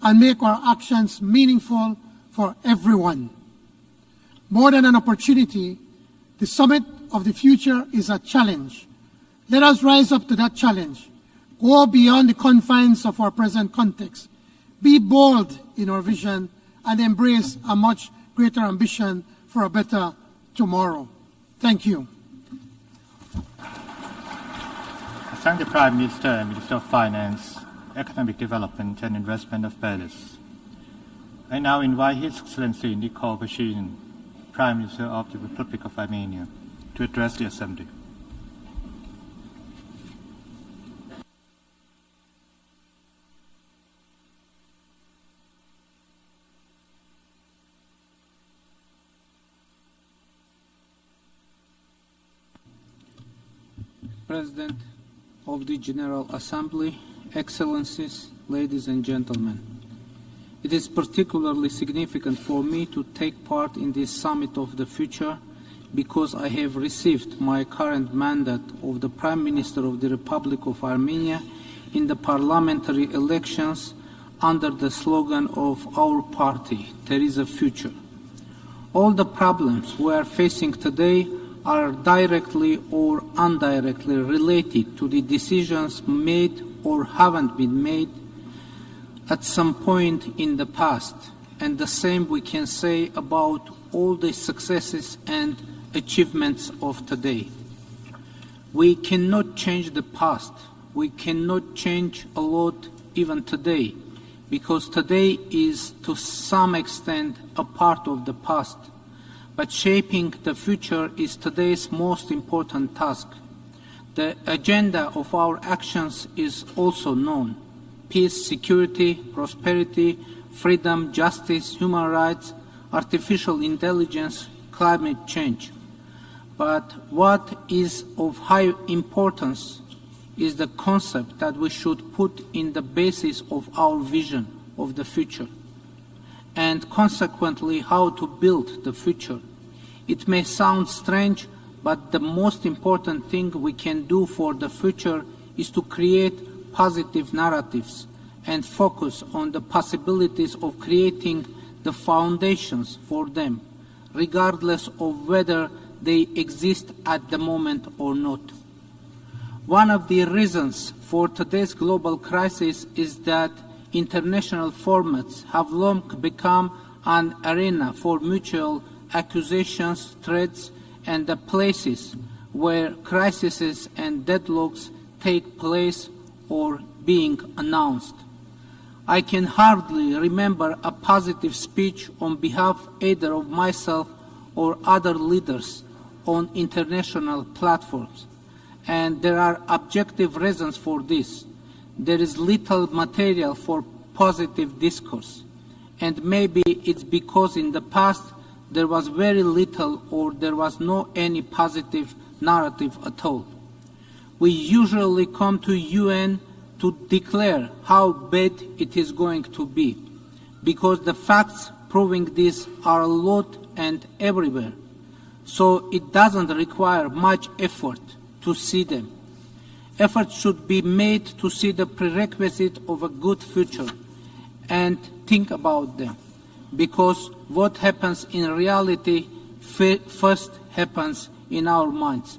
and make our actions meaningful for everyone. More than an opportunity, the Summit of the Future is a challenge. Let us rise up to that challenge, go beyond the confines of our present context, be bold in our vision, and embrace a much greater ambition for a better tomorrow. Thank you. I thank the Prime Minister and Minister of Finance, Economic Development and Investment of Belarus. I now invite His Excellency Nikol Pashinyan, Prime Minister of the Republic of Armenia, to address the Assembly. President of the General Assembly, Excellencies, ladies and gentlemen, it is particularly significant for me to take part in this Summit of the Future because I have received my current mandate of the Prime Minister of the Republic of Armenia in the parliamentary elections under the slogan of our party, "There is a future." All the problems we are facing today are directly or indirectly related to the decisions made or haven't been made at some point in the past, and the same we can say about all the successes and achievements of today. We cannot change the past. We cannot change a lot even today, because today is to some extent a part of the past. But shaping the future is today's most important task. The agenda of our actions is also known: peace, security, prosperity, freedom, justice, human rights, artificial intelligence, climate change. But what is of high importance is the concept that we should put in the basis of our vision of the future, and consequently how to build the future. It may sound strange, but the most important thing we can do for the future is to create positive narratives and focus on the possibilities of creating the foundations for them, regardless of whether they exist at the moment or not. One of the reasons for today's global crisis is that international formats have long become an arena for mutual accusations, threats, and the places where crises and deadlocks take place or being announced. I can hardly remember a positive speech on behalf either of myself or other leaders on international platforms, and there are objective reasons for this. There is little material for positive discourse, and maybe it's because in the past there was very little or there was no any positive narrative at all. We usually come to UN to declare how bad it is going to be, because the facts proving this are a lot and everywhere, so it doesn't require much effort to see them. Effort should be made to see the prerequisite of a good future and think about them, because what happens in reality first happens in our minds.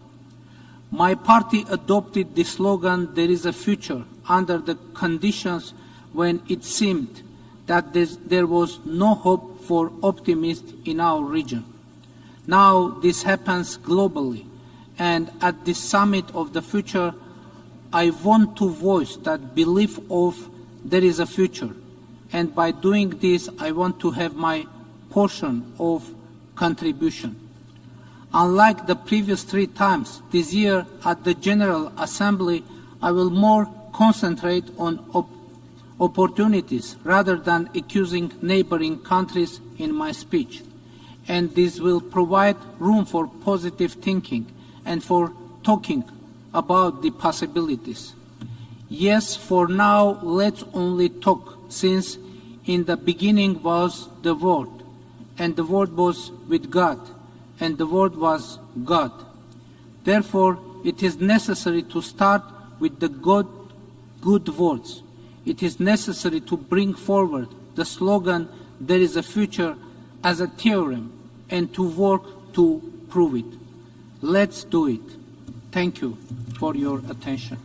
My party adopted the slogan, "There is a future," under the conditions when it seemed that there was no hope for optimism in our region. Now this happens globally, and at the Summit of the Future, I want to voice that belief of there is a future. And by doing this, I want to have my portion of contribution. Unlike the previous 3 times, this year at the General Assembly, I will more concentrate on opportunities rather than accusing neighboring countries in my speech. And this will provide room for positive thinking and for talking about the possibilities. Yes, for now, let's only talk, since in the beginning was the Word, and the Word was with God, and the Word was God. Therefore, it is necessary to start with the good words. it is necessary to bring forward the slogan, "There is a future," as a theorem and to work to prove it. Let's do it. Thank you for your attention.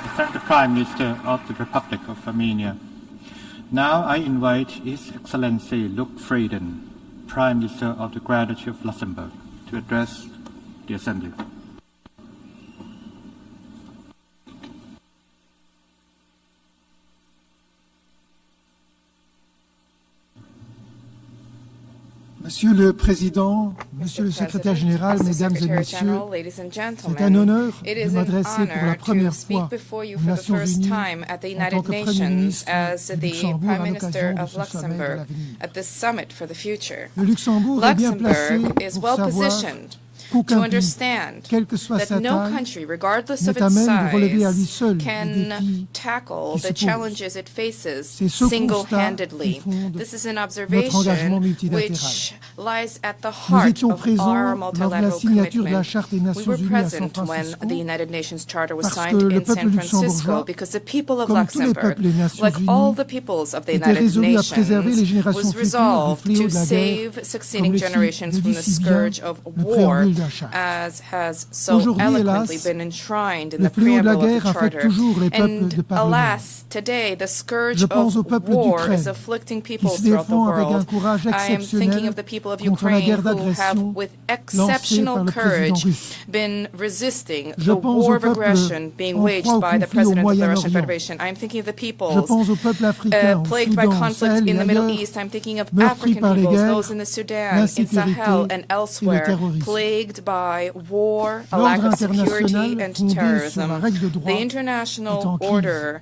I thank the Prime Minister of the Republic of Armenia. Now I invite His Excellency Luc Frieden, Prime Minister of the Grand Duchy of Luxembourg, to address the Assembly. Monsieur le Président, Monsieur le Secrétaire Général, Mesdames et Messieurs, c'est un honneur de m'adresser pour la première fois aux Nations Unies en tant que Premier ministre du Luxembourg à l'occasion de ce sommet de l'avenir. Le Luxembourg est bien placé pour savoir qu'aucun pays, quelle que soit sa taille, n'est à même de relever à lui seul les défis qui se posent. C'est ce constat qui fonde notre engagement multilatéral. Nous étions présents lors de la signature de la Charte des Nations Unies à San Francisco parce que le peuple luxembourgeois, comme tous les peuples des Nations Unies, était résolu à préserver les générations futures du fléau de la guerre, comme le dit si bien le préambule de la Charte. Aujourd'hui, hélas, le fléau de la guerre affecte toujours les peuples de par le monde. Je pense au peuple d'Ukraine qui se défend avec un courage exceptionnel contre la guerre d'agression lancée par le président russe. Je pense au peuple en proie au conflit au Moyen-Orient. Je pense au peuple africain au Soudan, au Sahel et ailleurs, meurtri par les guerres, l'insécurité et le terrorisme. L'ordre international fondé sur la règle de droit est en crise.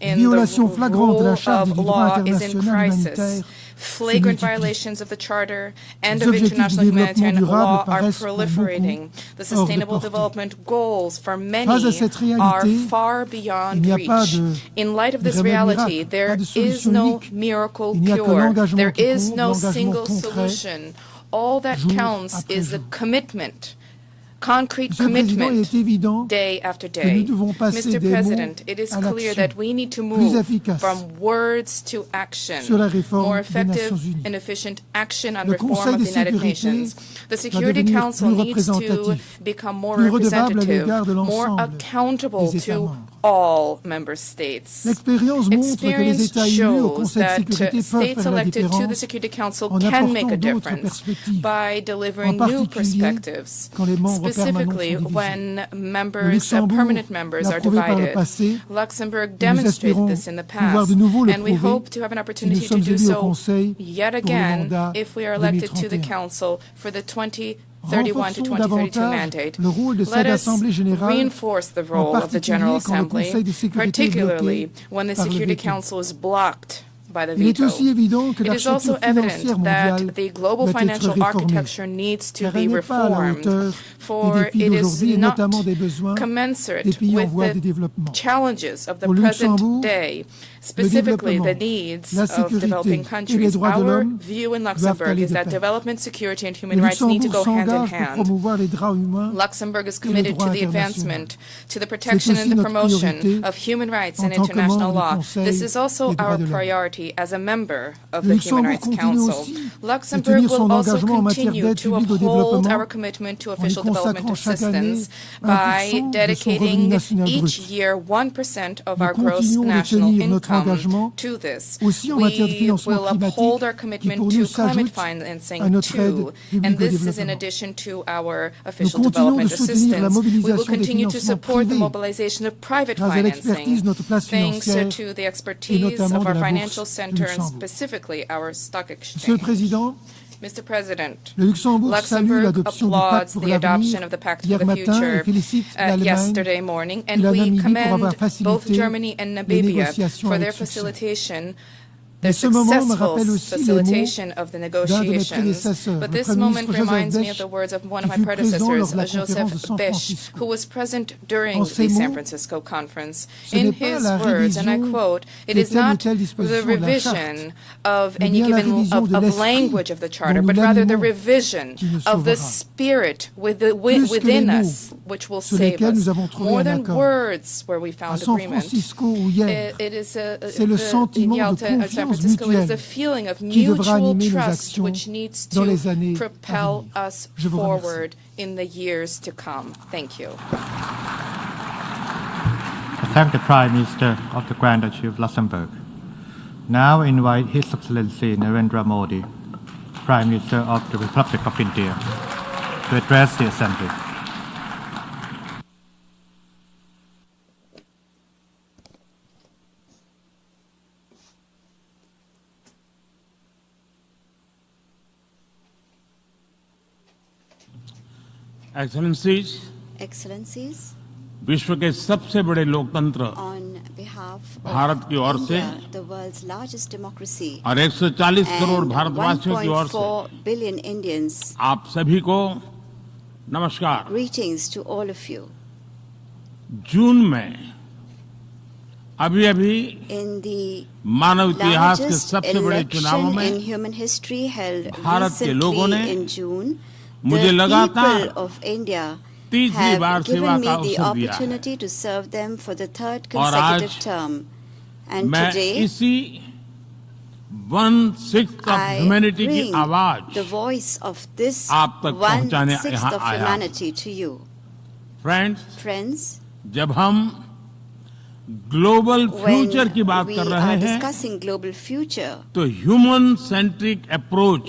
Violation flagrante de la Charte du droit international humanitaire Flagrant violations of the Charter and of international humanitarian law are proliferating. The Sustainable Development Goals for many are far beyond reach. In light of this reality, there is no miracle cure. There is no single solution. All that counts is a commitment. Concrete commitment, day after day. Mr. President, it is clear that we need to move from words to action, more effective and efficient action on reform of the United Nations. The Security Council needs to become more representative, more accountable to all member states. Experience shows that states elected to the Security Council can make a difference by delivering new perspectives, specifically when members, permanent members are divided. Luxembourg demonstrated this in the past, and we hope to have an opportunity to do so yet again if we are elected to the Council for the 2031 to 2032 mandate. Let us reinforce the role of the General Assembly, particularly when the Security Council is blocked by the veto. It is also evident that the global financial architecture needs to be reformed, for it is not commensurate with the challenges of the present day, specifically the needs of developing countries. Our view in Luxembourg is that development, security, and human rights need to go hand in hand. Luxembourg is committed to the advancement, to the protection and the promotion of human rights and international law. This is also our priority as a member of the Human Rights Council. Luxembourg will also continue to uphold our commitment to official development assistance by dedicating each year 1% of our gross national income to this. We will uphold our commitment to climate financing too, and this is in addition to our official development assistance. We will continue to support the mobilization of private financing, thanks to the expertise of our financial center and specifically our stock exchange. Mr. President, Luxembourg applauds the adoption of the Pact for the Future yesterday morning, and we commend both Germany and Namibia for their facilitation the successful facilitation of the negotiations. But this moment reminds me of the words of one of my predecessors, Joseph Besch, who was present during the San Francisco conference. In his words, and I quote, "It is not the revision of any given of language of the Charter, but rather the revision of the spirit within us, which will save us. More than words where we found agreement." It is in Yalta and San Francisco, it is a feeling of mutual trust which needs to propel us forward in the years to come. Thank you. I thank the Prime Minister of the Grand Duchy of Luxembourg. Now invite His Excellency Narendra Modi, Prime Minister of the Republic of India, to address the Assembly. Excellencies, विश्व के सबसे बड़े लोकतंत्र भारत की ओर से और 140 करोड़ भारतवासियों की ओर से आप सभी को नमस्कार। जून में अभी मानव इतिहास के सबसे बड़े चुनावों में भारत के लोगों ने मुझे लगातार तीसरी बार सेवा का अवसर दिया है और आज मैं इसी 1/6 of humanity की आवाज आप तक पहुंचाने यहाँ आया। फ्रेंड्स, जब हम ग्लोबल फ्यूचर की बात कर रहे हैं तो ह्यूमन सेंट्रिक अप्रोच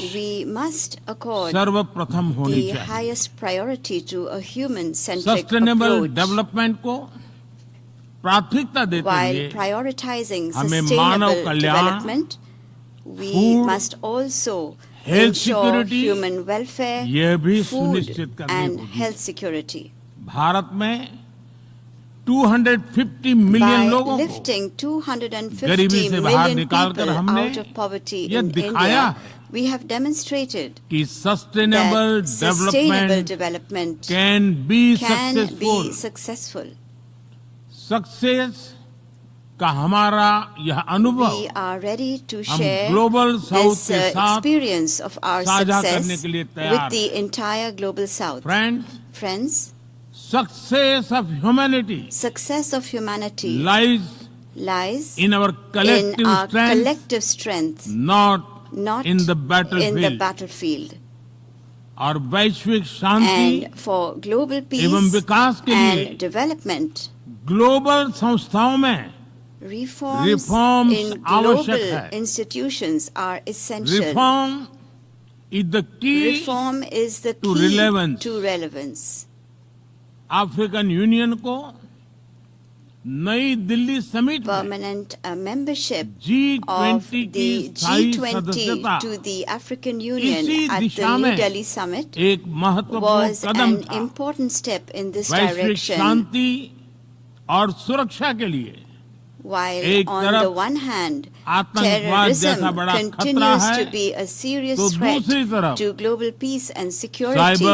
सर्वप्रथम होनी चाहिए। सस्टेनेबल डेवलपमेंट को प्राथमिकता देते हुए हमें मानव कल्याण, फूड, हेल्थ सिक्योरिटी, यह भी सुनिश्चित करनी होगी। भारत में 250 मिलियन लोगों को गरीबी से बाहर निकालकर हमने यह दिखाया कि sustainable development can be successful. Success का हमारा यह अनुभव हम ग्लोबल साउथ के साथ साझा करने के लिए तैयार हैं। Friends, success of humanity lies in our collective strength, not in the battlefield. और वैश्विक शांति एवं विकास के लिए development, ग्लोबल संस्थाओं में reforms आवश्यक है। institutions are essential. Reform is the key to relevance. African union को नई Delhi summit permanent membership G20 of the G20 to the African Union at the New Delhi summit एक महत्वपूर्ण was कदम an था। important step in this वैश्विक direction. शांति और सुरक्षा के लिए While on the one hand, terrorism continues to be a serious threat to global peace and security,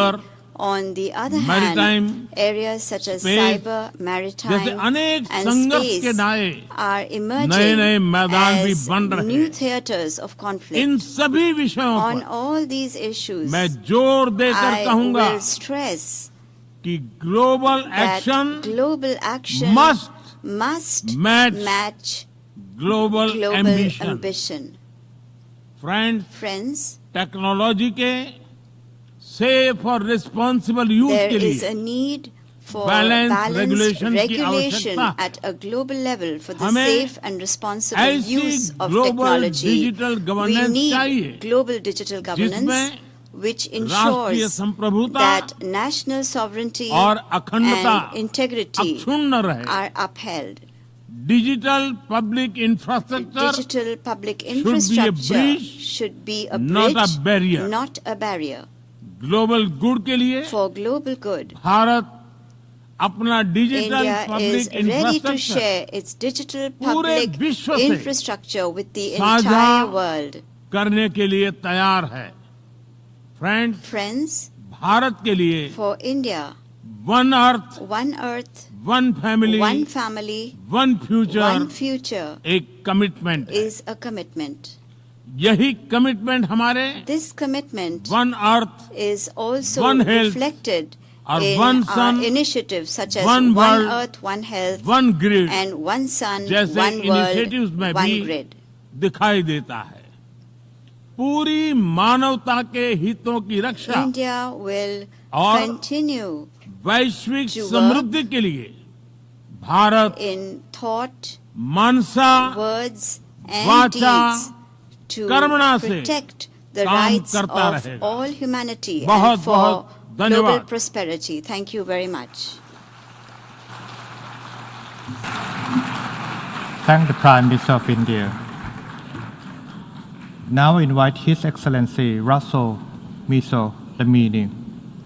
on the other hand, areas such as cyber, maritime, and space are emerging as new theaters of conflict. On all these issues, I will stress that global action must match global ambition. Friends, technology के safe और responsible use there के is लिए a need for balanced regulation regulation at a global level for the safe and responsible use of technology. We need global digital governance which ensures that national sovereignty and integrity are upheld. Digital public infrastructure should be a bridge, not a barrier. Global good के लिए For global good, Bharat India is ready to share its digital public infrastructure with the entire world. Friends, for India, one earth, one family, one future is a commitment. This commitment is also reflected in our initiatives such as One Earth, One Health, and One Sun, One World, One Grid. India will continue to work in thought, words, and deeds to protect the rights of all humanity and for global prosperity. Thank you very much. Thank the Prime Minister of India. Now invite His Excellency Russell Miso Lamini,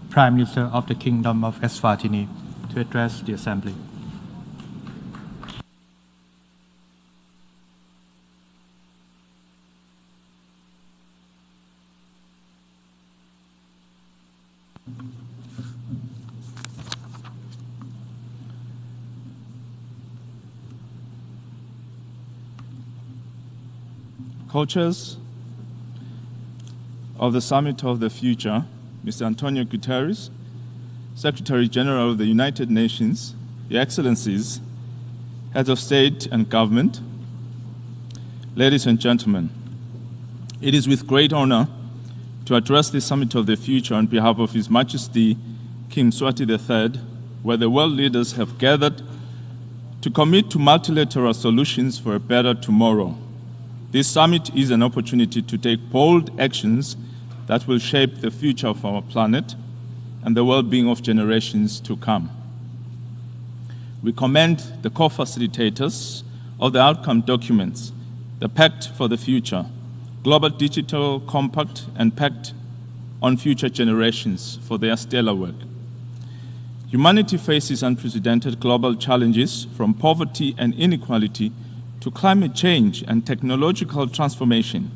Prime Minister of the Kingdom of Eswatini, to address the Assembly. Co-chairs of the Summit of the Future, Mr. Antonio Guterres, Secretary General of the United Nations, Your Excellencies, Heads of State and Government, ladies and gentlemen, it is with great honor to address the Summit of the Future on behalf of His Majesty King Mswati III, where the world leaders have gathered to commit to multilateral solutions for a better tomorrow. This summit is an opportunity to take bold actions that will shape the future of our planet and the well-being of generations to come. We commend the co-facilitators of the outcome documents, the Pact for the Future, Global Digital Compact, and Pact on Future Generations for their stellar work. Humanity faces unprecedented global challenges, from poverty and inequality to climate change and technological transformation.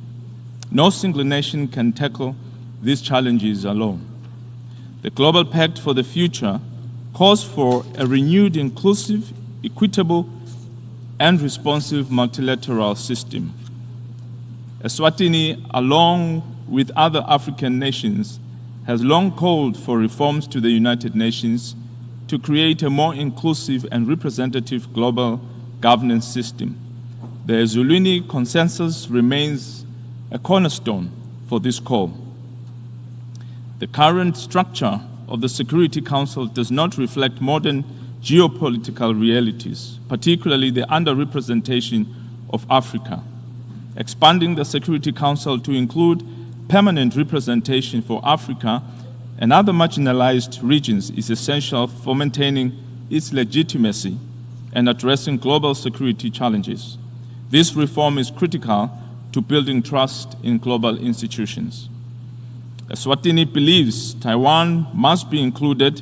No single nation can tackle these challenges alone. The Global Pact for the Future calls for a renewed, inclusive, equitable, and responsive multilateral system. Eswatini, along with other African nations, has long called for reforms to the United Nations to create a more inclusive and representative global governance system. The Eswatini consensus remains a cornerstone for this call. The current structure of the Security Council does not reflect modern geopolitical realities, particularly the underrepresentation of Africa. Expanding the Security Council to include permanent representation for Africa and other marginalized regions is essential for maintaining its legitimacy and addressing global security challenges. This reform is critical to building trust in global institutions. Eswatini believes Taiwan must be included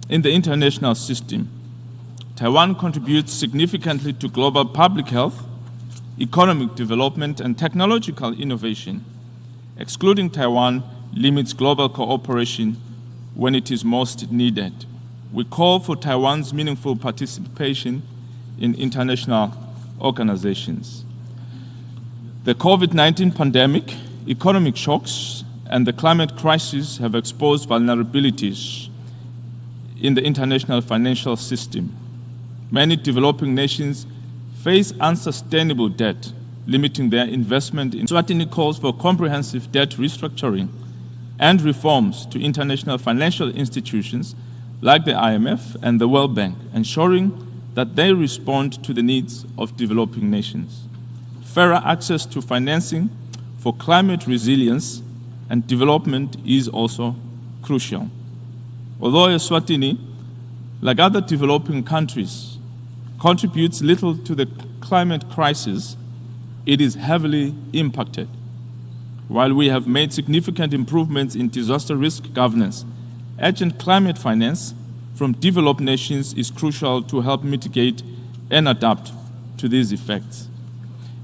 in the international system. Taiwan contributes significantly to global public health, economic development, and technological innovation. Excluding Taiwan limits global cooperation when it is most needed. We call for Taiwan's meaningful participation in international organizations. The COVID-19 pandemic, economic shocks, and the climate crisis have exposed vulnerabilities in the international financial system. Many developing nations face unsustainable debt, limiting their investment in. Eswatini calls for comprehensive debt restructuring and reforms to international financial institutions like the IMF and the World Bank, ensuring that they respond to the needs of developing nations. Fairer access to financing for climate resilience and development is also crucial. Although Eswatini, like other developing countries, contributes little to the climate crisis, it is heavily impacted. While we have made significant improvements in disaster risk governance, urgent climate finance, from developed nations is crucial to help mitigate and adapt to these effects.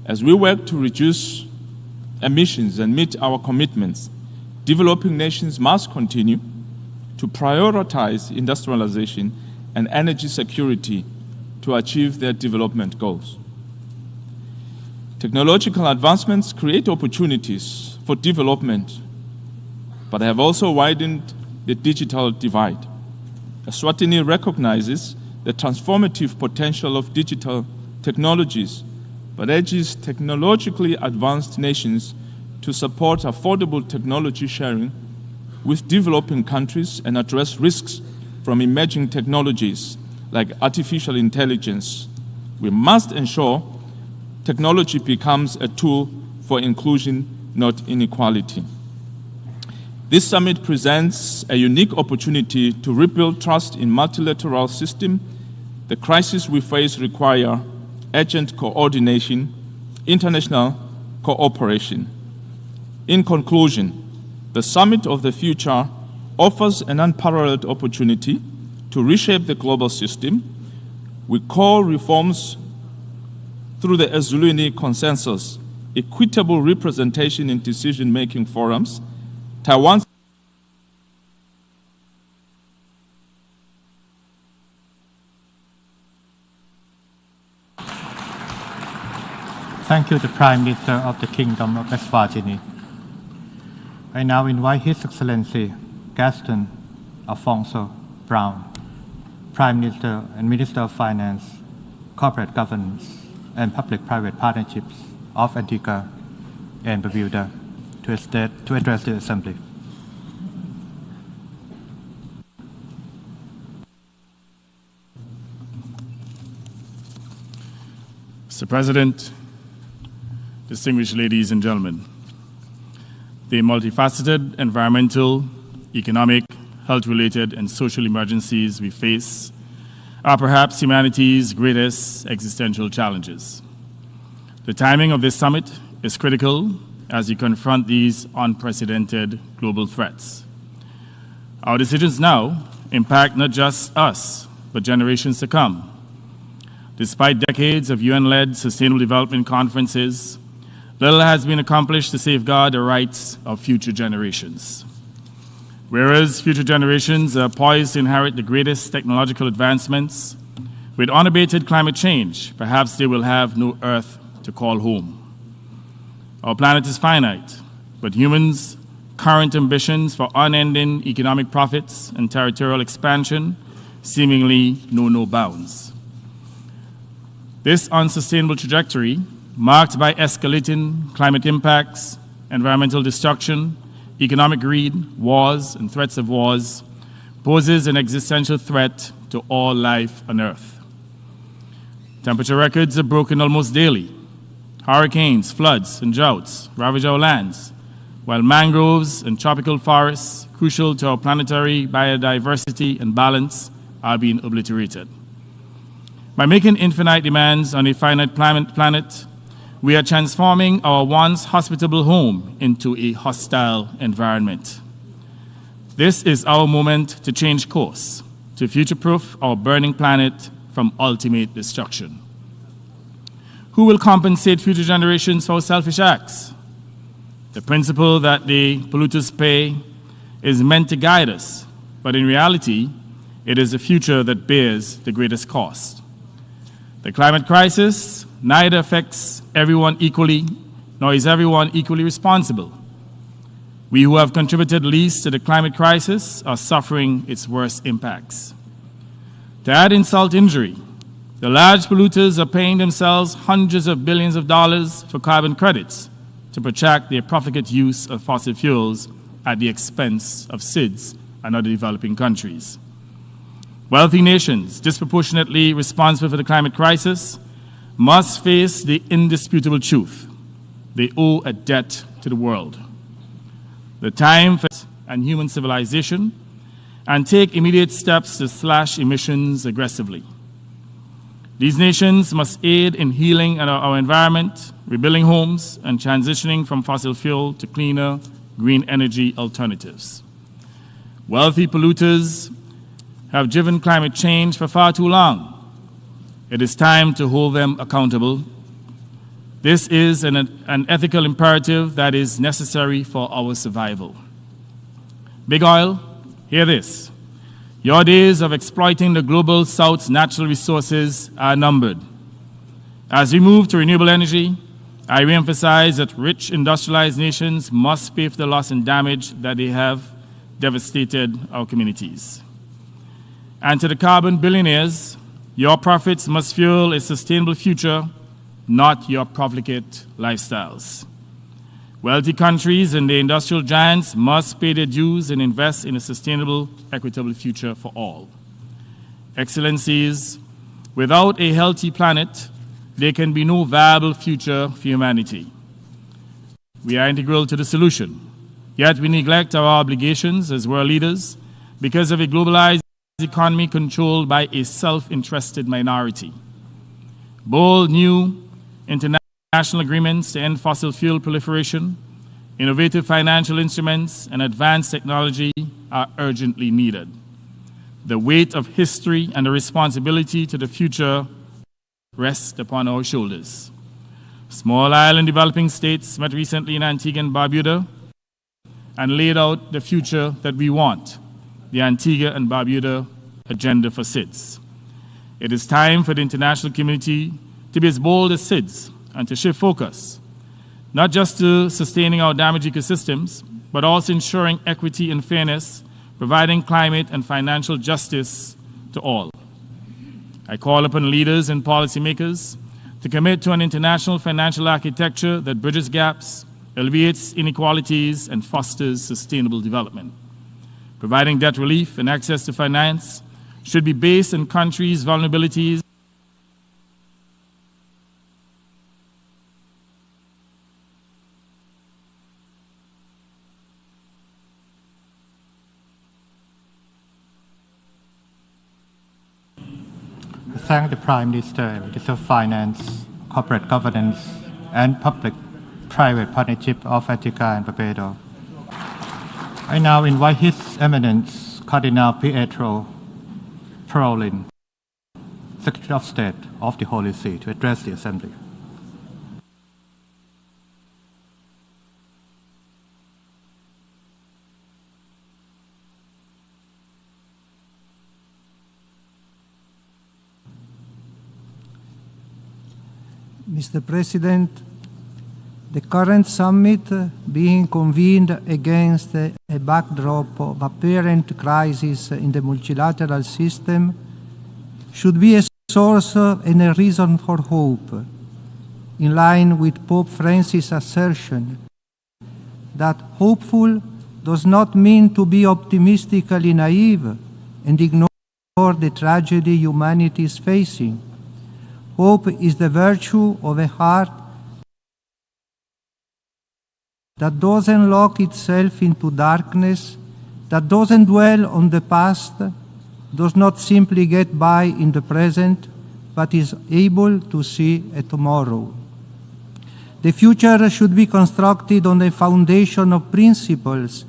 As we work to reduce emissions and meet our commitments, developing nations must continue to prioritize industrialization and energy security to achieve their development goals. Technological advancements create opportunities for development, but have also widened the digital divide. Eswatini recognizes the transformative potential of digital technologies, but urges technologically advanced nations to support affordable technology sharing with developing countries and address risks from emerging technologies like artificial intelligence. We must ensure technology becomes a tool for inclusion, not inequality. This summit presents a unique opportunity to rebuild trust in multilateral system. The crises we face require urgent coordination, international cooperation. In conclusion, the Summit of the Future offers an unparalleled opportunity to reshape the global system. We call reforms through the Eswatini Consensus, equitable representation in decision-making forums, Taiwan's Thank you, the Prime Minister of the Kingdom of Eswatini. I now invite His Excellency Gaston Alfonso Brown, Prime Minister and Minister of Finance, Corporate Governance, and Public-Private Partnerships of Antigua and Barbuda to address the Assembly. Mr. President, distinguished ladies and gentlemen, the multifaceted environmental, economic, health-related, and social emergencies we face are perhaps humanity's greatest existential challenges. The timing of this summit is critical as we confront these unprecedented global threats. Our decisions now impact not just us, but generations to come. Despite decades of UN-led sustainable development conferences, little has been accomplished to safeguard the rights of future generations. Whereas future generations are poised to inherit the greatest technological advancements, with unabated climate change, perhaps they will have no Earth to call home. Our planet is finite, but humans' current ambitions for unending economic profits and territorial expansion seemingly know no bounds. This unsustainable trajectory, marked by escalating climate impacts, environmental destruction, economic greed, wars, and threats of wars, poses an existential threat to all life on Earth. Temperature records are broken almost daily. Hurricanes, floods, and droughts ravage our lands, while mangroves and tropical forests, crucial to our planetary biodiversity and balance, are being obliterated. By making infinite demands on a finite planet, we are transforming our once hospitable home into a hostile environment. This is our moment to change course, to future-proof our burning planet from ultimate destruction. Who will compensate future generations for selfish acts? The principle that the polluters pay is meant to guide us, but in reality, it is the future that bears the greatest cost. The climate crisis neither affects everyone equally, nor is everyone equally responsible. We who have contributed least to the climate crisis are suffering its worst impacts. To add insult to injury, the large polluters are paying themselves hundreds of billions of dollars for carbon credits to protract their profligate use of fossil fuels at the expense of SIDS and other developing countries. Wealthy nations, disproportionately responsible for the climate crisis, must face the indisputable truth. They owe a debt to the world. The time for and human civilization, and take immediate steps to slash emissions aggressively. These nations must aid in healing our environment, rebuilding homes, and transitioning from fossil fuel to cleaner, green energy alternatives. Wealthy polluters have driven climate change for far too long. It is time to hold them accountable. This is an ethical imperative that is necessary for our survival. Big Oil, hear this. Your days of exploiting the global South's natural resources are numbered. As we move to renewable energy, I reemphasize that rich industrialized nations must pay for the loss and damage that they have devastated our communities. And to the carbon billionaires, your profits must fuel a sustainable future, not your profligate lifestyles. Wealthy countries and the industrial giants must pay their dues and invest in a sustainable, equitable future for all. Excellencies, without a healthy planet, there can be no viable future for humanity. We are integral to the solution, yet we neglect our obligations as world leaders because of a globalized economy controlled by a self-interested minority. Bold new international agreements to end fossil fuel proliferation, innovative financial instruments, and advanced technology are urgently needed. The weight of history and the responsibility to the future rest upon our shoulders. Small island developing states met recently in Antigua and Barbuda and laid out the future that we want, the Antigua and Barbuda agenda for SIDS. It is time for the international community to be as bold as SIDS and to shift focus, not just to sustaining our damaged ecosystems, but also ensuring equity and fairness, providing climate and financial justice to all. I call upon leaders and policymakers to commit to an international financial architecture that bridges gaps, alleviates inequalities, and fosters sustainable development. Providing debt relief and access to finance should be based on countries' vulnerabilities thank the Prime Minister, Minister of Finance, Corporate Governance, and Public-Private Partnership of Antigua and Barbuda. I now invite His Eminence Cardinal Pietro Parolin, Secretary of State of the Holy See, to address the Assembly. Mr. President, the current summit being convened against a backdrop of apparent crisis in the multilateral system should be a source and a reason for hope, in line with Pope Francis' assertion that hopeful does not mean to be optimistically naive and ignore the tragedy humanity is facing. Hope is the virtue of a heart that doesn't lock itself into darkness, that doesn't dwell on the past, does not simply get by in the present, but is able to see a tomorrow. The future should be constructed on a foundation of principles,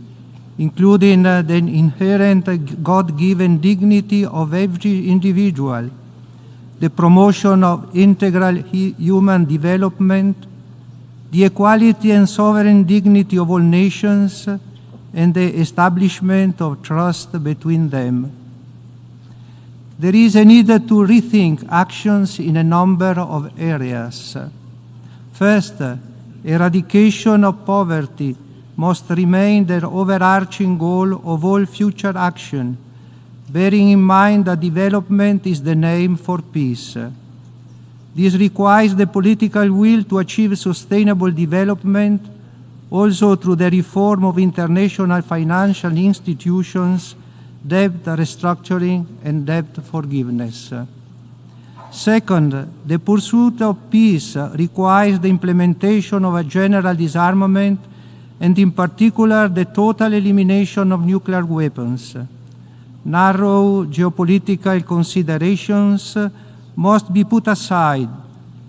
including the inherent God-given dignity of every individual, the promotion of integral human development, the equality and sovereign dignity of all nations, and the establishment of trust between them. There is a need to rethink actions in a number of areas. First, eradication of poverty must remain the overarching goal of all future action, bearing in mind that development is the name for peace. This requires the political will to achieve sustainable development, also through the reform of international financial institutions, debt restructuring, and debt forgiveness. Second, the pursuit of peace requires the implementation of a general disarmament, and in particular the total elimination of nuclear weapons. Narrow geopolitical considerations must be put aside,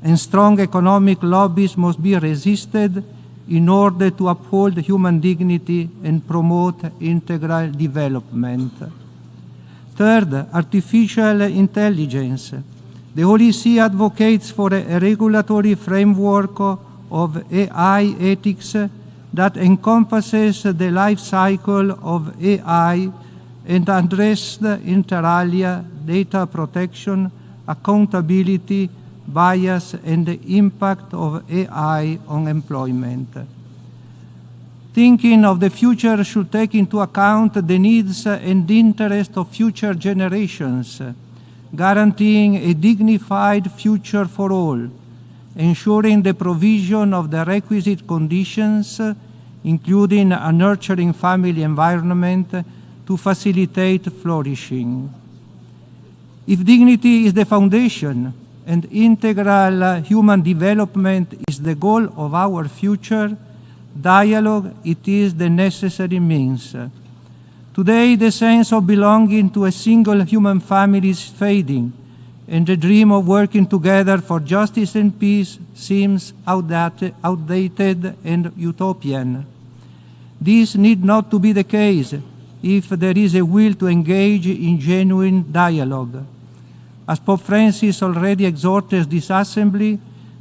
and strong economic lobbies must be resisted in order to uphold human dignity and promote integral development. Third, artificial intelligence. The Holy See advocates for a regulatory framework of AI ethics that encompasses the life cycle of AI and addresses inter alia data protection, accountability, bias, and the impact of AI on employment. Thinking of the future should take into account the needs and interests of future generations, guaranteeing a dignified future for all, ensuring the provision of the requisite conditions, including a nurturing family environment, to facilitate flourishing. If dignity is the foundation and integral human development is the goal of our future, dialogue, it is the necessary means. Today, the sense of belonging to a single human family is fading, and the dream of working together for justice and peace seems outdated and utopian. This need not to be the case if there is a will to engage in genuine dialogue. As Pope Francis already exhorted this assembly,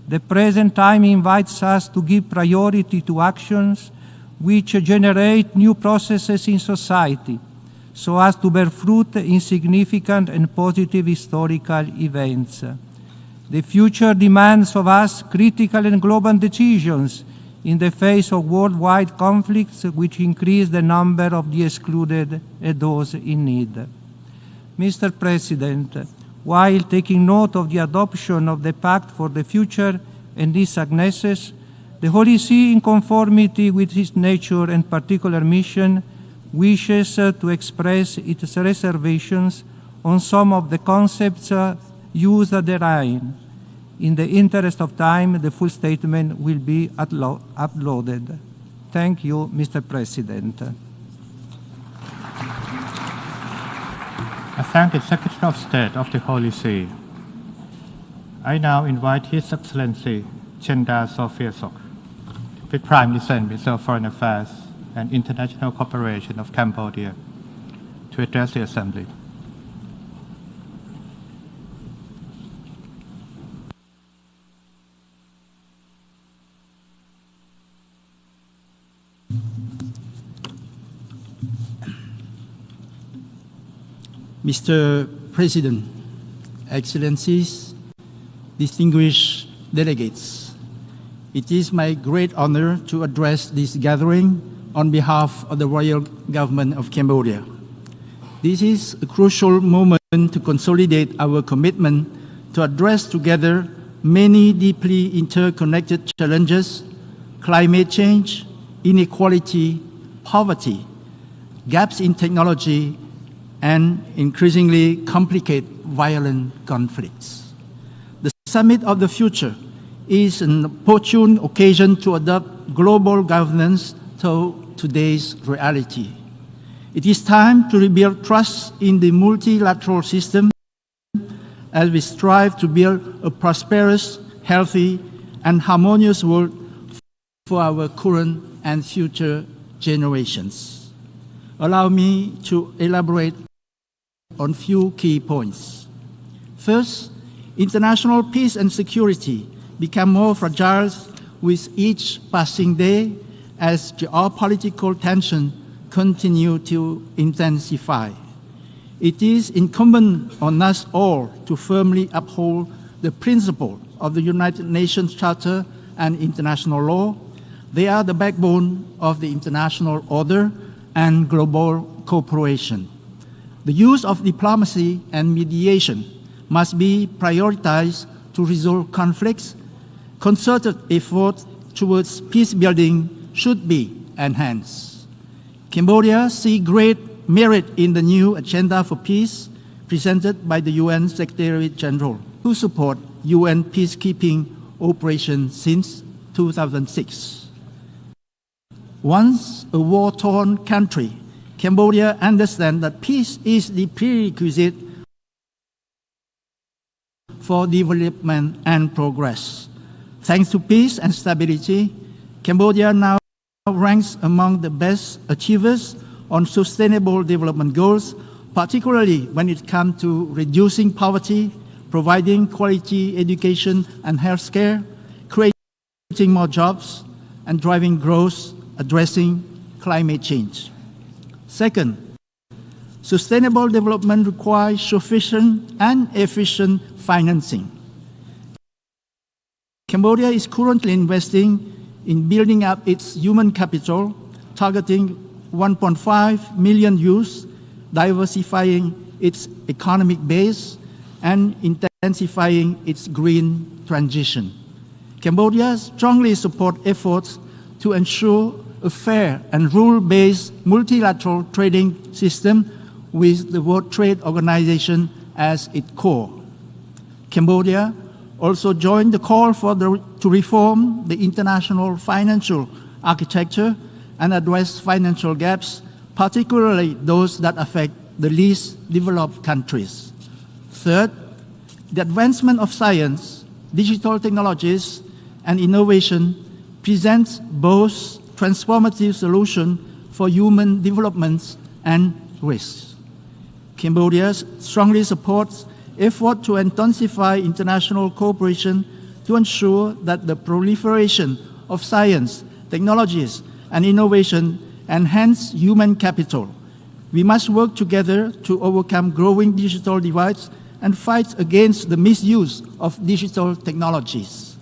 the present time invites us to give priority to actions which generate new processes in society, so as to bear fruit in significant and positive historical events. The future demands of us critical and global decisions in the face of worldwide conflicts which increase the number of the excluded and those in need. Mr. President, while taking note of the adoption of the Pact for the Future and its successors, the Holy See, in conformity with its nature and particular mission, wishes to express its reservations on some of the concepts used therein. In the interest of time, the full statement will be uploaded. Thank you, Mr. President. I thank the Secretary of State of the Holy See. I now invite His Excellency Chenda Sofia Sok, the Prime Minister and Minister of Foreign Affairs and International Cooperation of Cambodia, to address the Assembly. Mr. President, Excellencies, distinguished delegates, it is my great honor to address this gathering on behalf of the Royal Government of Cambodia. This is a crucial moment to consolidate our commitment to address together many deeply interconnected challenges: climate change, inequality, poverty, gaps in technology, and increasingly complicated violent conflicts. The Summit of the Future is an opportune occasion to adopt global governance to today's reality. It is time to rebuild trust in the multilateral system as we strive to build a prosperous, healthy, and harmonious world for our current and future generations. Allow me to elaborate on few key points. First, international peace and security become more fragile with each passing day as geopolitical tensions continue to intensify. It is incumbent on us all to firmly uphold the principle of the United Nations Charter and international law. They are the backbone of the international order and global cooperation. The use of diplomacy and mediation must be prioritized to resolve conflicts. Concerted efforts towards peace building should be enhanced. Cambodia sees great merit in the new agenda for peace presented by the UN Secretary General, who support UN peacekeeping operations since 2006. Once a war-torn country, Cambodia understands that peace is the prerequisite for development and progress. Thanks to peace and stability, Cambodia now ranks among the best achievers on sustainable development goals, particularly when it comes to reducing poverty, providing quality education and health care, creating more jobs, and driving growth, addressing climate change. Second, sustainable development requires sufficient and efficient financing. Cambodia is currently investing in building up its human capital, targeting 1.5 million youths, diversifying its economic base, and intensifying its green transition. Cambodia strongly supports efforts to ensure a fair and rule-based multilateral trading system with the World Trade Organization as its core. Cambodia also joined the call to reform the international financial architecture and address financial gaps, particularly those that affect the least developed countries. Third, the advancement of science, digital technologies, and innovation presents both transformative solutions for human development and risks. Cambodia strongly supports efforts to intensify international cooperation to ensure that the proliferation of science, technologies, and innovation enhance human capital. We must work together to overcome growing digital divides and fight against the misuse of digital technologies.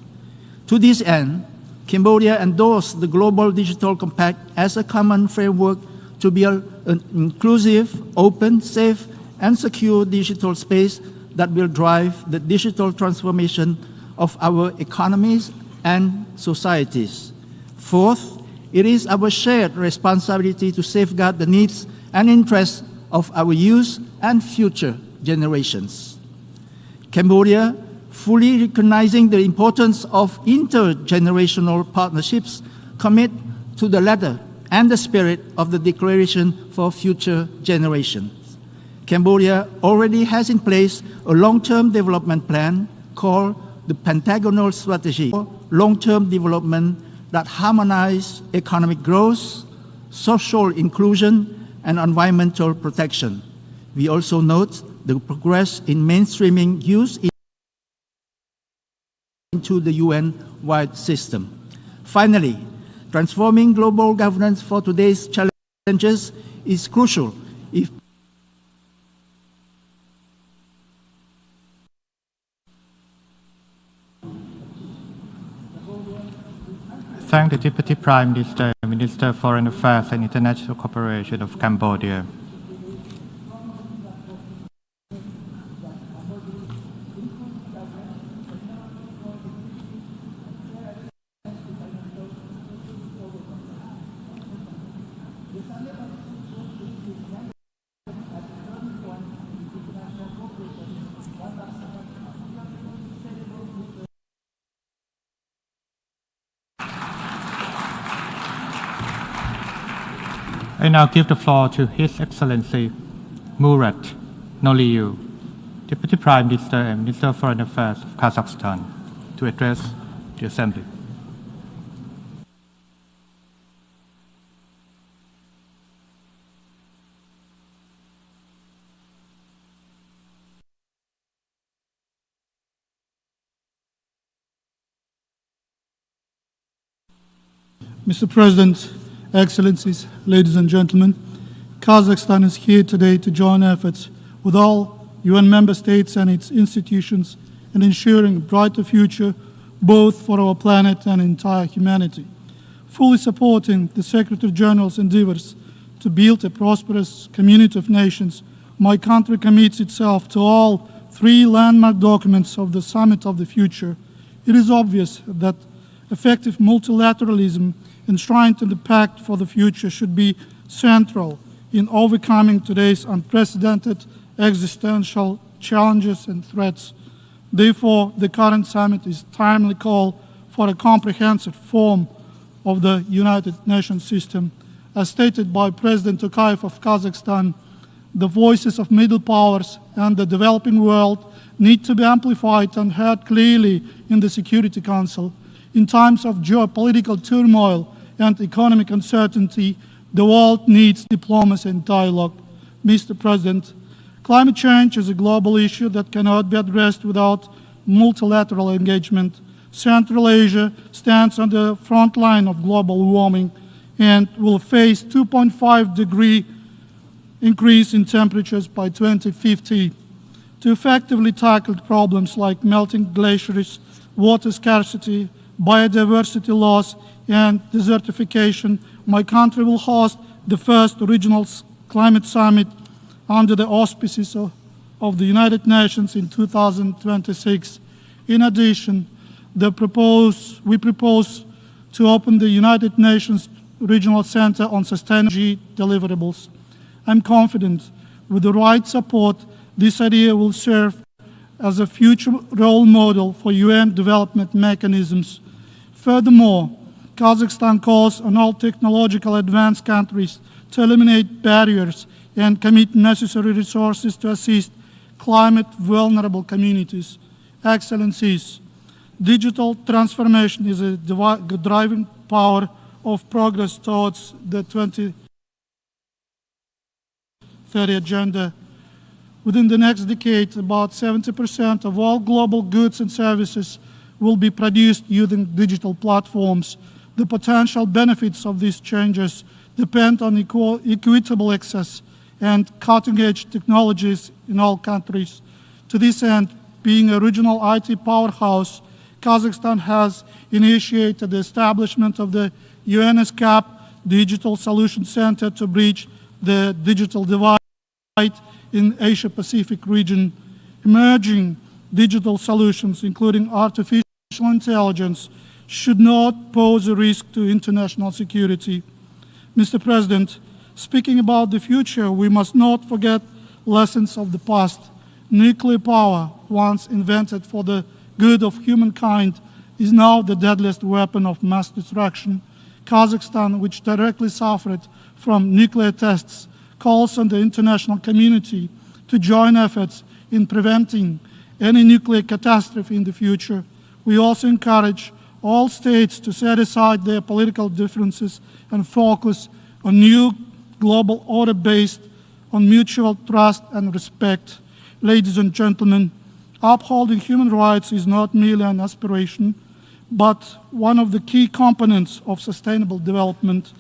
To this end, Cambodia endorsed the Global Digital Compact as a common framework to build an inclusive, open, safe, and secure digital space that will drive the digital transformation of our economies and societies. Fourth, it is our shared responsibility to safeguard the needs and interests of our youth and future generations. Cambodia, fully recognizing the importance of intergenerational partnerships, commit to the letter and the spirit of the Declaration for Future Generations. Cambodia already has in place a long-term development plan called the Pentagonal Strategy for long-term development that harmonizes economic growth, social inclusion, and environmental protection. We also note the progress in mainstreaming youth into the UN-wide system. Finally, transforming global governance for today's challenges is crucial if Thank the Deputy Prime Minister, Minister of Foreign Affairs and International Cooperation of Cambodia. I now give the floor to His Excellency Murat Noliu, Deputy Prime Minister and Minister of Foreign Affairs of Kazakhstan, to address the Assembly. Mr. President, Excellencies, ladies and gentlemen, Kazakhstan is here today to join efforts with all UN member states and its institutions in ensuring a brighter future both for our planet and entire humanity. Fully supporting the Secretary General's endeavors to build a prosperous community of nations, my country commits itself to all three landmark documents of the Summit of the Future. It is obvious that effective multilateralism enshrined in the Pact for the Future should be central in overcoming today's unprecedented existential challenges and threats. Therefore, the current summit is a timely call for a comprehensive reform of the United Nations system. As stated by President Tokayev of Kazakhstan, the voices of middle powers and the developing world need to be amplified and heard clearly in the Security Council. In times of geopolitical turmoil and economic uncertainty, the world needs diplomacy and dialogue. Mr. President, Climate change is a global issue that cannot be addressed without multilateral engagement. Central Asia stands on the front line of global warming and will face 2.5-degree increase in temperatures by 2050. To effectively tackle problems like melting glaciers, water scarcity, biodiversity loss, and desertification, my country will host the first regional climate summit under the auspices of the United Nations in 2026. In addition, we propose to open the United Nations Regional Center on Sustainable Deliverables. I'm confident with the right support, this idea will serve as a future role model for UN development mechanisms. Furthermore, Kazakhstan calls on all technological advanced countries to eliminate barriers and commit necessary resources to assist climate-vulnerable communities. Excellencies, digital transformation is a driving power of progress towards the 2030 agenda. Within the next decade, about 70% of all global goods and services will be produced using digital platforms. The potential benefits of these changes depend on equitable access and cutting-edge technologies in all countries. To this end, being a regional IT powerhouse, Kazakhstan has initiated the establishment of the UNESCAP Digital Solution Center to bridge the digital divide in Asia-Pacific region. Emerging digital solutions, including artificial intelligence, should not pose a risk to international security. Mr. President, speaking about the future, we must not forget lessons of the past. Nuclear power, once invented for the good of humankind, is now the deadliest weapon of mass destruction. Kazakhstan, which directly suffered from nuclear tests, calls on the international community to join efforts in preventing any nuclear catastrophe in the future. We also encourage all states to set aside their political differences and focus on new global order based on mutual trust and respect. Ladies and gentlemen, upholding human rights is not merely an aspiration, but one of the key components of sustainable development.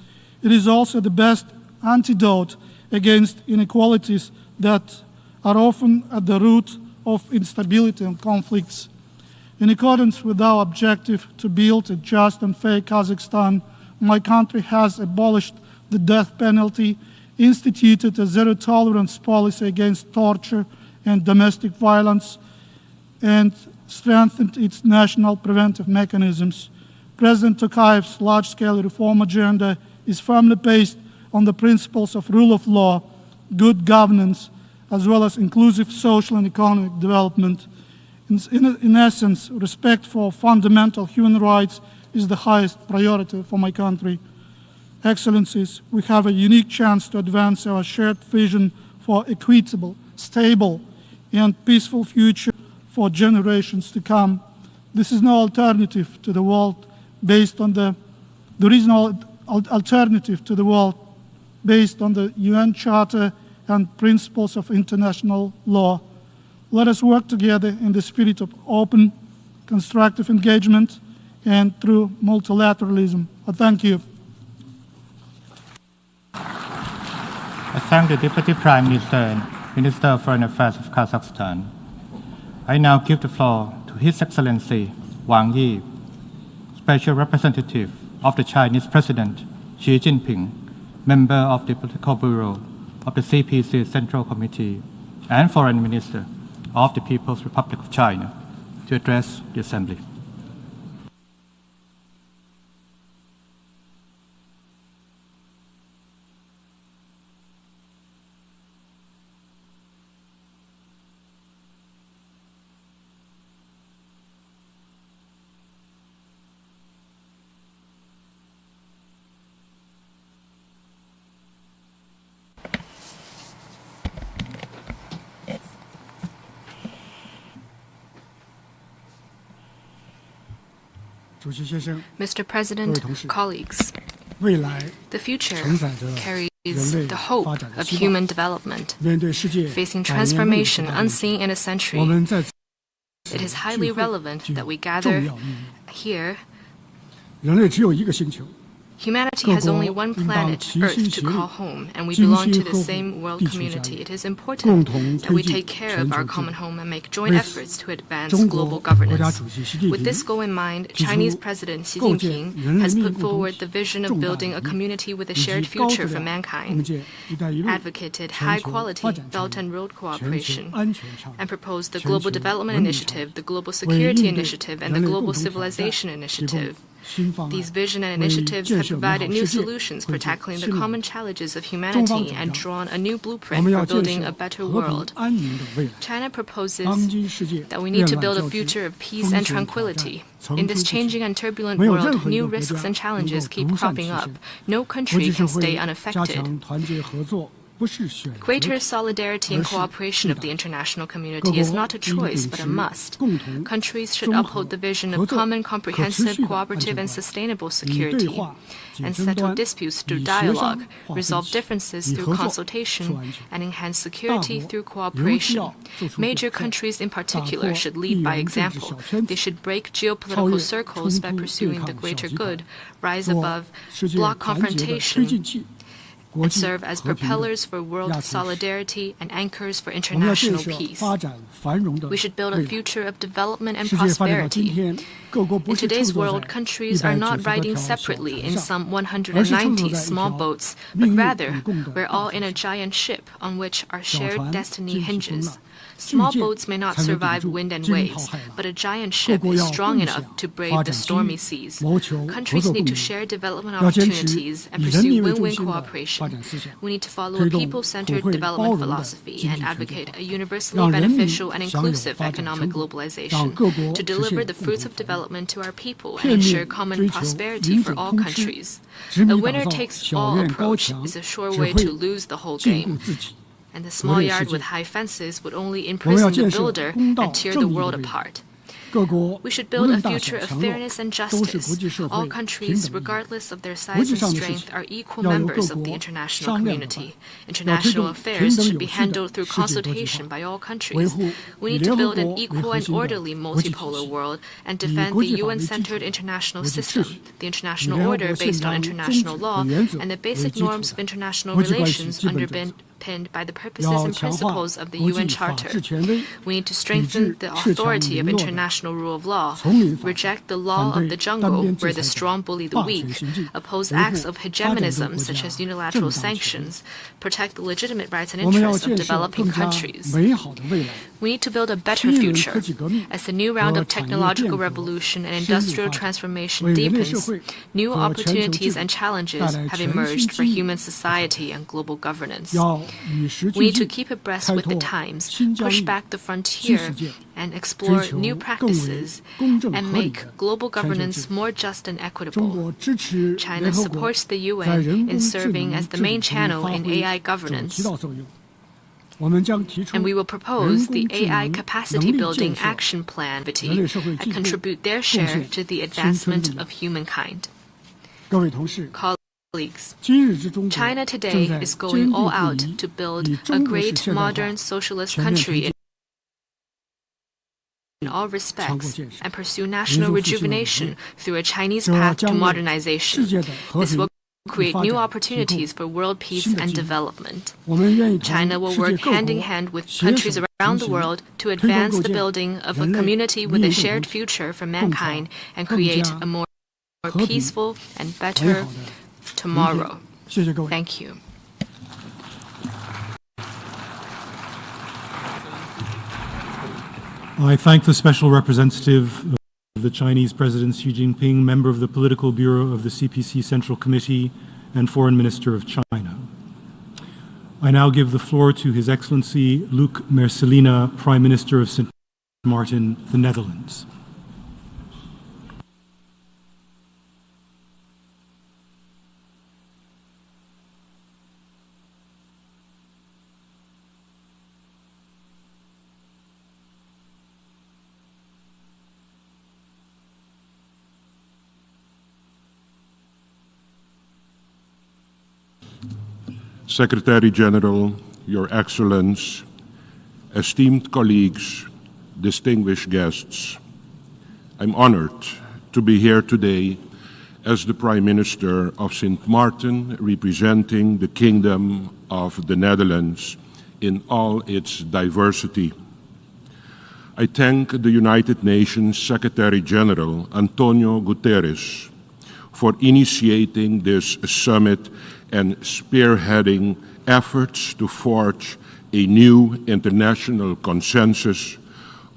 It is also the best antidote against inequalities that are often at the root of instability and conflicts. In accordance with our objective to build a just and fair Kazakhstan, my country has abolished the death penalty, instituted a zero-tolerance policy against torture and domestic violence, and strengthened its national preventive mechanisms. President Tokayev's large-scale reform agenda is firmly based on the principles of rule of law, good governance, as well as inclusive social and economic development. In essence, respect for fundamental human rights is the highest priority for my country. Excellencies, we have a unique chance to advance our shared vision for equitable, stable, and peaceful future for generations to come. This is no alternative to the world based on there is no alternative to the world based on the UN Charter and principles of international law. Let us work together in the spirit of open, constructive engagement and through multilateralism. I thank you. I thank the Deputy Prime Minister and Minister of Foreign Affairs of Kazakhstan. I now give the floor to His Excellency Wang Yi, Special Representative of the Chinese President Xi Jinping, member of the Political Bureau of the CPC Central Committee, and Foreign Minister of the People's Republic of China, to address the Assembly. Mr. President, colleagues, the future carries the hope of human development. Facing transformation unseen in a century, it is highly relevant that we gather here. Humanity has only one planet, Earth, to call home, and we belong to the same world community. It is important that we take care of our common home and make joint efforts to advance global governance. With this goal in mind, Chinese President Xi Jinping has put forward the vision of building a community with a shared future for mankind, advocated high-quality Belt and Road cooperation, and proposed the Global Development Initiative, the Global Security Initiative, and the Global Civilization Initiative. These vision and initiatives have provided new solutions for tackling the common challenges of humanity and drawn a new blueprint for building a better world. China proposes that we need to build a future of peace and tranquility. In this changing and turbulent world, new risks and challenges keep cropping up. No country can stay unaffected. Greater solidarity and cooperation of the international community is not a choice but a must. Countries should uphold the vision of common, comprehensive, cooperative, and sustainable security, and settle disputes through dialogue, resolve differences through consultation, and enhance security through cooperation. Major countries in particular should lead by example. They should break geopolitical circles by pursuing the greater good, rise above bloc confrontation, and serve as propellers for world solidarity and anchors for international peace. We should build a future of development and prosperity. In today's world, countries are not riding separately in some 190 small boats, but rather we're all in a giant ship on which our shared destiny hinges. Small boats may not survive wind and waves, but a giant ship is strong enough to brave the stormy seas. Countries need to share development opportunities and pursue win-win cooperation. We need to follow a people-centered development philosophy and advocate a universally beneficial and inclusive economic globalization to deliver the fruits of development to our people and ensure common prosperity for all countries. A winner-takes-all approach is a sure way to lose the whole game. And the small yard with high fences would only imprison the builder and tear the world apart. We should build a future of fairness and justice. All countries, regardless of their size and strength, are equal members of the international community. International affairs should be handled through consultation by all countries. We need to build an equal and orderly multipolar world and defend the UN-centered international system, the international order based on international law, and the basic norms of international relations underpinned by the purposes and principles of the UN Charter. We need to strengthen the authority of international rule of law, reject the law of the jungle where the strong bully the weak, oppose acts of hegemonism such as unilateral sanctions, protect the legitimate rights and interests of developing countries. We need to build a better future. As the new round of technological revolution and industrial transformation deepens, new opportunities and challenges have emerged for human society and global governance. We need to keep abreast with the times, push back the frontier, and explore new practices, and make global governance more just and equitable. China supports the UN in serving as the main channel in AI governance. And we will propose the AI Capacity Building Action Plan and contribute their share to the advancement of humankind. Colleagues, China today is going all out to build a great modern socialist country in all respects and pursue national rejuvenation through a Chinese path to modernization. This will create new opportunities for world peace and development. China will work hand in hand with countries around the world to advance the building of a community with a shared future for mankind and create a more peaceful and better tomorrow. Thank you. I thank the Special Representative of the Chinese President Xi Jinping, member of the Political Bureau of the CPC Central Committee, and Foreign Minister of China. I now give the floor to His Excellency Luc Mercelina, Prime Minister of St. Maarten, the Netherlands. Secretary General, Your Excellence, esteemed colleagues, distinguished guests, I'm honored to be here today as the Prime Minister of St. Maarten, representing the Kingdom of the Netherlands in all its diversity. I thank the United Nations Secretary General, Antonio Guterres, for initiating this summit and spearheading efforts to forge a new international consensus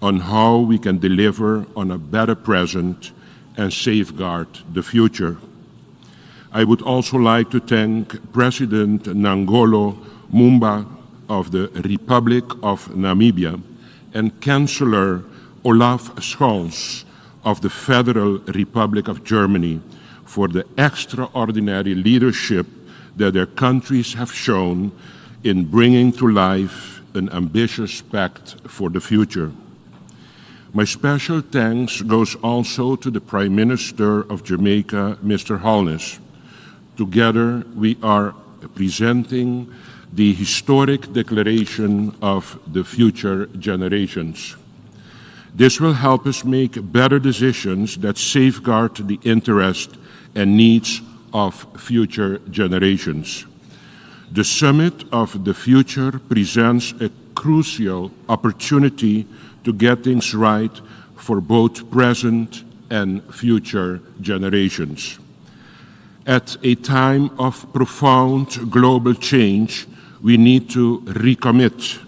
on how we can deliver on a better present and safeguard the future. I would also like to thank President Nangolo Mumba of the Republic of Namibia and Chancellor Olaf Scholz of the Federal Republic of Germany for the extraordinary leadership that their countries have shown in bringing to life an ambitious pact for the future. My special thanks goes also to the Prime Minister of Jamaica, Mr. Holness. Together, we are presenting the historic Declaration of the Future Generations. This will help us make better decisions that safeguard the interest and needs of future generations. The Summit of the Future presents a crucial opportunity to get things right for both present and future generations. At a time of profound global change, we need to recommit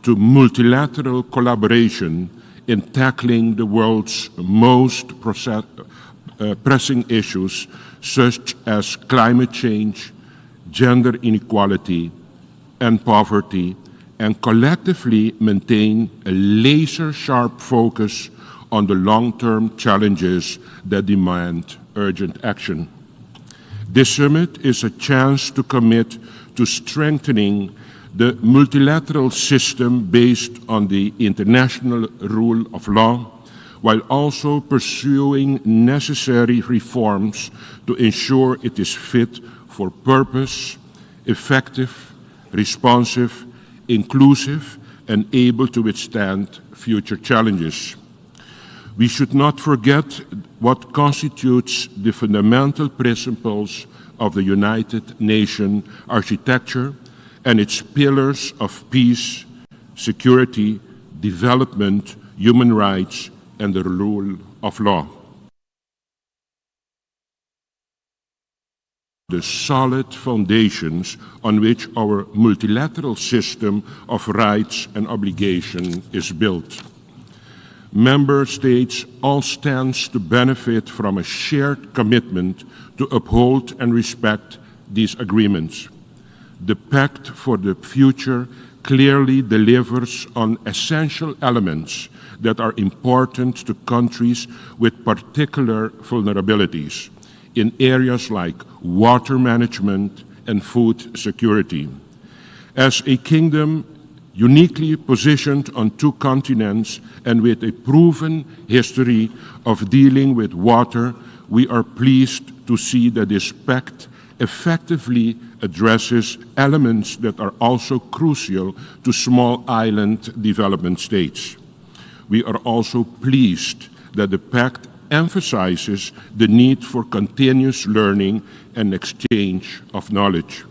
to multilateral collaboration in tackling the world's most pressing issues, such as climate change, gender inequality, and poverty, and collectively maintain a laser-sharp focus on the long-term challenges that demand urgent action. This summit is a chance to commit to strengthening the multilateral system based on the international rule of law, while also pursuing necessary reforms to ensure it is fit for purpose, effective, responsive, inclusive, and able to withstand future challenges. We should not forget what constitutes the fundamental principles of the United Nations architecture and its pillars of peace, security, development, human rights, and the rule of law. The solid foundations on which our multilateral system of rights and obligation is built. Member States all stand to benefit from a shared commitment to uphold and respect these agreements. The Pact for the Future clearly delivers on essential elements that are important to countries with particular vulnerabilities in areas like water management and food security. As a kingdom uniquely positioned on two continents and with a proven history of dealing with water, we are pleased to see that this pact effectively addresses elements that are also crucial to small island development states. We are also pleased that the pact emphasizes the need for continuous learning and exchange of knowledge.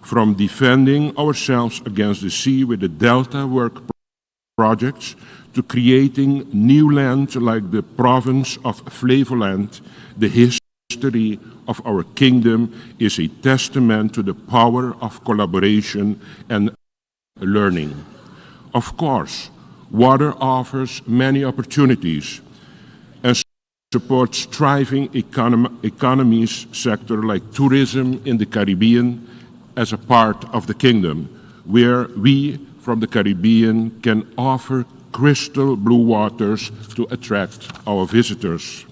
From defending ourselves against the sea with the Delta work projects to creating new land like the province of Flevoland, the history of our kingdom is a testament to the power of collaboration and learning. Of course, water offers many opportunities and supports thriving economies sector like tourism in the Caribbean as a part of the kingdom, where we from the Caribbean can offer crystal blue waters to attract our visitors.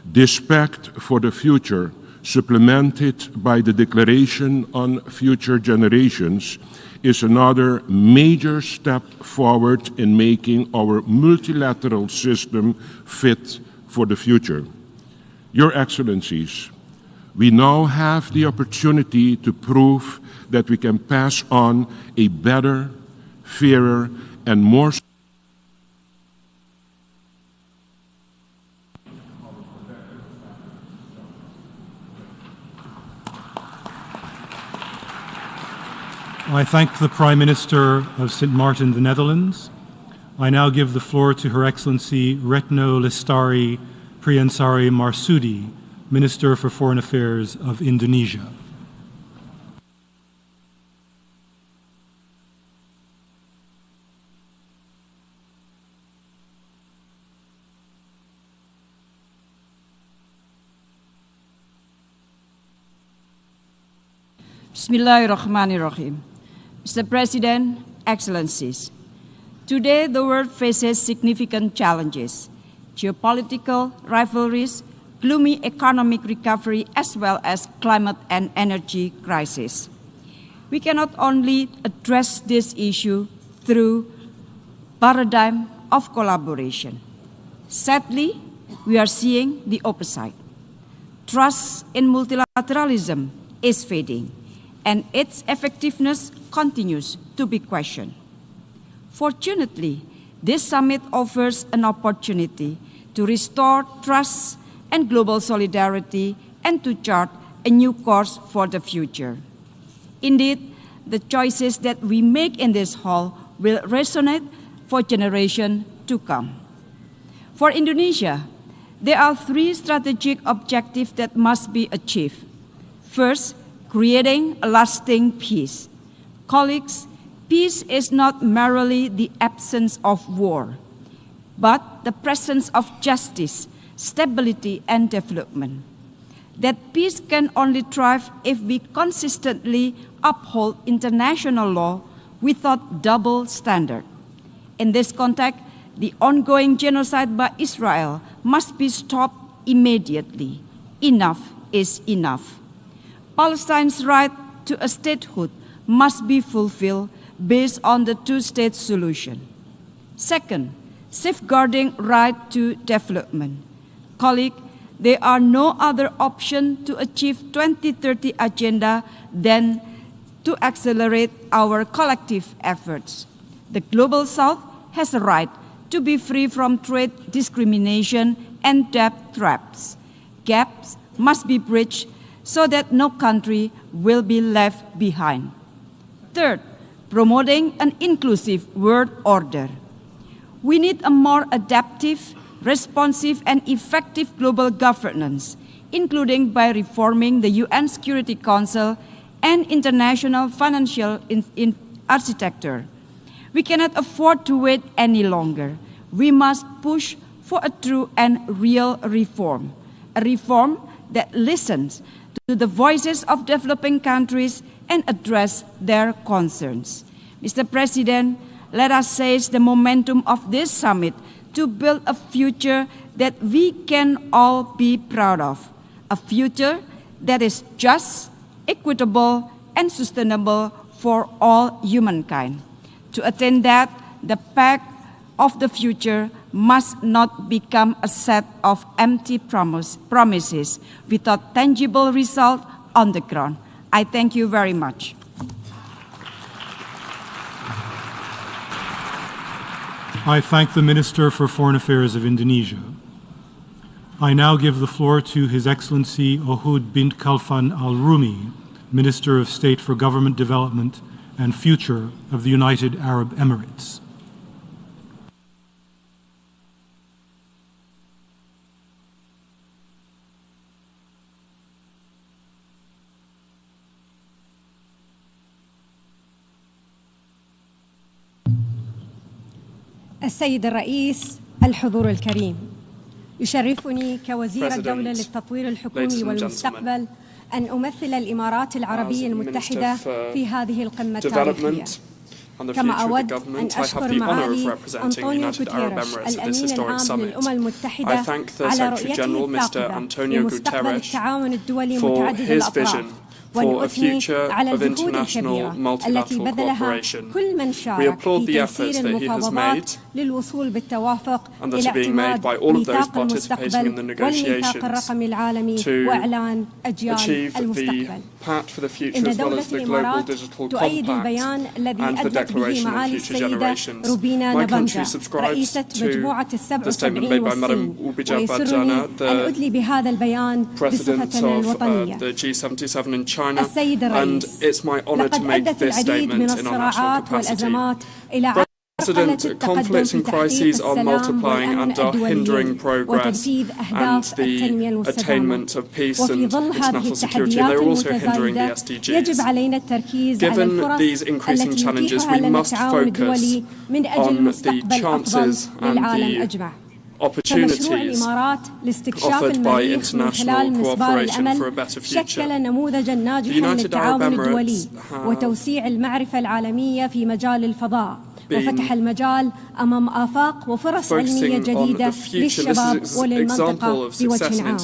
This pact for the future, supplemented by the Declaration on Future Generations, is another major step forward in making our multilateral system fit for the future. Your Excellencies, We now have the opportunity to prove that we can pass on a better, fairer, and more I thank the Prime Minister of St. Maarten, the Netherlands. I now give the floor to Her Excellency Retno Lestari Priyansari Marsudi, Minister for Foreign Affairs of Indonesia. Bismillahirrahmanirrahim. Mr. President, Excellencies, today the world faces significant challenges: geopolitical rivalries, gloomy economic recovery, as well as climate and energy crisis. We cannot only address this issue through paradigm of collaboration. Sadly, we are seeing the opposite. Trust in multilateralism is fading, and its effectiveness continues to be questioned. Fortunately, this summit offers an opportunity to restore trust and global solidarity and to chart a new course for the future. Indeed, the choices that we make in this hall will resonate for generations to come. For Indonesia, there are three strategic objectives that must be achieved. First, creating a lasting peace. Colleagues, peace is not merely the absence of war, but the presence of justice, stability, and development. That peace can only thrive if we consistently uphold international law without double standard. In this context, the ongoing genocide by Israel must be stopped immediately. Enough is enough. Palestine's right to a statehood must be fulfilled based on the two-state solution. Second, safeguarding right to development. Colleagues, there are no other option to achieve 2030 agenda than to accelerate our collective efforts. The Global South has a right to be free from trade discrimination and debt traps. Gaps must be bridged so that no country will be left behind. Third, promoting an inclusive world order. We need a more adaptive, responsive, and effective global governance, including by reforming the UN Security Council and international financial architecture. We cannot afford to wait any longer. We must push for a true and real reform, a reform that listens to the voices of developing countries and address their concerns. Mr. President, let us seize the momentum of this summit to build a future that we can all be proud of, a future that is just, equitable, and sustainable for all humankind. To attain that, the path of the future must not become a set of empty promises without tangible result on the ground. I thank you very much. I thank the Minister for Foreign Affairs of Indonesia. I now give the floor to His Excellency Ohud bint Khalfan al-Rumi, Minister of State for Government Development and Future of the United Arab Emirates. السيد الرئيس، الحضور الكريم، يشرفني كوزير الدولة للتطوير الحكومي والمستقبل أن أمثل الإمارات العربية المتحدة في هذه القمة التاريخية. كما أود أن أشكر معالي أنطونيو غوتيريش الأمين العام للأمم المتحدة على رؤيته الثاقبة لمستقبل التعاون الدولي متعدد الأطراف، ونؤثني على الجهود الكبيرة التي بذلها كل من شارك في تيسير المفاوضات للوصول بالتوافق and that إلى are being made اعتماد by all of those ميثاق participating in the المستقبل والميثاق negotiations الرقمي العالمي to وإعلان أجيال achieve the المستقبل. Pact for the Future إن as well دولة as the Global الإمارات Digital تؤيد Compact البيان الذي and the أدلت به Declaration on معالي Future السيدة Generations. روبينا My country نبانجا subscribes رئيسة مجموعة to the statement ال77 made by والصين، Madam ويسرني أن أدلي بهذا البيان President بصفتنا of الوطنية. the G77 in China, السيد and الرئيس، it's my honor to لقد make أدت this العديد من statement in our national الصراعات capacity. والأزمات إلى عرقلة President, التقدم conflicts في and تحقيق crises are السلام multiplying والأمن and are hindering الدوليين progress وتنفيذ and أهداف the التنمية المستدامة. attainment of peace وفي and ظل هذه international security. التحديات They're also hindering the المتزايدة يجب SDGs. علينا التركيز على Given الفرص these increasing التي challenges, يتيحها we لنا must التعاون الدولي focus من أجل on the مستقبل أفضل chances and للعالم the أجمع. فمشروع opportunities الإمارات لاستكشاف offered by المريخ من international خلال مسبار cooperation for a الأمل better future. شكل نموذجا The ناجحا United للتعاون Arab الدولي Emirates وتوسيع المعرفة العالمية في مجال الفضاء وفتح المجال أمام آفاق وفرص علمية جديدة للشباب وللمنطقة بوجه عام.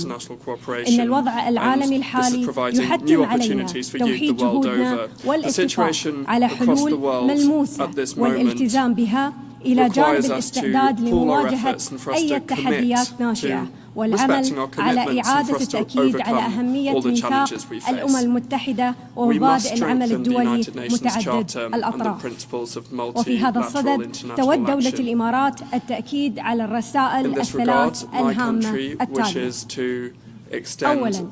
إن الوضع العالمي الحالي يحتم علينا توحيد جهودنا والاتفاق على حلول ملموسة والالتزام بها إلى جانب الاستعداد لمواجهة أي تحديات ناشئة والعمل على إعادة التأكيد على أهمية ميثاق الأمم المتحدة ومبادئ العمل الدولي متعدد الأطراف. وفي هذا الصدد تود دولة الإمارات التأكيد على الرسائل الثلاث الهامة التالية. أولاً،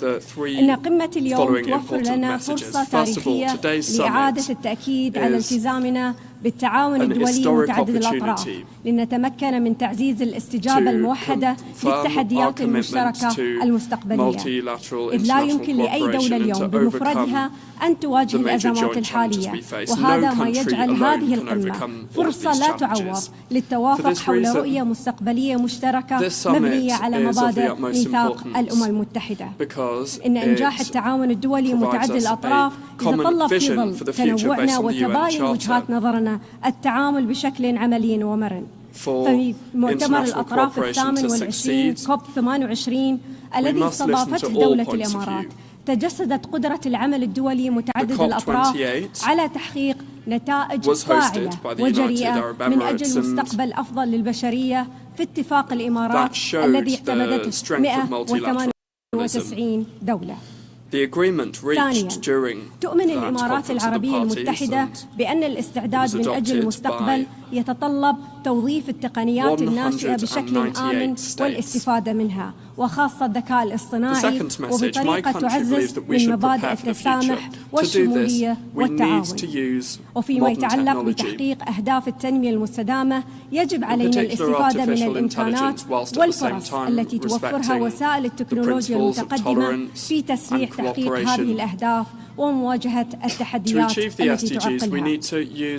إن قمة اليوم توفر لنا فرصة تاريخية لإعادة التأكيد على التزامنا بالتعاون الدولي متعدد الأطراف لنتمكن من تعزيز الاستجابة الموحدة للتحديات المشتركة المستقبلية، إذ لا يمكن لأي دولة اليوم بمفردها أن تواجه الأزمات الحالية، وهذا ما يجعل هذه القمة فرصة لا تعوض للتوافق حول رؤية مستقبلية مشتركة مبنية على مبادئ ميثاق الأمم المتحدة. إن إنجاح التعاوون الدولي متعدد الأطراف يتطلب في ظل تنوعنا وتباين وجهات نظرنا التعامل بشكل عملي ومرن. في مؤتمر الأطراف ال28 كوب 28 الذي استضافته دولة الإمارات تجسدت قدرة العمل الدولي متعدد الأطراف على تحقيق نتائج فاعلة وجريئة من أجل مستقبل أفضل للبشرية في اتفاق الإمارات الذي اعتمدته 198 دولة. ثانياً، تؤمن الإمارات العربية المتحدة بأن الاستعداد من أجل المستقبل يتطلب توظيف التقنيات الناشئة بشكل آمن والاستفادة منها، وخاصة الذكاء الاصطناعي، وبطريقة تعزز من مبادئ التسامح والشمولية والتعاون. وفيما يتعلق بتحقيق أهداف التنمية المستدامة يجب علينا الاستفادة من الإمكانات والفرص التي توفرها وسائل التكنولوجيا المتقدمة في تسريع تحقيق هذه الأهداف ومواجهة التحديات التي تعرقلها.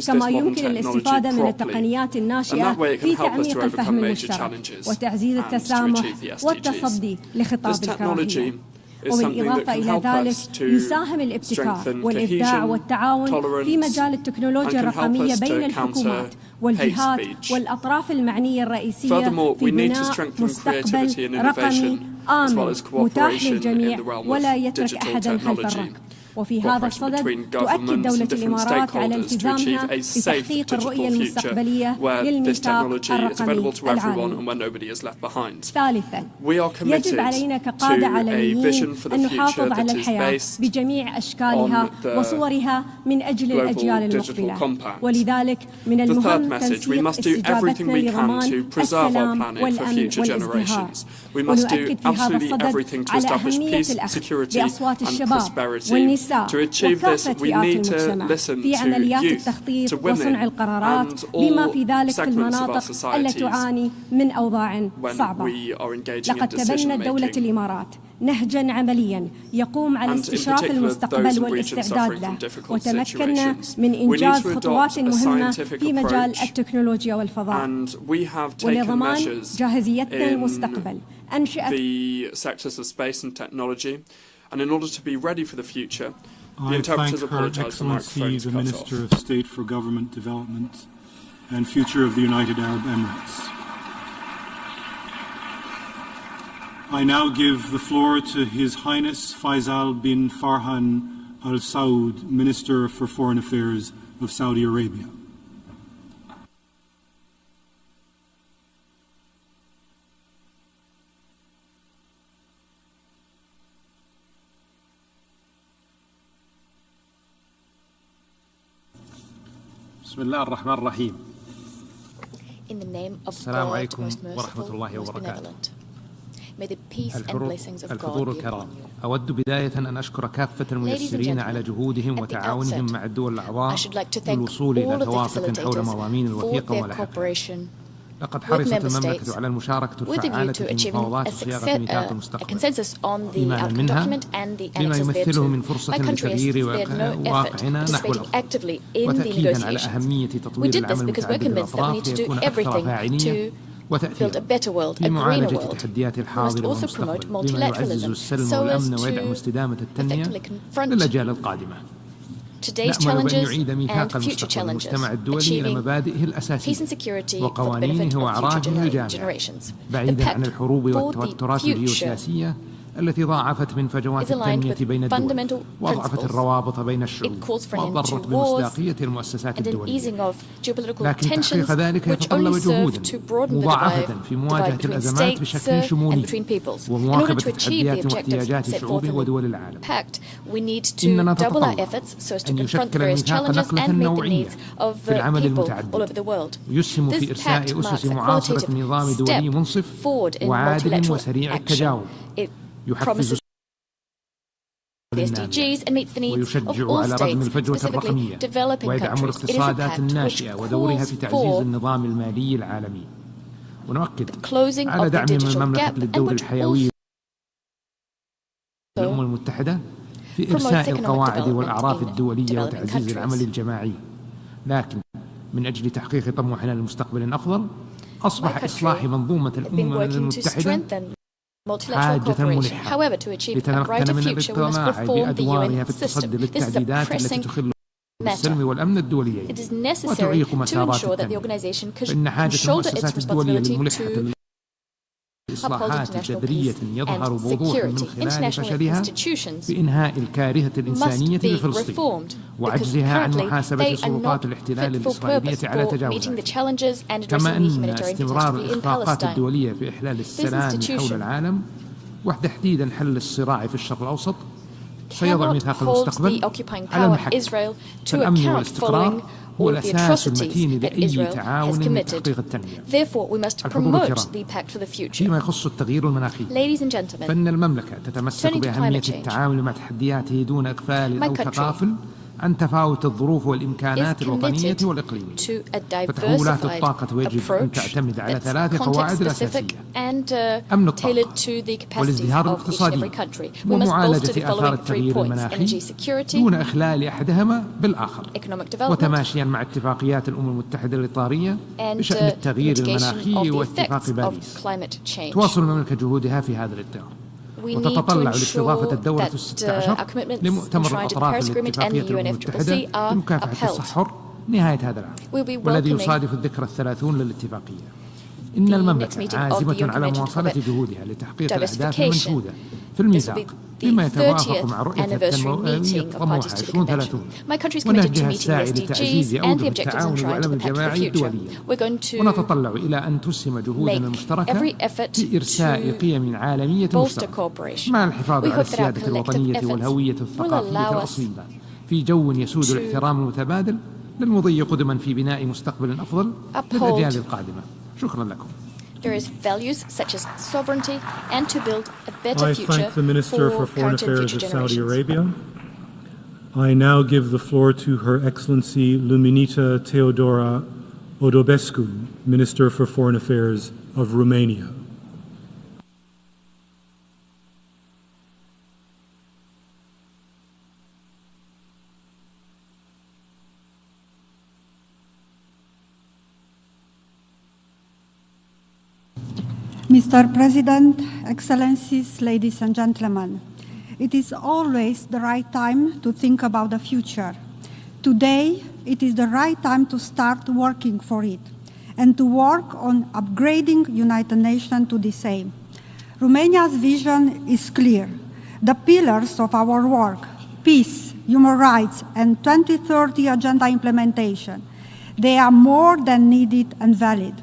كما يمكن الاستفادة من التقنيات الناشئة في تعميق الفهم المشترك وتعزيز التسامح والتصدي لخطاب الكراهية. وبالإضافة إلى ذلك يساهم الابتكار والإبداع والتعاون في مجال التكنولوجيا الرقمية بين الحكومات والجهات والأطراف المعنية الرئيسية في بناء مستقبل رقمي آمن متاح للجميع ولا يترك أحدا خلف الركب. وفي هذا الصدد تؤكد دولة الإمارات على التزامها بتحقيق الرؤية المستقبلية للميثاق الرقمي العالمي. ثالثاً، يجب علينا كقادة عالميين أن نحافظ على الحياة بجميع أشكالها وصورها من أجل الأجيال المقبلة، ولذلك من المهم تنسيق استجابتنا لضمان السلام والأمن والازدهار. ونؤكد في هذا الصدد على أهمية الأخذ بأصوات الشباب والنساء وكافة فئات المجتمع في عمليات التخطيط وصنع القرارات بما في ذلك في المناطق التي تعاني من أوضاع صعبة. لقد تبنت دولة الإمارات نهجا عمليا يقوم على استشراف المستقبل والاستعداد له، وتمكنا من إنجاز خطوات مهمة في مجال التكنولوجيا والفضاء. ولضمان جاهزيتنا للمستقبل أنشأت And in order to be ready for the future, the I interpreters thank Her apologize for the Excellency, microphone the cut Minister off. of State for Government Development and Future of the United Arab Emirates. I now give the floor to His Highness Faisal bin Farhan Al Saud, Minister for Foreign Affairs of Saudi Arabia. بسم الله الرحمن الرحيم. In the name of السلام God, عليكم most ورحمة merciful, الله most وبركاته. benevolent. May the peace and blessings of God الحضور be الكرام، upon you. أود بداية أن أشكر كافة الميسرين على جهودهم وتعاونهم مع الدول الأعضاء للوصول إلى توافق حول مضامين الوثيقة وملاحقها. لقد حرصت المملكة على المشاركة الفعالة في مفاوضات صياغة ميثاق المستقبل، إيمانا منها بما يمثله من فرصة لتغيير واقعنا نحو الأفضل، وتأكيدا على أهمية تطوير العمل متعدد الأطراف ليكون أكثر فاعلية وتأثيرا في معالجة تحديات الحاضر والمستقبل بما يعزز السلم والأمن ويدعم استدامة التنمية للأجيال القادمة. نأمل بأن يعيد ميثاق المستقبل المجتمع الدولي إلى مبادئه الأساسية وقوانينه وأعرافه الجامعة، بعيدا عن الحروب والتوترات الجيوسياسية التي ضاعفت من فجوات التنمية بين الدول وأضعفت الروابط بين الشعوب وأضرت بمصداقية المؤسسات الدولية. لكن تحقيق ذلك يتطلب جهودا مضاعفة في مواجهة الأزمات بشكل شمولي ومواكبة تحديات واحتياجات الشعوب ودول العالم. إننا نتطلع أن يشكل الميثاق نقلة نوعية في العمل المتعدد ويسهم في إرساء أسس معاصرة نظام دولي منصف وعادل وسريع التجاوب يحفز ويشجع على ردم الفجوة الرقمية ويدعم الاقتصادات الناشئة ودورها في تعزيز النظام المالي العالمي. ونؤكد على دعم من المملكة للدور الحيوي للأمم المتحدة في إرساء القواعد والأعراف الدولية وتعزيز العمل الجماعي. لكن من أجل تحقيق طموحنا لمستقبل أفضل أصبح إصلاح منظومة الأمم المتحدة حاجة ملحة لتتمكن من الاطلاع بأدوارها في التصدي للتعديلات التي تخل بالسلم والأمن الدوليين وتعيق مسارات التنمية. فإن حاجة المؤسسات الدولية الملحة لإصلاحات جذرية يظهر بوضوح من خلال فشلها في إنهاء الكارثة الإنسانية في فلسطين وعجزها عن محاسبة سلطات الاحتلال الإسرائيلية على تجاوزها، كما أن استمرار الإخفاقات الدولية في إحلال السلام حول العالم وتحديدا حل الصراع في الشرق الأوسط سيضع ميثاق المستقبل على المحك. فالأمن والاستقرار هو الأساس المتين لأي تعاون لتحقيق التنمية. الحضور الكرام، فيما يخص التغيير المناخي فإن المملكة تتمسك بأهمية التعامل مع تحدياته دون إغفال أو تغافل عن تفاوت الظروف والإمكانات الوطنية والإقليمية. فتحولات الطاقة يجب أن تعتمد على 3 قواعد أساسية: أمن الطاقة والازدهار الاقتصادي ومعالجة آثار التغيير المناخي دون إخلال أحدهما بالآخر، وتماشيا مع اتفاقيات الأمم المتحدة الإطارية بشأن التغيير المناخي واتفاق باريس. تواصل المملكة جهودها في هذا الإطار وتتطلع لاستضافة الدورة 16 لمؤتمر الأطراف الاتفاقية الأمم المتحدة لمكافحة التصحر نهاية هذا العام، والذي يصادف الذكرى 30 للاتفاقية. إن المملكة عازمة على مواصلة جهودها لتحقيق الأهداف المنشودة في الميثاق بما يتوافق مع رؤية التنموية الطموحة 2030 ونهجها الساعي لتعزيز أوجه التعاون والعمل الجماعي الدولية. ونتطلع إلى أن تسهم جهودنا المشتركة في إرساء قيم عالمية مشتركة مع الحفاظ على السيادة الوطنية والهوية الثقافية الأصيلة في جو يسود الاحترام المتبادل للمضي قدما في بناء مستقبل أفضل للأجيال القادمة. شكرا لكم. There is values such as sovereignty and to build a better future I thank the Minister for Foreign Affairs of Saudi Arabia. I now give the floor to Her Excellency Luminita Teodora Odobescu, Minister for Foreign Affairs of Romania. Mr. President, Excellencies, ladies and gentlemen, it is always the right time to think about the future. Today, it is the right time to start working for it and to work on upgrading United Nations to the same. Romania's vision is clear. The pillars of our work, peace, human rights, and 2030 Agenda implementation, they are more than needed and valid.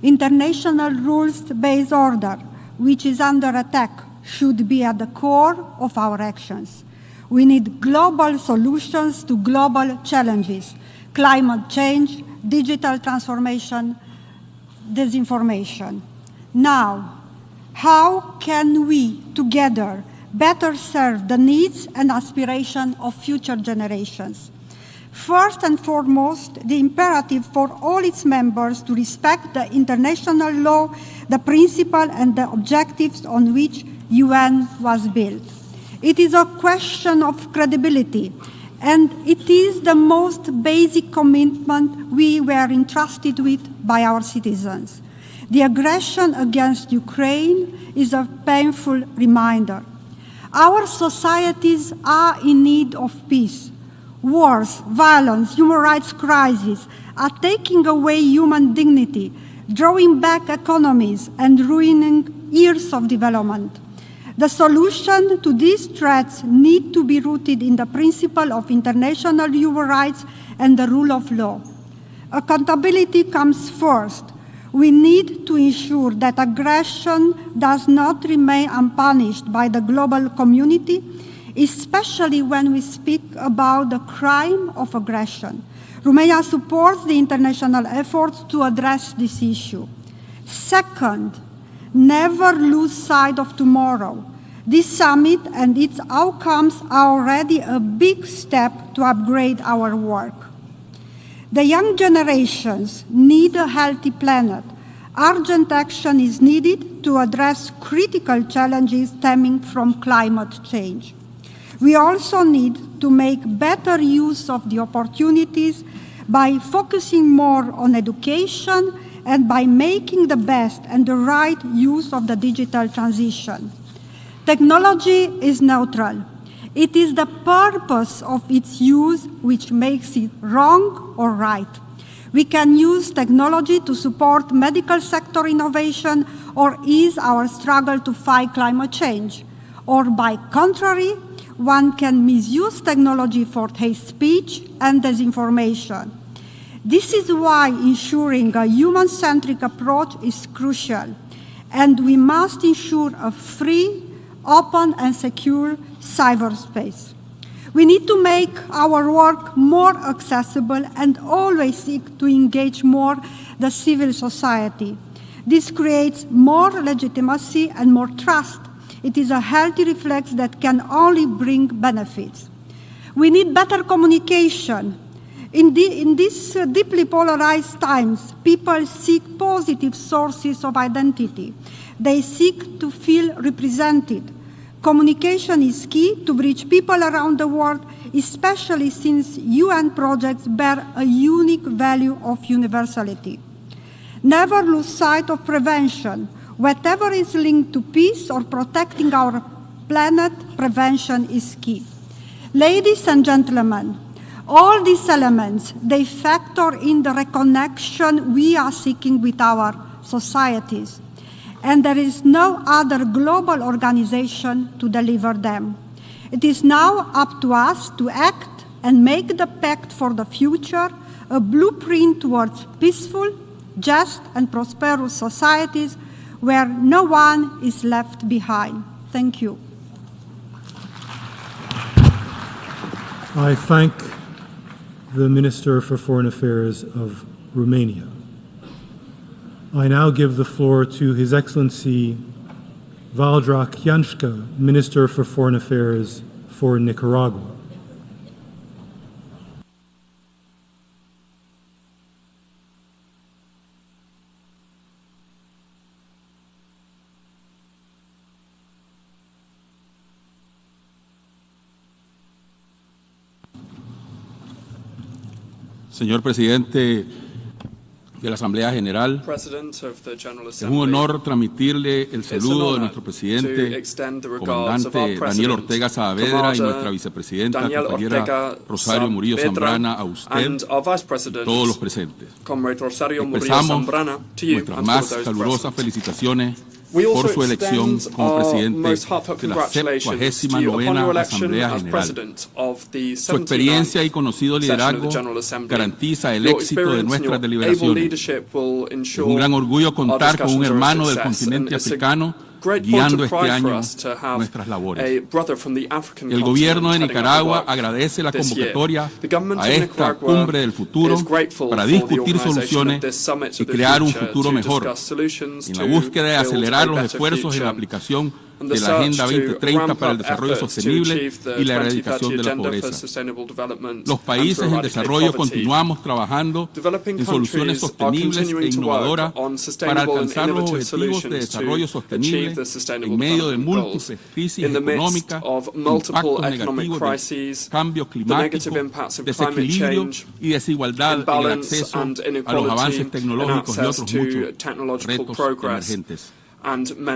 International rules-based order, which is under attack, should be at the core of our actions. We need global solutions to global challenges. climate change, digital transformation, disinformation. Now, how can we together better serve the needs and aspirations of future generations? First and foremost, the imperative for all its members to respect the international law, the principle and the objectives on which UN was built. It is a question of credibility, and it is the most basic commitment we were entrusted with by our citizens. The aggression against Ukraine is a painful reminder. Our societies are in need of peace. Wars, violence, human rights crises are taking away human dignity, drawing back economies, and ruining years of development. The solution to these threats need to be rooted in the principle of international human rights and the rule of law. Accountability comes first. We need to ensure that aggression does not remain unpunished by the global community, especially when we speak about the crime of aggression. Romania supports the international efforts to address this issue. Second, never lose sight of tomorrow. This summit and its outcomes are already a big step to upgrade our work. The young generations need a healthy planet. Urgent action is needed to address critical challenges stemming from climate change. We also need to make better use of the opportunities by focusing more on education and by making the best and the right use of the digital transition. Technology is neutral. It is the purpose of its use which makes it wrong or right. We can use technology to support medical sector innovation or ease our struggle to fight climate change. Or by contrary, one can misuse technology for hate speech and disinformation. This is why ensuring a human-centric approach is crucial, and we must ensure a free, open and secure cyberspace. We need to make our work more accessible and always seek to engage more the civil society. This creates more legitimacy and more trust. It is a healthy reflex that can only bring benefits. We need better communication. In these deeply polarized times, people seek positive sources of identity. They seek to feel represented. Communication is key to reach people around the world, especially since UN projects bear a unique value of universality. Never lose sight of prevention. Whatever is linked to peace or protecting our planet, prevention is key. Ladies and gentlemen, all these elements, they factor in the reconnection we are seeking with our societies. And there is no other global organization to deliver them. It is now up to us to act and make the pact for the future a blueprint towards peaceful, just and prosperous societies where no one is left behind. Thank you. I thank the Minister for Foreign Affairs of Romania. I now give the floor to His Excellency Valdrak Janška, Minister for Foreign Affairs for Nicaragua. Señor Presidente de la Asamblea General, es un honor transmitirle el saludo de nuestro presidente, comandante Daniel Ortega Saavedra, y nuestra vicepresidenta, compañera Rosario Murillo Zambrana, a usted y todos los presentes. Expresamos nuestras más calurosas felicitaciones por su elección como presidente de la 79ª Asamblea General. Su experiencia y conocido liderazgo garantiza el éxito de nuestras deliberaciones. Es un gran orgullo contar con un hermano del continente africano guiando este año nuestras labores. El gobierno de Nicaragua agradece la convocatoria a esta cumbre del futuro para discutir soluciones y crear un futuro mejor, en la búsqueda de acelerar los esfuerzos en la aplicación de la Agenda 2030 para el desarrollo sostenible y la erradicación de la pobreza. Los países en desarrollo continuamos trabajando en soluciones sostenibles e innovadoras para alcanzar los objetivos de desarrollo sostenible en medio de múltiples crisis económicas, impactos negativos del cambio climático, desequilibrio y desigualdad en el acceso a los avances tecnológicos y otros muchos retos emergentes.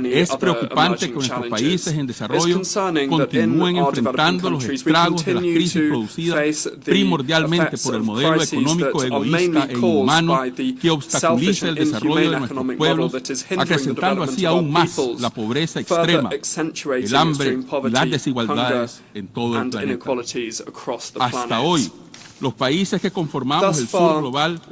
Es preocupante que nuestros países en desarrollo continúen enfrentando los estragos de las crisis producidas primordialmente por el modelo económico egoísta e inhumano que obstaculiza el desarrollo de nuestros pueblos, acrecentando así aún más la pobreza extrema, el hambre y las desigualdades en todo el planeta. Hasta hoy, los países que conformamos el sur global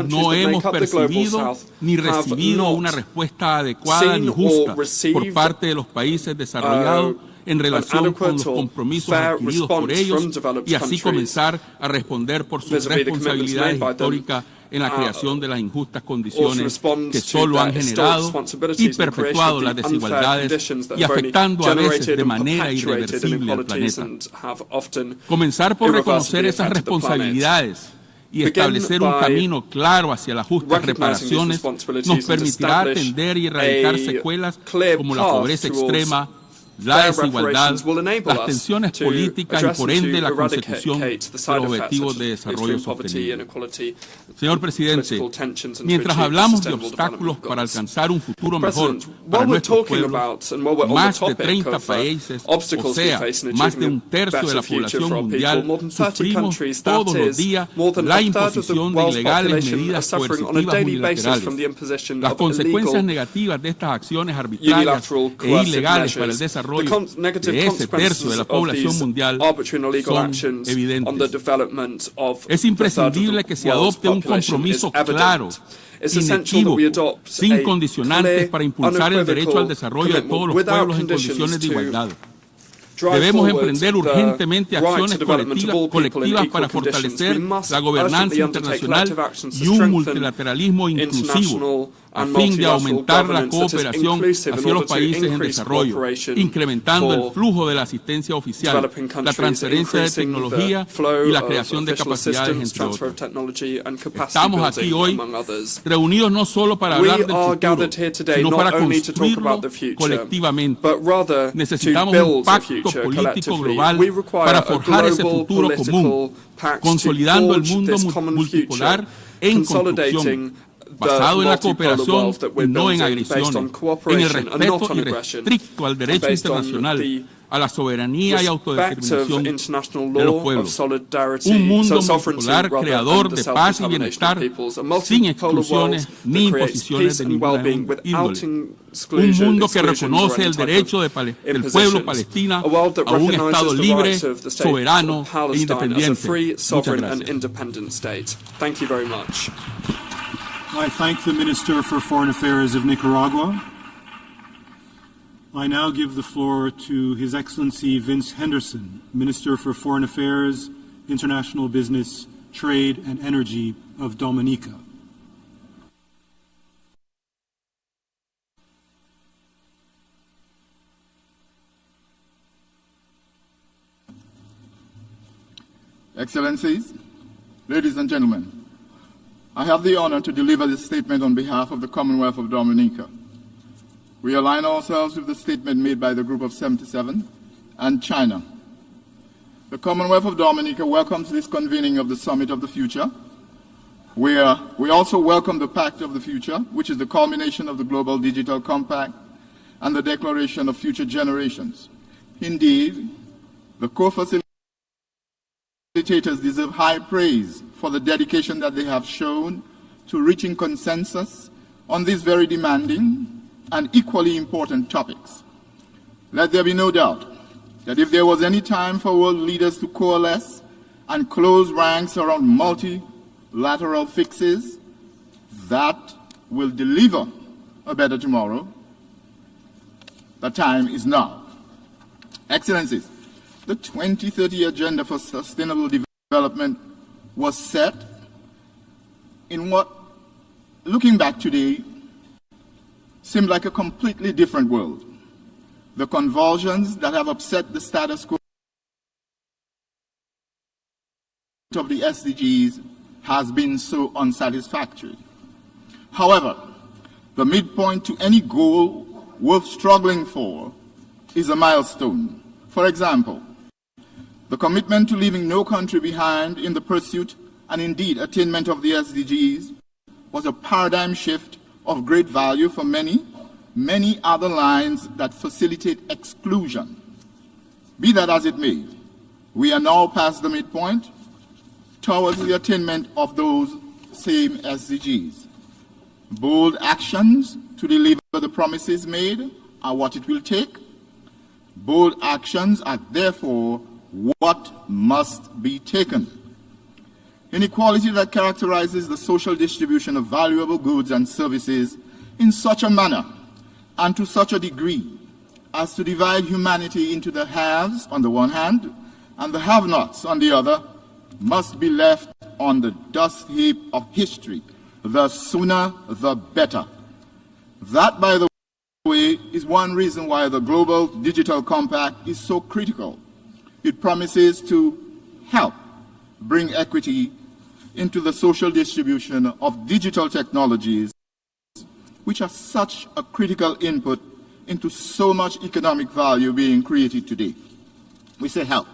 no hemos percibido ni recibido una respuesta adecuada ni justa por parte de los países desarrollados en relación con los compromisos adquiridos por ellos y así comenzar a responder por sus responsabilidades históricas en la creación de las injustas condiciones que solo han generado y perpetuado las desigualdades y afectando a veces de manera irreversible al planeta. Comenzar por reconocer esas responsabilidades y establecer un camino claro hacia las justas reparaciones nos permitirá atender y erradicar secuelas como la pobreza extrema, la desigualdad, las tensiones políticas y por ende la consecución de los objetivos de desarrollo sostenible. Señor Presidente, mientras hablamos de obstáculos para alcanzar un futuro mejor para nuestros pueblos, más de 30 países, o sea, más de un tercio de la población mundial, sufrimos todos los días la imposición de ilegales medidas coercitivas unilaterales. Las consecuencias negativas de estas acciones arbitrarias e ilegales para el desarrollo de ese tercio de la población mundial son evidentes. Es imprescindible que se adopte un compromiso claro, inequívoco, sin condicionantes para impulsar el derecho al desarrollo de todos los pueblos en condiciones de igualdad. Debemos emprender urgentemente acciones colectivas para fortalecer la gobernanza internacional y un multilateralismo inclusivo a fin de aumentar la cooperación hacia los países en desarrollo, incrementando el flujo de la asistencia oficial, la transferencia de tecnología y la creación de capacidades, entre otros. Estamos aquí hoy reunidos no solo para hablar del futuro, sino para construirlo colectivamente. Necesitamos un pacto político global para forjar ese futuro común, consolidando el mundo multipolar en construcción, basado en la cooperación y no en agresiones, en el respeto irrestricto al derecho internacional, a la soberanía y autodeterminación de los pueblos. Un mundo multipolar creador de paz y bienestar, sin exclusiones ni imposiciones de ninguna índole. Un mundo que reconoce el derecho del pueblo palestina a un Estado libre, soberano e independiente. Muchas gracias. I thank the Minister for Foreign Affairs of Nicaragua. I now give the floor to His Excellency Vince Henderson, Minister for Foreign Affairs, International Business, Trade and Energy of Dominica. Excellencies, ladies and gentlemen, I have the honor to deliver this statement on behalf of the Commonwealth of Dominica. We align ourselves with the statement made by the Group of 77 and China. The Commonwealth of Dominica welcomes this convening of the Summit of the Future. We also welcome the Pact of the Future, which is the culmination of the Global Digital Compact and the Declaration of Future Generations. Indeed, the co-facilitators deserve high praise for the dedication that they have shown to reaching consensus on these very demanding and equally important topics. Let there be no doubt that if there was any time for world leaders to coalesce and close ranks around multilateral fixes that will deliver a better tomorrow, The time is now. Excellencies, the 2030 Agenda for Sustainable Development was set in what, looking back today, seemed like a completely different world. The convulsions that have upset the status quo of the SDGs has been so unsatisfactory. However, the midpoint to any goal worth struggling for is a milestone. For example, the commitment to leaving no country behind in the pursuit and indeed attainment of the SDGs was a paradigm shift of great value for many other lines that facilitate exclusion. Be that as it may, we are now past the midpoint towards the attainment of those same SDGs. Bold actions to deliver the promises made are what it will take. Bold actions are therefore what must be taken. Inequality that characterizes the social distribution of valuable goods and services in such a manner and to such a degree as to divide humanity into the haves on the one hand and the have-nots on the other must be left on the dust heap of history. The sooner, the better. That, by the way, is one reason why the Global Digital Compact is so critical. It promises to help bring equity into the social distribution of digital technologies, which are such a critical input into so much economic value being created today. We say help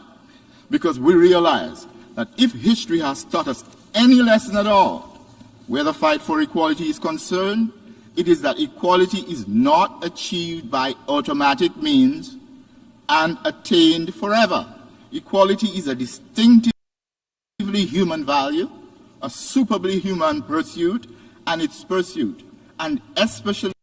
because we realize that if history has taught us any lesson at all, where the fight for equality is concerned, it is that equality is not achieved by automatic means and attained forever. Equality is a distinctively human value, a superbly human pursuit, and its pursuit, and especially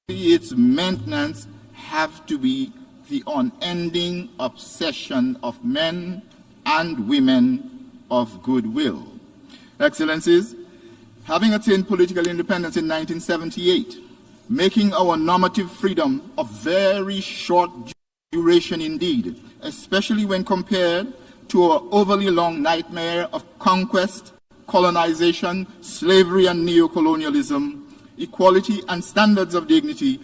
its maintenance, have to be the unending obsession of men and women of goodwill. Excellencies, having attained political independence in 1978, making our normative freedom of very short duration indeed, especially when compared to our overly long nightmare of conquest, colonization, slavery and neo-colonialism, equality and standards of dignity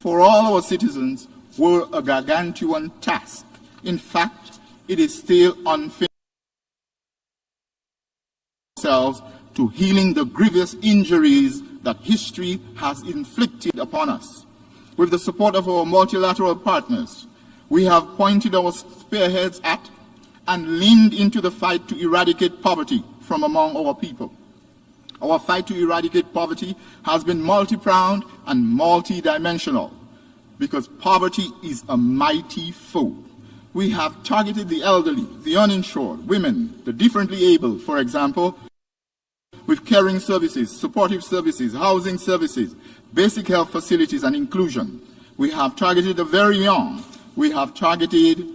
for all our citizens were a gargantuan task. In fact, it is still unfinished to healing the grievous injuries that history has inflicted upon us. With the support of our multilateral partners, we have pointed our spearheads at and leaned into the fight to eradicate poverty from among our people. Our fight to eradicate poverty has been multi-pronged and multi-dimensional because poverty is a mighty foe. We have targeted the elderly, the uninsured, women, the differently able, for example, with caring services, supportive services, housing services, basic health facilities and inclusion. We have targeted the very young. We have targeted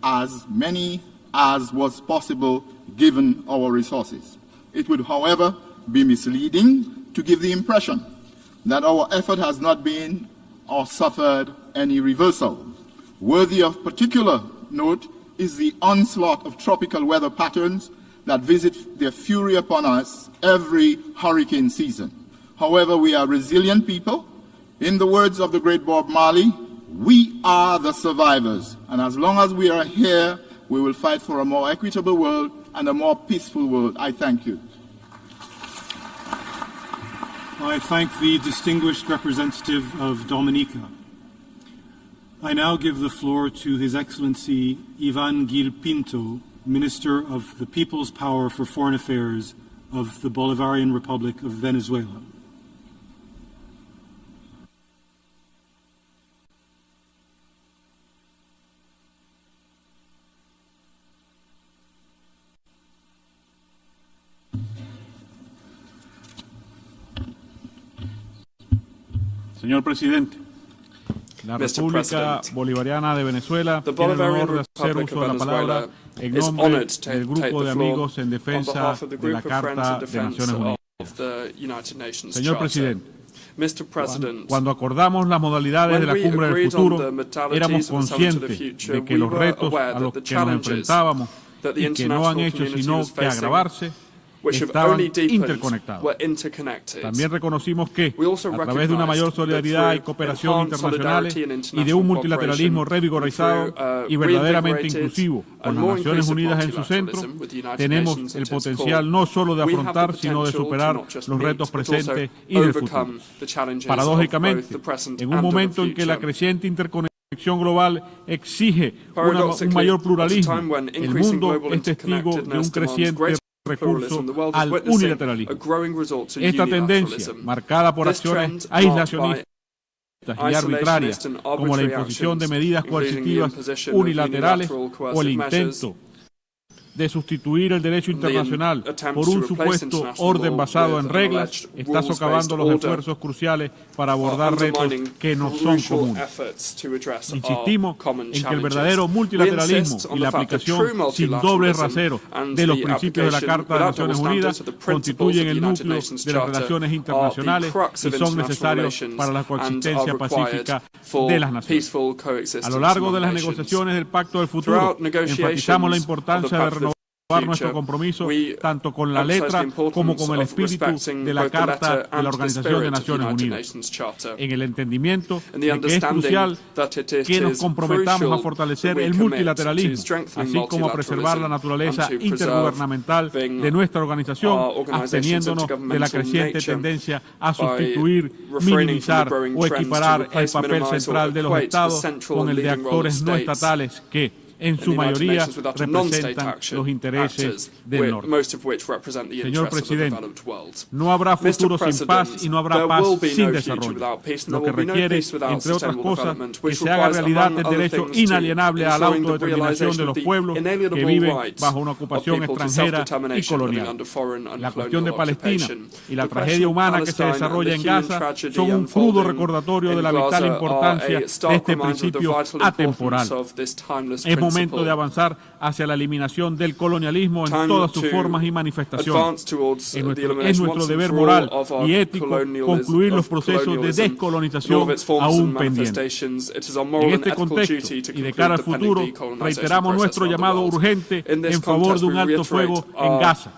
as many as was possible given our resources. It would, however, be misleading to give the impression that our effort has not been or suffered any reversal. Worthy of particular note is the onslaught of tropical weather patterns that visit their fury upon us every hurricane season. However, we are resilient people. In the words of the great Bob Marley, we are the survivors. And as long as we are here, we will fight for a more equitable world and a more peaceful world. I thank you. I thank the distinguished representative of Dominica. I now give the floor to His Excellency Ivan Gil Pinto, Minister of the People's Power for Foreign Affairs of the Bolivarian Republic of Venezuela. Señor Presidente, la República Bolivariana de Venezuela tiene el honor de hacer uso de la palabra en nombre del Grupo de Amigos en Defensa de la Carta de Naciones Unidas. Señor Presidente, Cuando acordamos las modalidades de la cumbre del futuro, éramos conscientes de que los retos a los que nos enfrentábamos y que no han hecho sino que agravarse, estaban interconectados. También reconocimos que, a través de una mayor solidaridad y cooperación internacionales y de un multilateralismo revigorizado y verdaderamente inclusivo, con las Naciones Unidas en su centro, tenemos el potencial no solo de afrontar, sino de superar los retos presentes y del futuro. Paradójicamente, en un momento en que la creciente interconexión global exige un mayor pluralismo, el mundo es testigo de un creciente recurso al unilateralismo. Esta tendencia, marcada por acciones aislacionistas y arbitrarias, como la imposición de medidas coercitivas unilaterales o el intento de sustituir el derecho internacional por un supuesto orden basado en reglas, está socavando los esfuerzos cruciales para abordar retos que no son comunes. Insistimos en que el verdadero multilateralismo y la aplicación sin doble rasero de los principios de la Carta de Naciones Unidas constituyen el núcleo de las relaciones internacionales y son necesarios para la coexistencia pacífica de las naciones. A lo largo de las negociaciones del Pacto del Futuro, enfatizamos la importancia de renovar nuestro compromiso tanto con la letra como con el espíritu de la Carta de la Organización de Naciones Unidas, en el entendimiento de que es crucial que nos comprometamos a fortalecer el multilateralismo, así como a preservar la naturaleza intergubernamental de nuestra organización, absteniéndonos de la creciente tendencia a sustituir, minimizar o equiparar el papel central de los Estados con el de actores no estatales que, en su mayoría, representan los intereses del norte. Señor presidente, no habrá futuro sin paz y no habrá paz sin desarrollo, lo que requiere, entre otras cosas, que se haga realidad el derecho inalienable a la autodeterminación de los pueblos que viven bajo una ocupación extranjera y colonial. La cuestión de Palestina y la tragedia humana que se desarrolla en Gaza son un crudo recordatorio de la vital importancia de este principio atemporal. Es momento de avanzar hacia la eliminación del colonialismo en todas sus formas y manifestaciones. Es nuestro deber moral y ético concluir los procesos de descolonización aún pendientes. En este contexto y de cara al futuro, reiteramos nuestro llamado urgente en favor de un alto fuego en Gaza.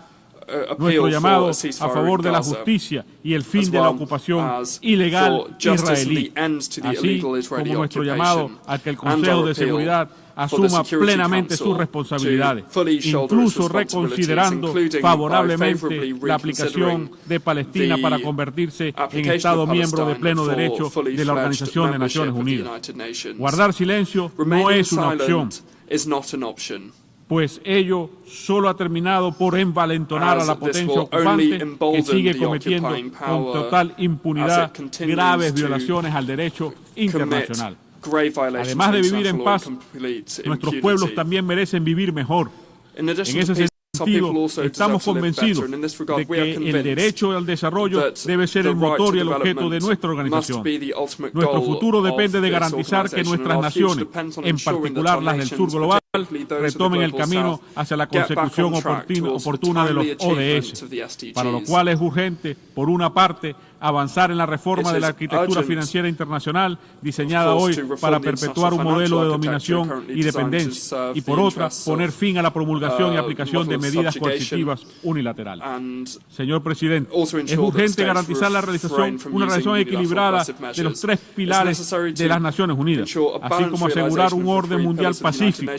Nuestro llamado a favor de la justicia y el fin de la ocupación ilegal israelí, así como nuestro llamado a que el Consejo de Seguridad asuma plenamente sus responsabilidades, incluso reconsiderando favorablemente la aplicación de Palestina para convertirse en Estado miembro de pleno derecho de la Organización de Naciones Unidas. Guardar silencio no es una opción, pues ello solo ha terminado por envalentonar a la potencia ocupante que sigue cometiendo con total impunidad graves violaciones al derecho internacional. Además de vivir en paz, nuestros pueblos también merecen vivir mejor. En ese sentido, estamos convencidos de que el derecho al desarrollo debe ser el motor y el objeto de nuestra organización. Nuestro futuro depende de garantizar que nuestras naciones, en particular las del sur global, retomen el camino hacia la consecución oportuna de los ODS, para lo cual es urgente, por una parte, avanzar en la reforma de la arquitectura financiera internacional diseñada hoy para perpetuar un modelo de dominación y dependencia, y por otra, poner fin a la promulgación y aplicación de medidas coercitivas unilaterales. Señor presidente, es urgente garantizar una realización equilibrada de los tres pilares de las Naciones Unidas, así como asegurar un orden mundial pacífico,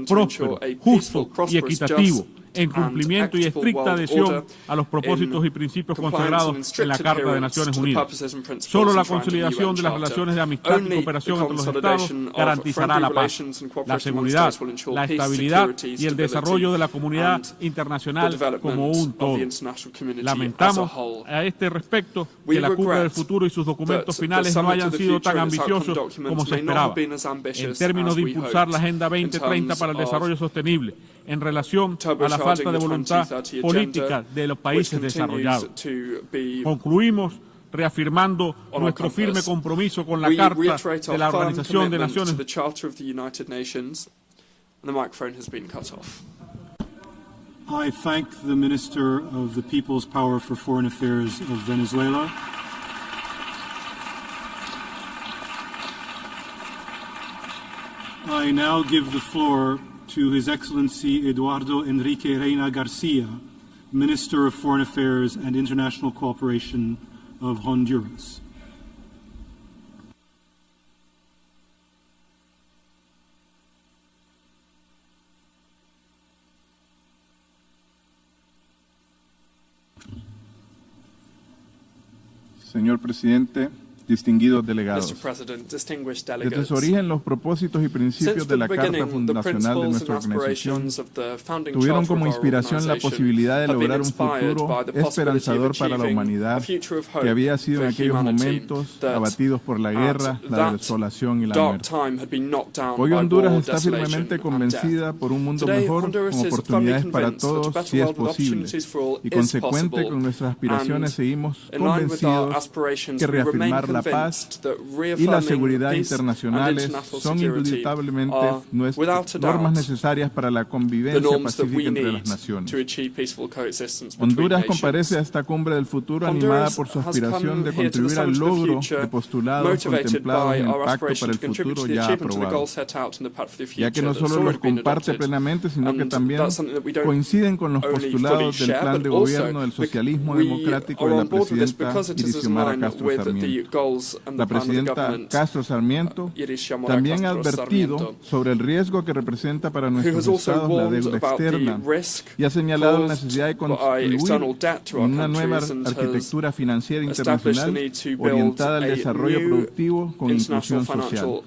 próspero, justo y equitativo, en cumplimiento y estricta adhesión a los propósitos y principios consagrados en la Carta de Naciones Unidas. Solo la consolidación de las relaciones de amistad y cooperación entre los Estados garantizará la paz, la seguridad, la estabilidad y el desarrollo de la comunidad internacional como un todo. Lamentamos a este respecto que la Cumbre del Futuro y sus documentos finales no hayan sido tan ambiciosos como se esperaba, en términos de impulsar la Agenda 2030 para el desarrollo sostenible, en relación a la falta de voluntad política de los países desarrollados. Concluimos reafirmando nuestro firme compromiso con la Carta de la Organización de Naciones Unidas. I thank the Minister of the People's Power for Foreign Affairs of Venezuela. I now give the floor to His Excellency Eduardo Enrique Reina Garcia, Minister of Foreign Affairs and International Cooperation of Honduras. Señor Presidente, distinguidos delegados. Desde su origen, los propósitos y principios de la Carta Fundacional de nuestra organización tuvieron como inspiración la posibilidad de lograr un futuro esperanzador para la humanidad que había sido en aquellos momentos abatidos por la guerra, la desolación y la muerte. Hoy Honduras está firmemente convencida por un mundo mejor, con oportunidades para todos si es posible, y consecuente con nuestras aspiraciones seguimos convencidos que reafirmar la paz y la seguridad internacionales son indubitablemente normas necesarias para la convivencia pacífica entre las naciones. Honduras comparece a esta cumbre del futuro animada por su aspiración de contribuir al logro de postulados contemplados en el Pacto para el Futuro ya aprobado, ya que no solo los comparte plenamente, sino que también coinciden con los postulados del plan de gobierno del socialismo democrático de la presidenta Xiomara Castro Sarmiento. La presidenta Castro Sarmiento también ha advertido sobre el riesgo que representa para nuestros estados la deuda externa y ha señalado la necesidad de contribuir en una nueva arquitectura financiera internacional orientada al desarrollo productivo con inclusión social.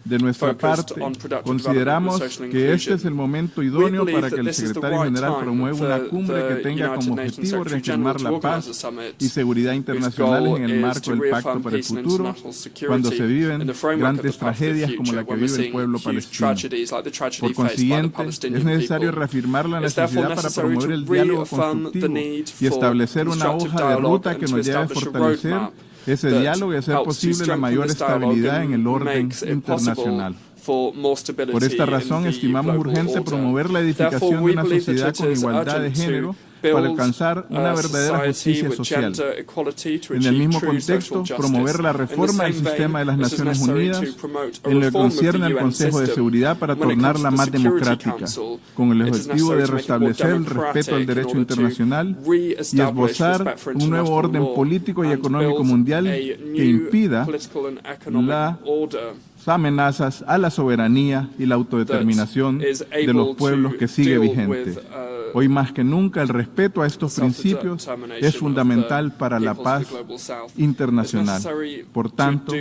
De nuestra parte, consideramos que este es el momento idóneo para que el secretario general promueva una cumbre que tenga como objetivo reafirmar la paz y seguridad internacionales en el marco del Pacto para el Futuro, cuando se viven grandes tragedias como la que vive el pueblo palestino. Por consiguiente, es necesario reafirmar la necesidad para promover el diálogo constructivo y establecer una hoja de ruta que nos lleve a fortalecer ese diálogo y hacer posible la mayor estabilidad en el orden internacional. Por esta razón, estimamos urgente promover la edificación de una sociedad con igualdad de género para alcanzar una verdadera justicia social. En el mismo contexto, promover la reforma del sistema de las Naciones Unidas en lo que concierne al Consejo de Seguridad para tornarla más democrática, con el objetivo de restablecer el respeto al derecho internacional y esbozar un nuevo orden político y económico mundial que impida las amenazas a la soberanía y la autodeterminación de los pueblos que sigue vigente. Hoy más que nunca el respeto a estos principios es fundamental para la paz internacional. Por tanto,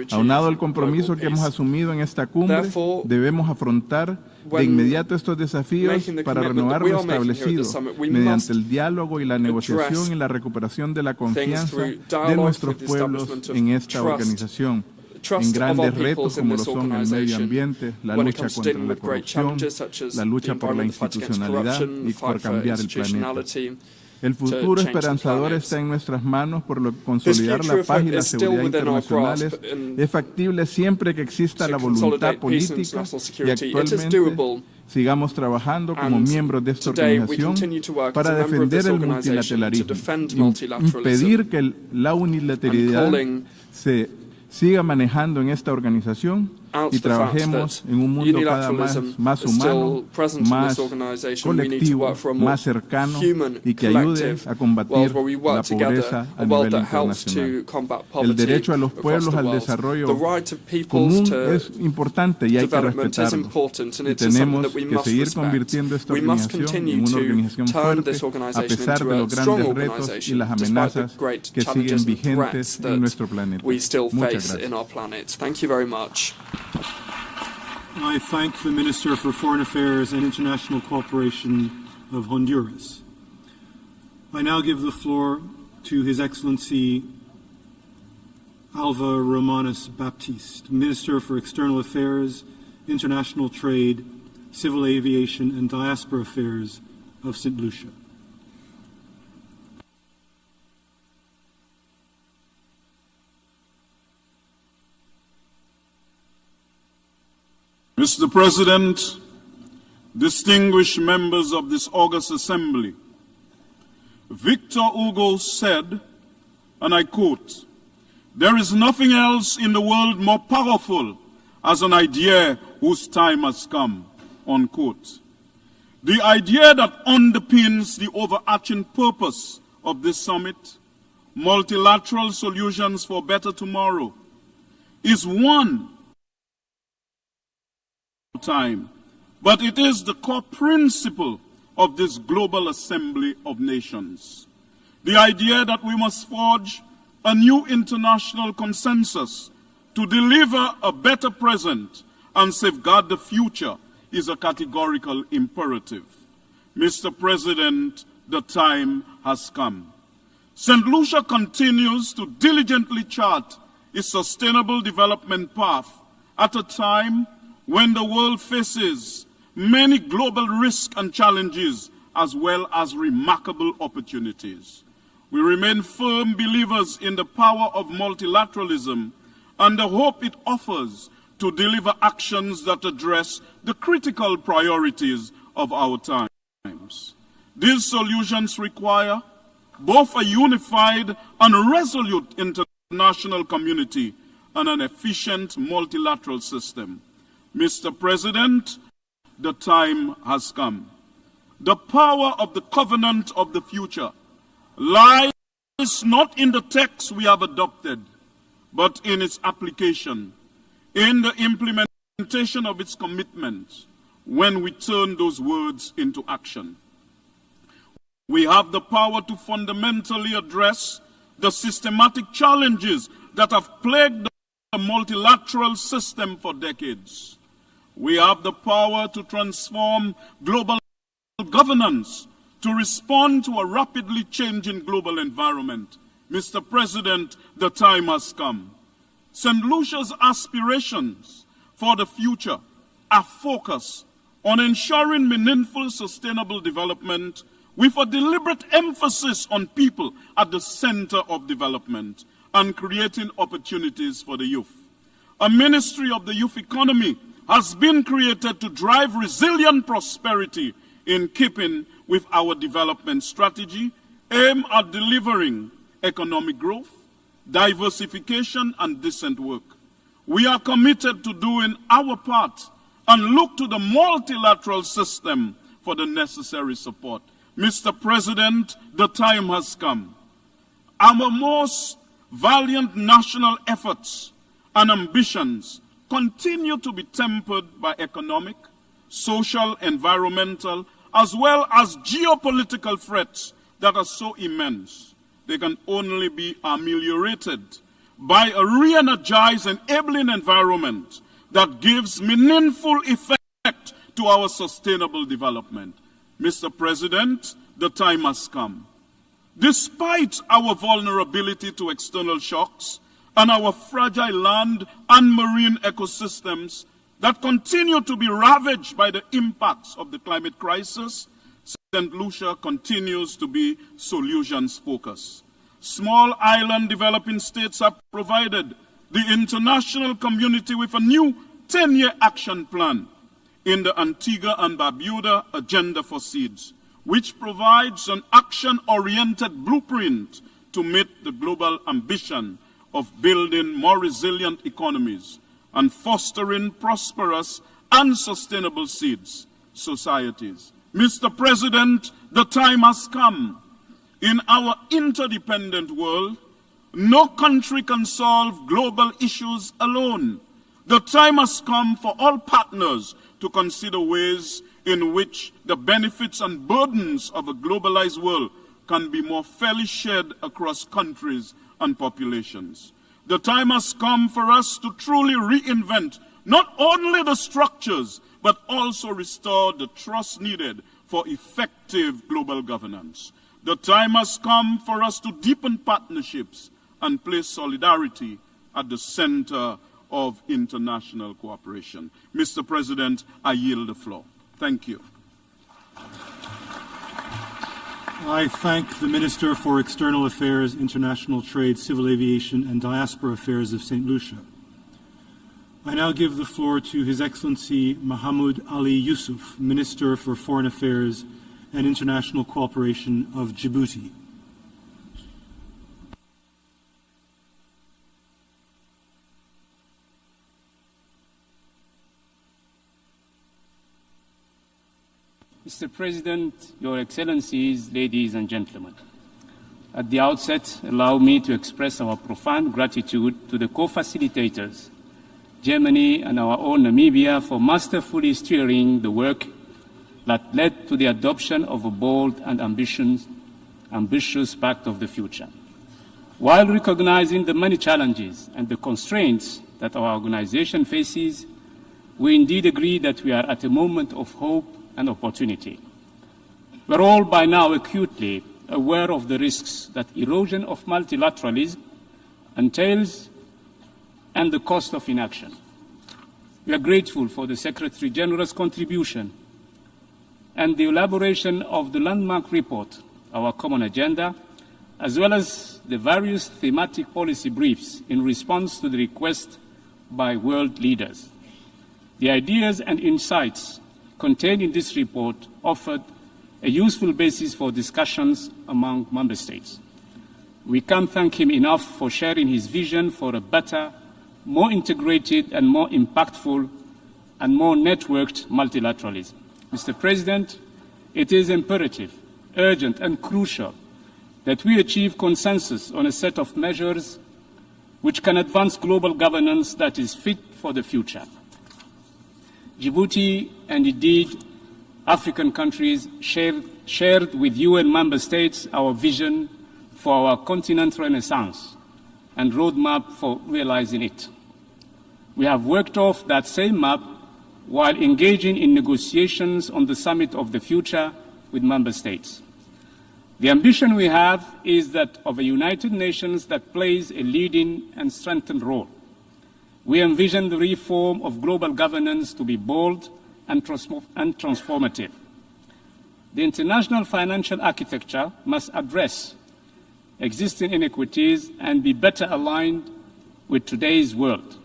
aunado al compromiso que hemos asumido en esta cumbre, debemos afrontar de inmediato estos desafíos para renovar lo establecido mediante el diálogo y la negociación y la recuperación de la confianza de nuestros pueblos en esta organización, en grandes retos como lo son el medio ambiente, la lucha contra la corrupción, la lucha por la institucionalidad y por cambiar el planeta. El futuro esperanzador está en nuestras manos, por lo que consolidar la paz y la seguridad internacionales es factible siempre que exista la voluntad política y actualmente sigamos trabajando como miembros de esta organización para defender el multilateralismo, impedir que la unilateralidad se siga manejando en esta organización y trabajemos en un mundo cada vez más humano, más colectivo, más cercano y que ayude a combatir la pobreza a nivel internacional. El derecho a los pueblos al desarrollo común es importante y hay que respetarlo. Y tenemos que seguir convirtiendo esta organización en una organización fuerte a pesar de los grandes retos y las amenazas que siguen vigentes en nuestro planeta. Muchas gracias. I thank the Minister for Foreign Affairs and International Cooperation of Honduras. I now give the floor to His Excellency Alva Romanes Baptiste, Minister for External Affairs, International Trade, Civil Aviation and Diaspora Affairs of St. Lucia. Mr. President, distinguished members of this august assembly, Victor Hugo said, and I quote, "There is nothing else in the world more powerful as an idea whose time has come, unquote. The idea that underpins the overarching purpose of this summit, multilateral solutions for a better tomorrow, is one time, but it is the core principle of this global assembly of nations. The idea that we must forge a new international consensus to deliver a better present and safeguard the future is a categorical imperative. Mr. President, the time has come. St. Lucia continues to diligently chart its sustainable development path at a time when the world faces many global risks and challenges as well as remarkable opportunities. We remain firm believers in the power of multilateralism and the hope it offers to deliver actions that address the critical priorities of our times. These solutions require both a unified and resolute international community and an efficient multilateral system. Mr. President, the time has come. The power of the covenant of the future lies not in the text we have adopted, but in its application, in the implementation of its commitments, when we turn those words into action. We have the power to fundamentally address the systematic challenges that have plagued the multilateral system for decades. We have the power to transform global governance to respond to a rapidly changing global environment. Mr. President, the time has come. St. Lucia's aspirations for the future are focused on ensuring meaningful, sustainable development with a deliberate emphasis on people at the center of development and creating opportunities for the youth. A Ministry of the Youth Economy has been created to drive resilient prosperity in keeping with our development strategy, aimed at delivering economic growth, diversification, and decent work. We are committed to doing our part and look to the multilateral system for the necessary support. Mr. President, the time has come. Our most valiant national efforts and ambitions continue to be tempered by economic, social, environmental, as well as geopolitical threats that are so immense. They can only be ameliorated by a re-energized, enabling environment that gives meaningful effect to our sustainable development. Mr. President, the time has come. Despite our vulnerability to external shocks and our fragile land and marine ecosystems that continue to be ravaged by the impacts of the climate crisis, St. Lucia continues to be solutions focused. Small island developing states have provided the international community with a new 10-year action plan in the Antigua and Barbuda Agenda for Seeds, which provides an action-oriented blueprint to meet the global ambition of building more resilient economies and fostering prosperous and sustainable seeds societies. Mr. President, the time has come. In our interdependent world, no country can solve global issues alone. The time has come for all partners to consider ways in which the benefits and burdens of a globalized world can be more fairly shared across countries and populations. The time has come for us to truly reinvent not only the structures, but also restore the trust needed for effective global governance. The time has come for us to deepen partnerships and place solidarity at the center of international cooperation. Mr. President, I yield the floor. Thank you. I thank the Minister for External Affairs, International Trade, Civil Aviation, and Diaspora Affairs of St. Lucia. I now give the floor to His Excellency Mahmoud Ali Yusuf, Minister for Foreign Affairs and International Cooperation of Djibouti. Mr. President, Your Excellencies, ladies and gentlemen, at the outset, allow me to express our profound gratitude to the co-facilitators, Germany and our own Namibia, for masterfully steering the work that led to the adoption of a bold and ambitious Pact of the Future. While recognizing the many challenges and the constraints that our organization faces, we indeed agree that we are at a moment of hope and opportunity. We're all by now acutely aware of the risks that erosion of multilateralism entails and the cost of inaction. We are grateful for the Secretary General's contribution and the elaboration of the landmark report, Our Common Agenda, as well as the various thematic policy briefs in response to the request by world leaders. The ideas and insights contained in this report offered a useful basis for discussions among member states. We can't thank him enough for sharing his vision for a better, more integrated and more impactful and more networked multilateralism. Mr. President, it is imperative, urgent and crucial that we achieve consensus on a set of measures which can advance global governance that is fit for the future. Djibouti and indeed African countries shared with UN member states our vision for our continent renaissance and roadmap for realizing it. We have worked off that same map while engaging in negotiations on the Summit of the Future with member states. The ambition we have is that of a United Nations that plays a leading and strengthened role. We envision the reform of global governance to be bold and transformative. The international financial architecture must address existing inequities and be better aligned with today's world.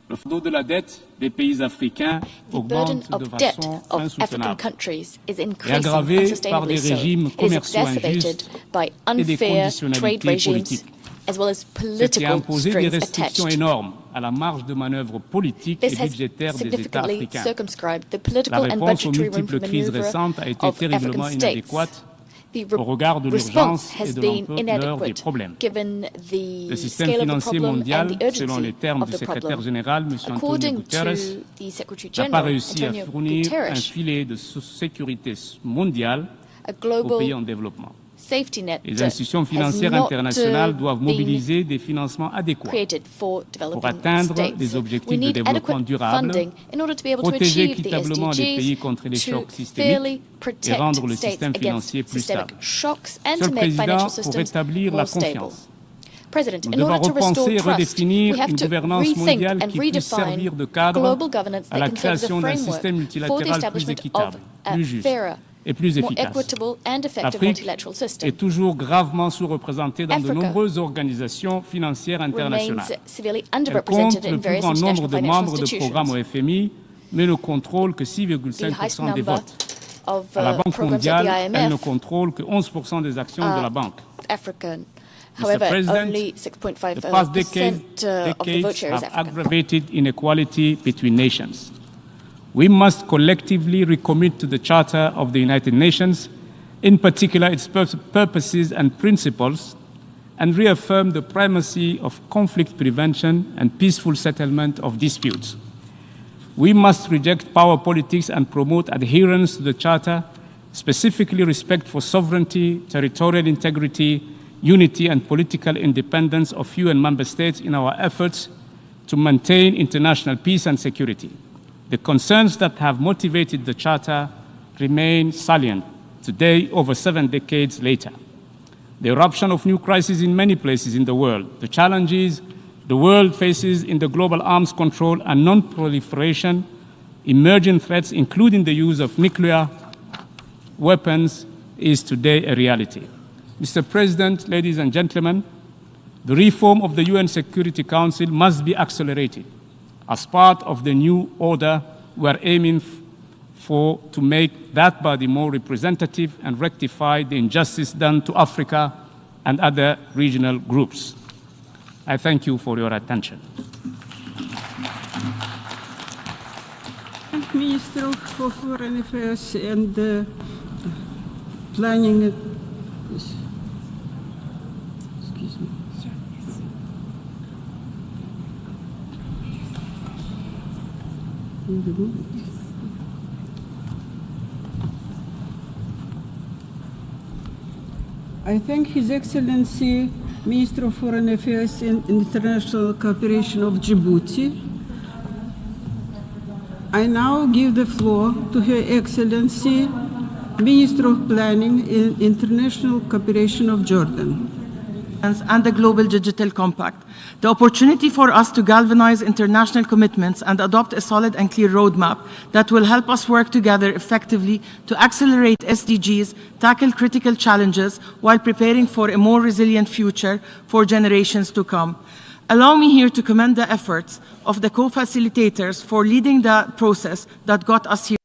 Le fardeau de la dette des pays africains augmente de façon insoutenable et aggravé par des régimes commerciaux injustes et des conditionnalités politiques. Ce qui a imposé des restrictions énormes à la marge de manœuvre politique et budgétaire des États africains. La réponse aux multiples crises récentes a été terriblement inadéquate au regard de l'urgence et de l'ampleur des problèmes. Le système financier mondial, selon les termes du secrétaire général, M. Antonio Guterres, n'a pas réussi à fournir un filet de sécurité mondiale aux pays en développement. Les institutions financières internationales doivent mobiliser des financements adéquats pour atteindre des objectifs de développement durable, protéger équitablement les pays contre les chocs systémiques et rendre le système financier plus stable. Monsieur le Président, pour rétablir la confiance, nous devons repenser et redéfinir une gouvernance mondiale qui puisse servir de cadre à la création d'un système multilatéral plus équitable, plus juste et plus efficace. L'Afrique est toujours gravement sous-représentée dans de nombreuses organisations financières internationales. Elle compte le plus grand nombre de membres de programmes au FMI, mais ne contrôle que 6,5% des votes. À la Banque mondiale, elle ne contrôle que 11% des actions de la banque. Mr. President, the past decades have aggravated inequality between nations. We must collectively recommit to the Charter of the United Nations, in particular its purposes and principles, and reaffirm the primacy of conflict prevention and peaceful settlement of disputes. We must reject power politics and promote adherence to the Charter, specifically respect for sovereignty, territorial integrity, unity and political independence of UN member states in our efforts to maintain international peace and security. The concerns that have motivated the Charter remain salient today, over 7 decades later. The eruption of new crises in many places in the world, the challenges the world faces in the global arms control and non-proliferation, emerging threats including the use of nuclear weapons, is today a reality. Mr. President, ladies and gentlemen, the reform of the UN Security Council must be accelerated. As part of the new order, we are aiming to make that body more representative and rectify the injustice done to Africa and other regional groups. I thank you for your attention. Minister for Foreign Affairs and Planning. Excuse me. I thank His Excellency, Minister of Foreign Affairs and International Cooperation of Djibouti. I now give the floor to Her Excellency, Minister of Planning and International Cooperation of Jordan. And the Global Digital Compact, the opportunity for us to galvanize international commitments and adopt a solid and clear roadmap that will help us work together effectively to accelerate SDGs, tackle critical challenges while preparing for a more resilient future for generations to come. Allow me here to commend the efforts of the co-facilitators for leading the process that got us here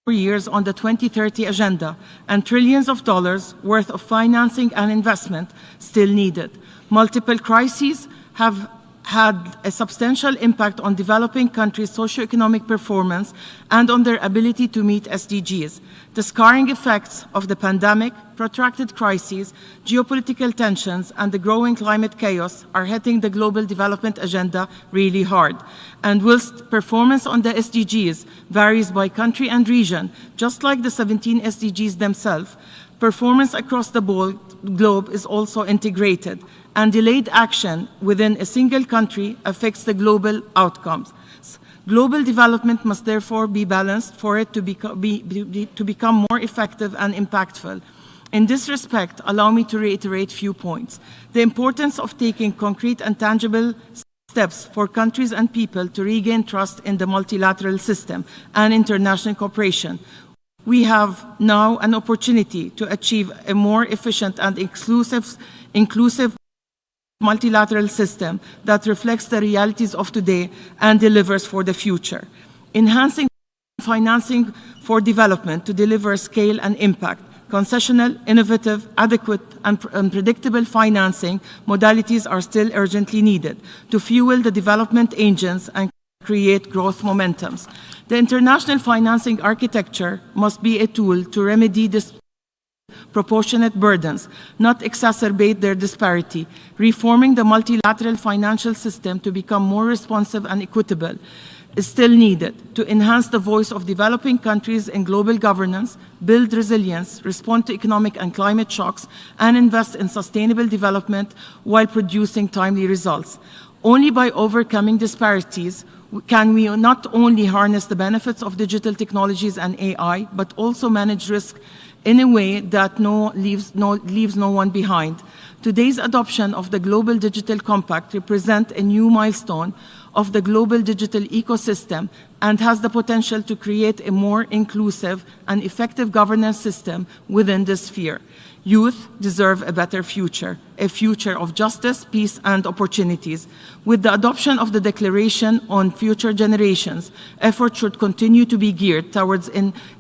for years on the 2030 agenda, and trillions of dollars worth of financing and investment still needed. Multiple crises have had a substantial impact on developing countries' socioeconomic performance and on their ability to meet SDGs. The scarring effects of the pandemic, protracted crises, geopolitical tensions, and the growing climate chaos are hitting the global development agenda really hard. And whilst performance on the SDGs varies by country and region, just like the 17 SDGs themselves, performance across the globe is also integrated, and delayed action within a single country affects the global outcomes. Global development must therefore be balanced for it to become more effective and impactful. In this respect, allow me to reiterate a few points. The importance of taking concrete and tangible steps for countries and people to regain trust in the multilateral system and international cooperation. We have now an opportunity to achieve a more efficient and inclusive multilateral system that reflects the realities of today and delivers for the future. Enhancing financing for development to deliver scale and impact. Concessional, innovative, adequate, and predictable financing modalities are still urgently needed to fuel the development engines and create growth momentums. The international financing architecture must be a tool to remedy disproportionate burdens, not exacerbate their disparity. Reforming the multilateral financial system to become more responsive and equitable is still needed to enhance the voice of developing countries in global governance, build resilience, respond to economic and climate shocks, and invest in sustainable development while producing timely results. Only by overcoming disparities can we not only harness the benefits of digital technologies and AI, but also manage risk in a way that leaves no one behind. Today's adoption of the Global Digital Compact represents a new milestone of the global digital ecosystem and has the potential to create a more inclusive and effective governance system within this sphere. Youth deserve a better future, a future of justice, peace, and opportunities. With the adoption of the Declaration on Future Generations, efforts should continue to be geared towards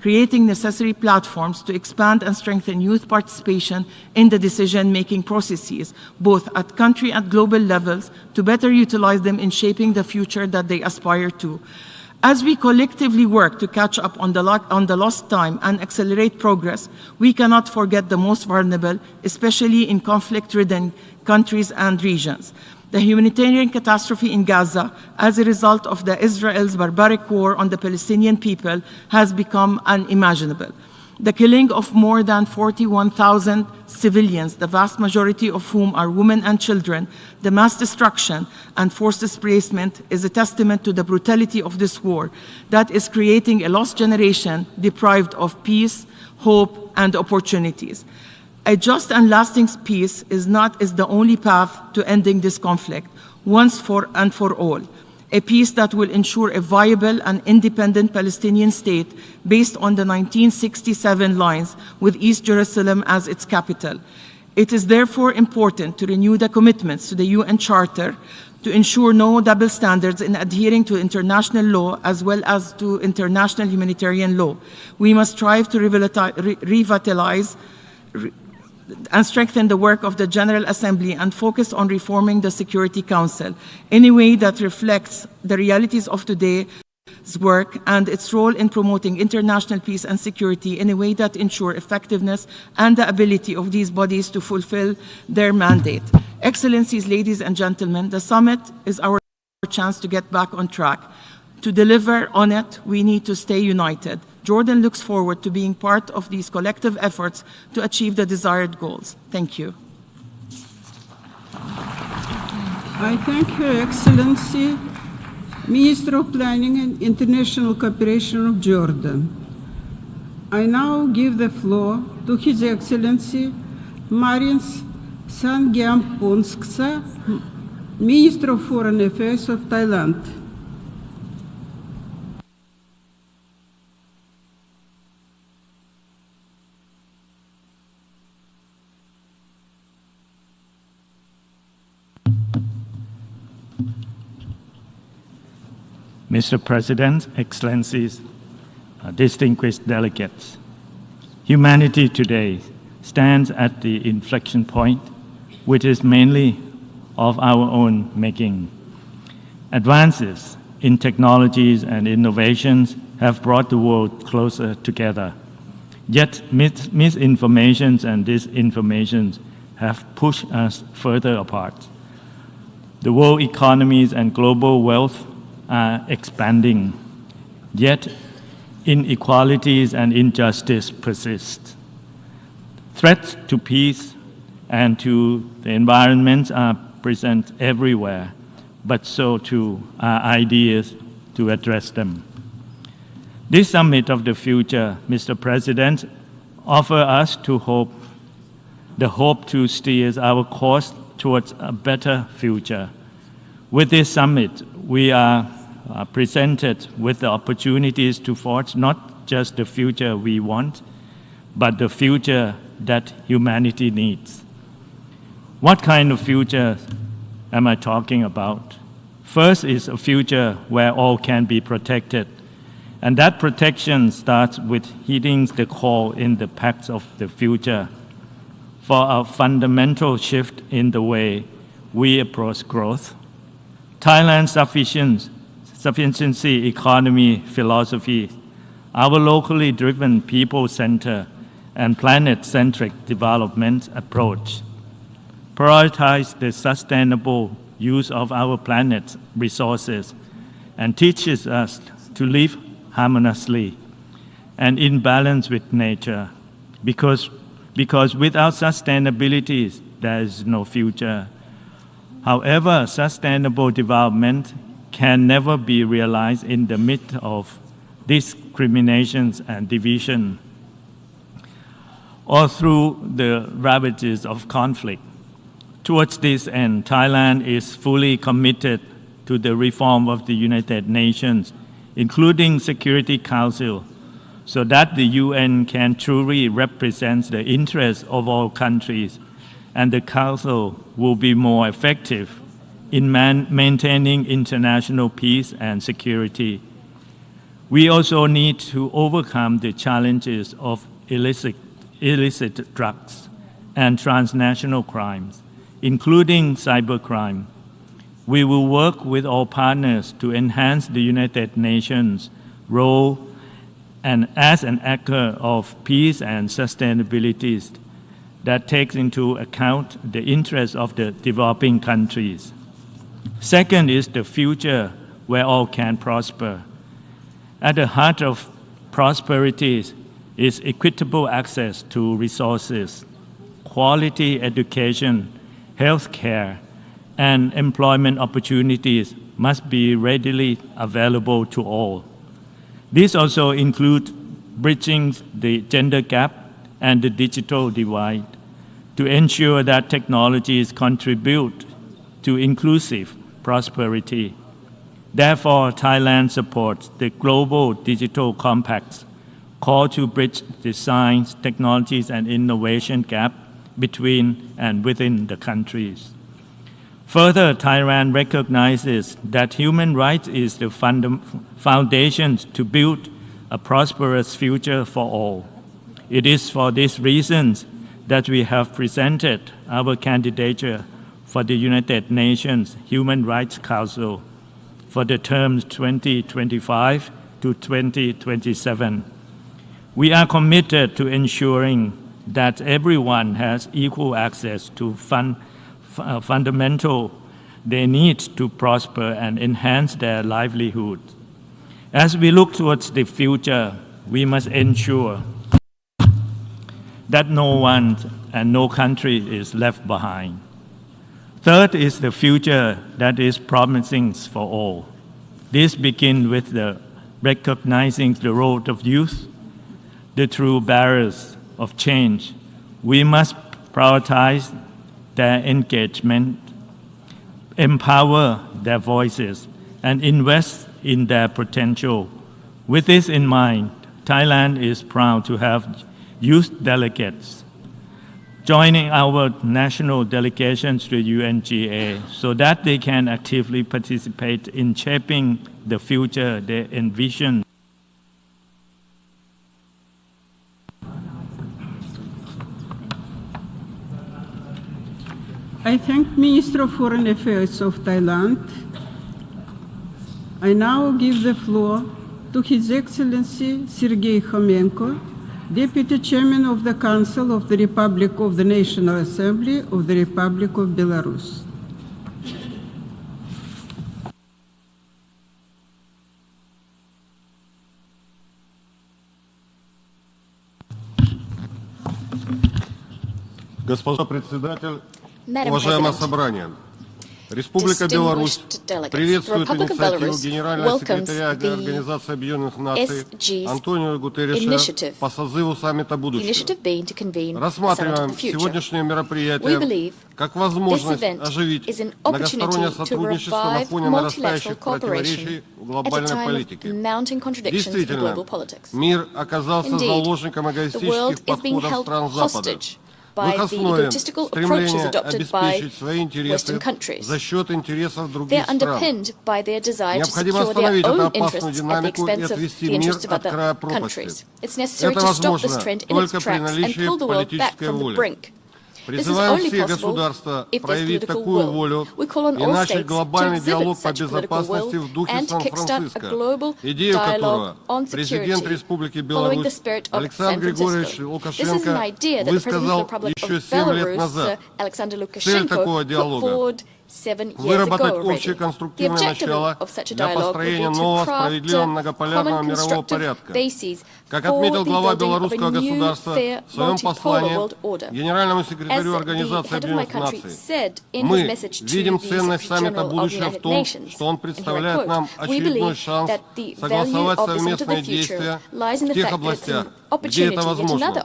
creating necessary platforms to expand and strengthen youth participation in the decision-making processes, both at country and global levels, to better utilize them in shaping the future that they aspire to. As we collectively work to catch up on the lost time and accelerate progress, we cannot forget the most vulnerable, especially in conflict-ridden countries and regions. The humanitarian catastrophe in Gaza, as a result of Israel's barbaric war on the Palestinian people, has become unimaginable. The killing of more than 41,000 civilians, the vast majority of whom are women and children, the mass destruction and forced displacement is a testament to the brutality of this war that is creating a lost generation deprived of peace, hope, and opportunities. A just and lasting peace is the only path to ending this conflict, once and for all. A peace that will ensure a viable and independent Palestinian state based on the 1967 lines, with East Jerusalem as its capital. It is therefore important to renew the commitments to the UN Charter to ensure no double standards in adhering to international law as well as to international humanitarian law. We must strive to revitalize strengthen the work of the General Assembly and focus on reforming the Security Council in a way that reflects the realities of today's work and its role in promoting international peace and security in a way that ensure effectiveness and the ability of these bodies to fulfill their mandate. Excellencies, ladies and gentlemen, the summit is our chance to get back on track. To deliver on it, we need to stay united. Jordan looks forward to being part of these collective efforts to achieve the desired goals. Thank you. I thank Her Excellency, Minister of Planning and International Cooperation of Jordan. I now give the floor to His Excellency Maarten Sangyampongsa, Minister of Foreign Affairs of Thailand. Mr. President, Excellencies, distinguished delegates, humanity today stands at the inflection point, which is mainly of our own making. Advances in technologies and innovations have brought the world closer together. Yet misinformations and disinformations have pushed us further apart. The world economies and global wealth are expanding, yet inequalities and injustice persist. Threats to peace and to the environment are present everywhere, but so too are ideas to address them. This Summit of the Future, Mr. President, offers us the hope to steer our course towards a better future. With this summit, we are presented with the opportunities to forge not just the future we want, but the future that humanity needs. What kind of future am I talking about? First is a future where all can be protected, and that protection starts with heeding the call in the Pacts of the Future for a fundamental shift in the way we approach growth. Thailand's sufficiency economy philosophy, our locally driven people-centered and planet-centric development approach, prioritize the sustainable use of our planet's resources and teaches us to live harmoniously and in balance with nature, because without sustainability, there is no future. However, sustainable development can never be realized in the midst of discriminations and division, or through the ravages of conflict. Towards this end, Thailand is fully committed to the reform of the United Nations, including Security Council, so that the UN can truly represent the interests of all countries, and the Council will be more effective in maintaining international peace and security. We also need to overcome the challenges of illicit drugs and transnational crimes, including cybercrime. We will work with all partners to enhance the United Nations' role and as an actor of peace and sustainability that takes into account the interests of the developing countries. Second is the future where all can prosper. At the heart of prosperity is equitable access to resources, quality education, health care, and employment opportunities must be readily available to all. This also includes bridging the gender gap and the digital divide to ensure that technologies contribute to inclusive prosperity. Therefore, Thailand supports the Global Digital Compact's call to bridge the science, technologies, and innovation gap between and within the countries. Further, Thailand recognizes that human rights is the foundation to build a prosperous future for all. It is for these reasons that we have presented our candidature for the United Nations Human Rights Council for the terms 2025 to 2027. We are committed to ensuring that everyone has equal access to fundamental they need to prosper and enhance their livelihood. As we look towards the future, we must ensure that no one and no country is left behind. Third is the future that is promising for all. This begins with the recognizing the role of youth, the true bearers of change. We must prioritize their engagement, empower their voices, and invest in their potential. With this in mind, Thailand is proud to have youth delegates joining our national delegations to UNGA so that they can actively participate in shaping the future they envision. I thank Minister of Foreign Affairs of Thailand. I now give the floor to His Excellency Sergei Khomenko, Deputy Chairman of the Council of the Republic of the National Assembly of the Republic of Belarus. Госпожа председатель, уважаемое собрание, Республика Беларусь приветствует инициативу Генерального секретаря Организации Объединенных Наций Антонио Гутерреша по созыву саммита будущего. Рассматриваем сегодняшнее мероприятие как возможность оживить многостороннее сотрудничество на фоне нарастающих противоречий в глобальной политике. Действительно, мир оказался заложником эгоистических подходов стран Запада. В их основе стремление обеспечить свои интересы за счет интересов других стран. Необходимо остановить эту опасную динамику и отвести мир от края пропасти. Это возможно только при наличии политической воли. Призываем все государства проявить такую волю и начать глобальный диалог по безопасности в духе Сан-Франциско, идею которого президент Республики Беларусь Александр Григорьевич Лукашенко высказал еще 7 лет назад. Цель такого диалога — выработать общее конструктивное начало для построения нового справедливого многополярного мирового порядка. Как отметил глава белорусского государства в своем послании генеральному секретарю Организации Объединенных Наций, мы видим ценность саммита будущего в том, что он представляет нам очередной шанс согласовать совместные действия в тех областях, где это возможно.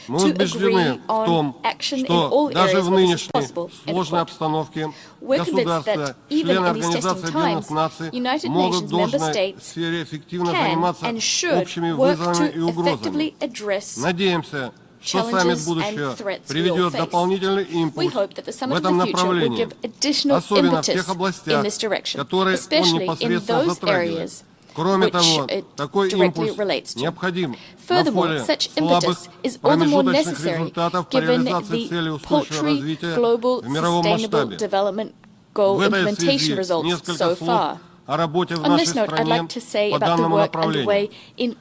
Мы убеждены в том, что даже в нынешней сложной обстановке государства, члены Организации Объединенных Наций могут в должной сфере эффективно заниматься общими вызовами и угрозами. Надеемся, что саммит будущего приведет дополнительный импульс в этом направлении, особенно в тех областях, которые он непосредственно затрагивает. Кроме того, такой импульс необходим на фоне слабых промежуточных результатов по реализации целей устойчивого развития в мировом масштабе. В этой связи несколько слов о работе в нашей стране по данному направлению.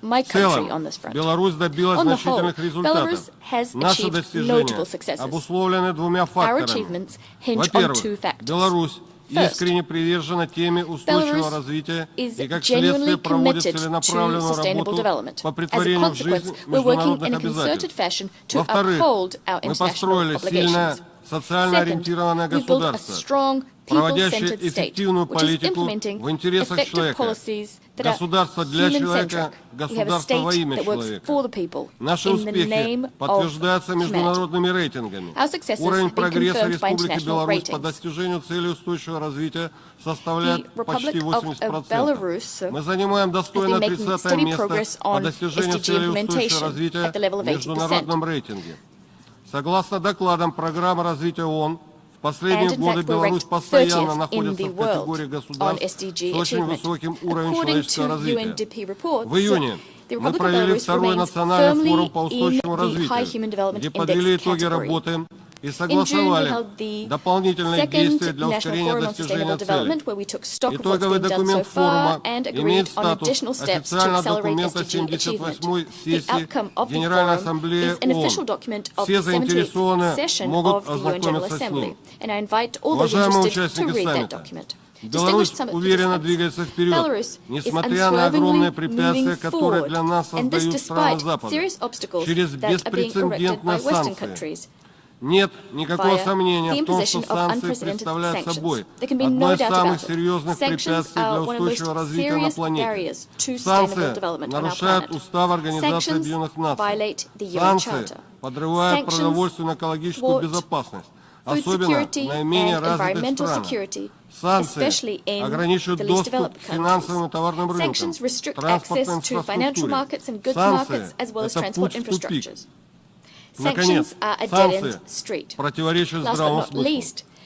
В целом, Беларусь добилась значительных результатов. Наши достижения обусловлены двумя факторами. Во-первых, Беларусь искренне привержена теме устойчивого развития и как следствие проводит целенаправленную работу по претворению в жизнь международных обязательств. Во-вторых, мы построили сильное социально ориентированное государство, проводящее эффективную политику в интересах человека. Государство для человека, государство во имя человека. Наши успехи подтверждаются международными рейтингами. Уровень прогресса Республики Беларусь по достижению цели устойчивого развития составляет почти 80%. Мы занимаем достойное 30-е место по достижению цели устойчивого развития в международном рейтинге. Согласно докладам программы развития ООН, в последние годы Беларусь постоянно находится в категории государств с очень высоким уровнем человеческого развития. В июне The Republic of Belarus remains firmly in the High Human Development Index category. In June, we held the second National Forum on Sustainable Development, where we took stock of what's been done so far and agreed on additional steps to accelerate SDG achievement. The outcome of the forum is an official document of the 78th session of the UN General Assembly, and I invite all those interested to read that document. Distinguished summit participants, Belarus is unswervingly moving forward, and this despite serious obstacles that are being erected by Western countries. Нет никакого сомнения в том, что санкции представляют собой одно из самых серьезных препятствий для устойчивого развития на планете. Санкции нарушают устав Организации Объединенных Наций. Санкции подрывают продовольственно-экологическую безопасность, особенно в наименее развитых странах. Санкции ограничивают доступ к финансовым и товарным рынкам, транспортной инфраструктуре. Санкции – это путь в тупик. Наконец, санкции противоречат здравому смыслу.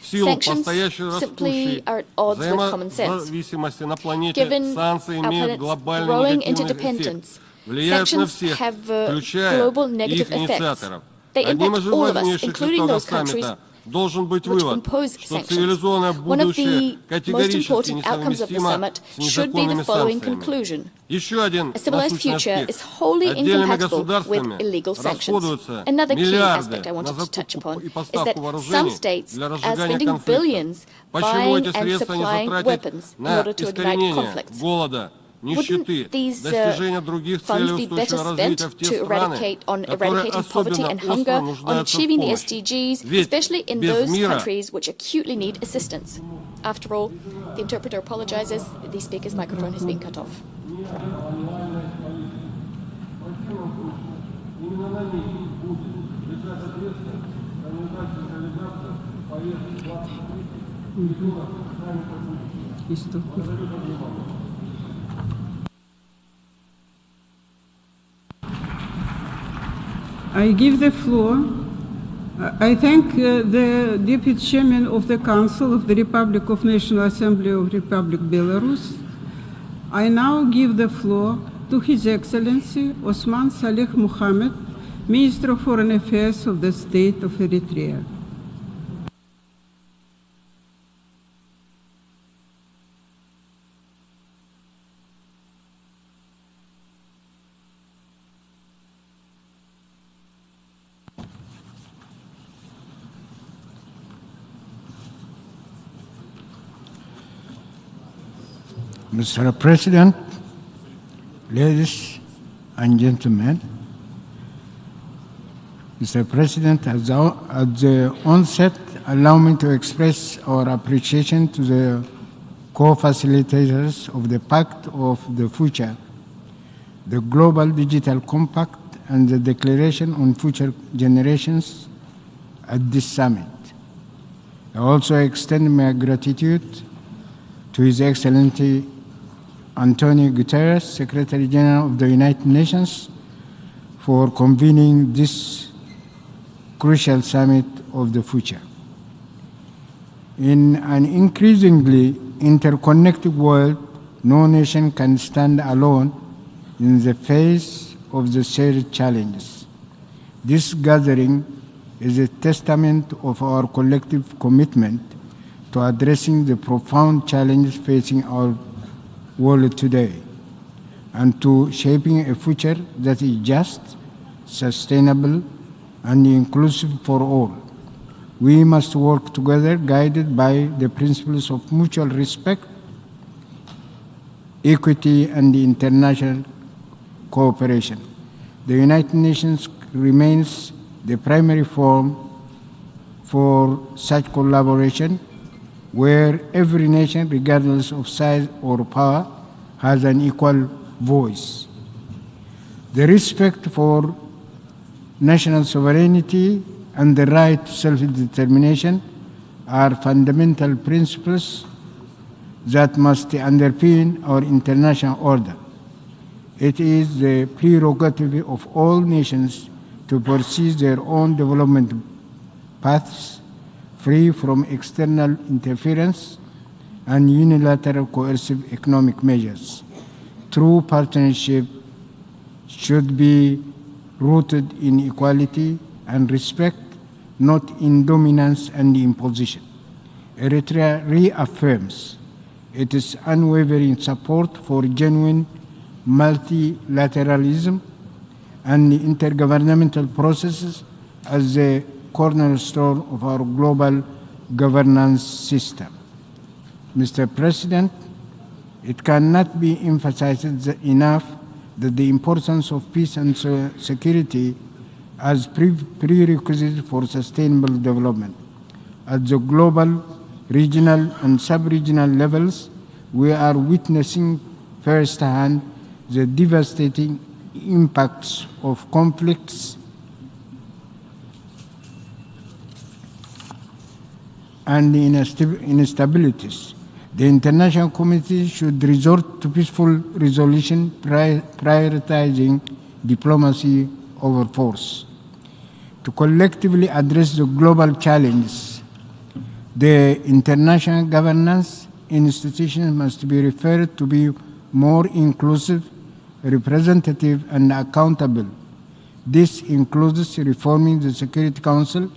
В силу постоянно растущей взаимозависимости на планете санкции имеют глобальный негативный эффект, влияют на всех, включая их инициаторов. Одним из важнейших итогов саммита должен быть вывод, что цивилизованное будущее категорически несовместимо с незаконными санкциями. Еще один насущный аспект. Отдельными государствами расходуются миллиарды на закупку и поставку вооружений для разжигания конфликта. Почему эти средства не затратить на искоренение голода, нищеты, достижения других целей устойчивого развития в те страны, которые особенно остро нуждаются в помощи. Ведь без мира... After all, the interpreter apologizes. The speaker's microphone has been cut off. I give the floor. I thank the Deputy Chairman of the Council of the Republic of National Assembly of Republic Belarus. I now give the floor to His Excellency Osman Saleh Mohammed, Minister of Foreign Affairs of the State of Eritrea. Mr. President, ladies and gentlemen, Mr. President, at the onset, allow me to express our appreciation to the co-facilitators of the Pact of the Future, the Global Digital Compact, and the Declaration on Future Generations at this summit. I also extend my gratitude to His Excellency Antonio Guterres, Secretary General of the United Nations, for convening this crucial summit of the future. In an increasingly interconnected world, no nation can stand alone in the face of the shared challenges. This gathering is a testament of our collective commitment to addressing the profound challenges facing our world today, and to shaping a future that is just, sustainable, and inclusive for all. We must work together, guided by the principles of mutual respect, equity, and international cooperation. The United Nations remains the primary forum for such collaboration, where every nation, regardless of size or power, has an equal voice. The respect for national sovereignty and the right to self-determination are fundamental principles that must underpin our international order. It is the prerogative of all nations to pursue their own development paths, free from external interference and unilateral coercive economic measures, through partnership should be rooted in equality and respect, not in dominance and imposition. Eritrea reaffirms its unwavering support for genuine multilateralism and intergovernmental processes as the cornerstone of our global governance system. Mr. President, it cannot be emphasized enough that the importance of peace and security as prerequisite for sustainable development. At the global, regional, and sub-regional levels, we are witnessing firsthand the devastating impacts of conflicts and instabilities. The international community should resort to peaceful resolution, prioritizing diplomacy over force. To collectively address the global challenges, the international governance institutions must be referred to be more inclusive, representative, and accountable. This includes reforming the Security Council,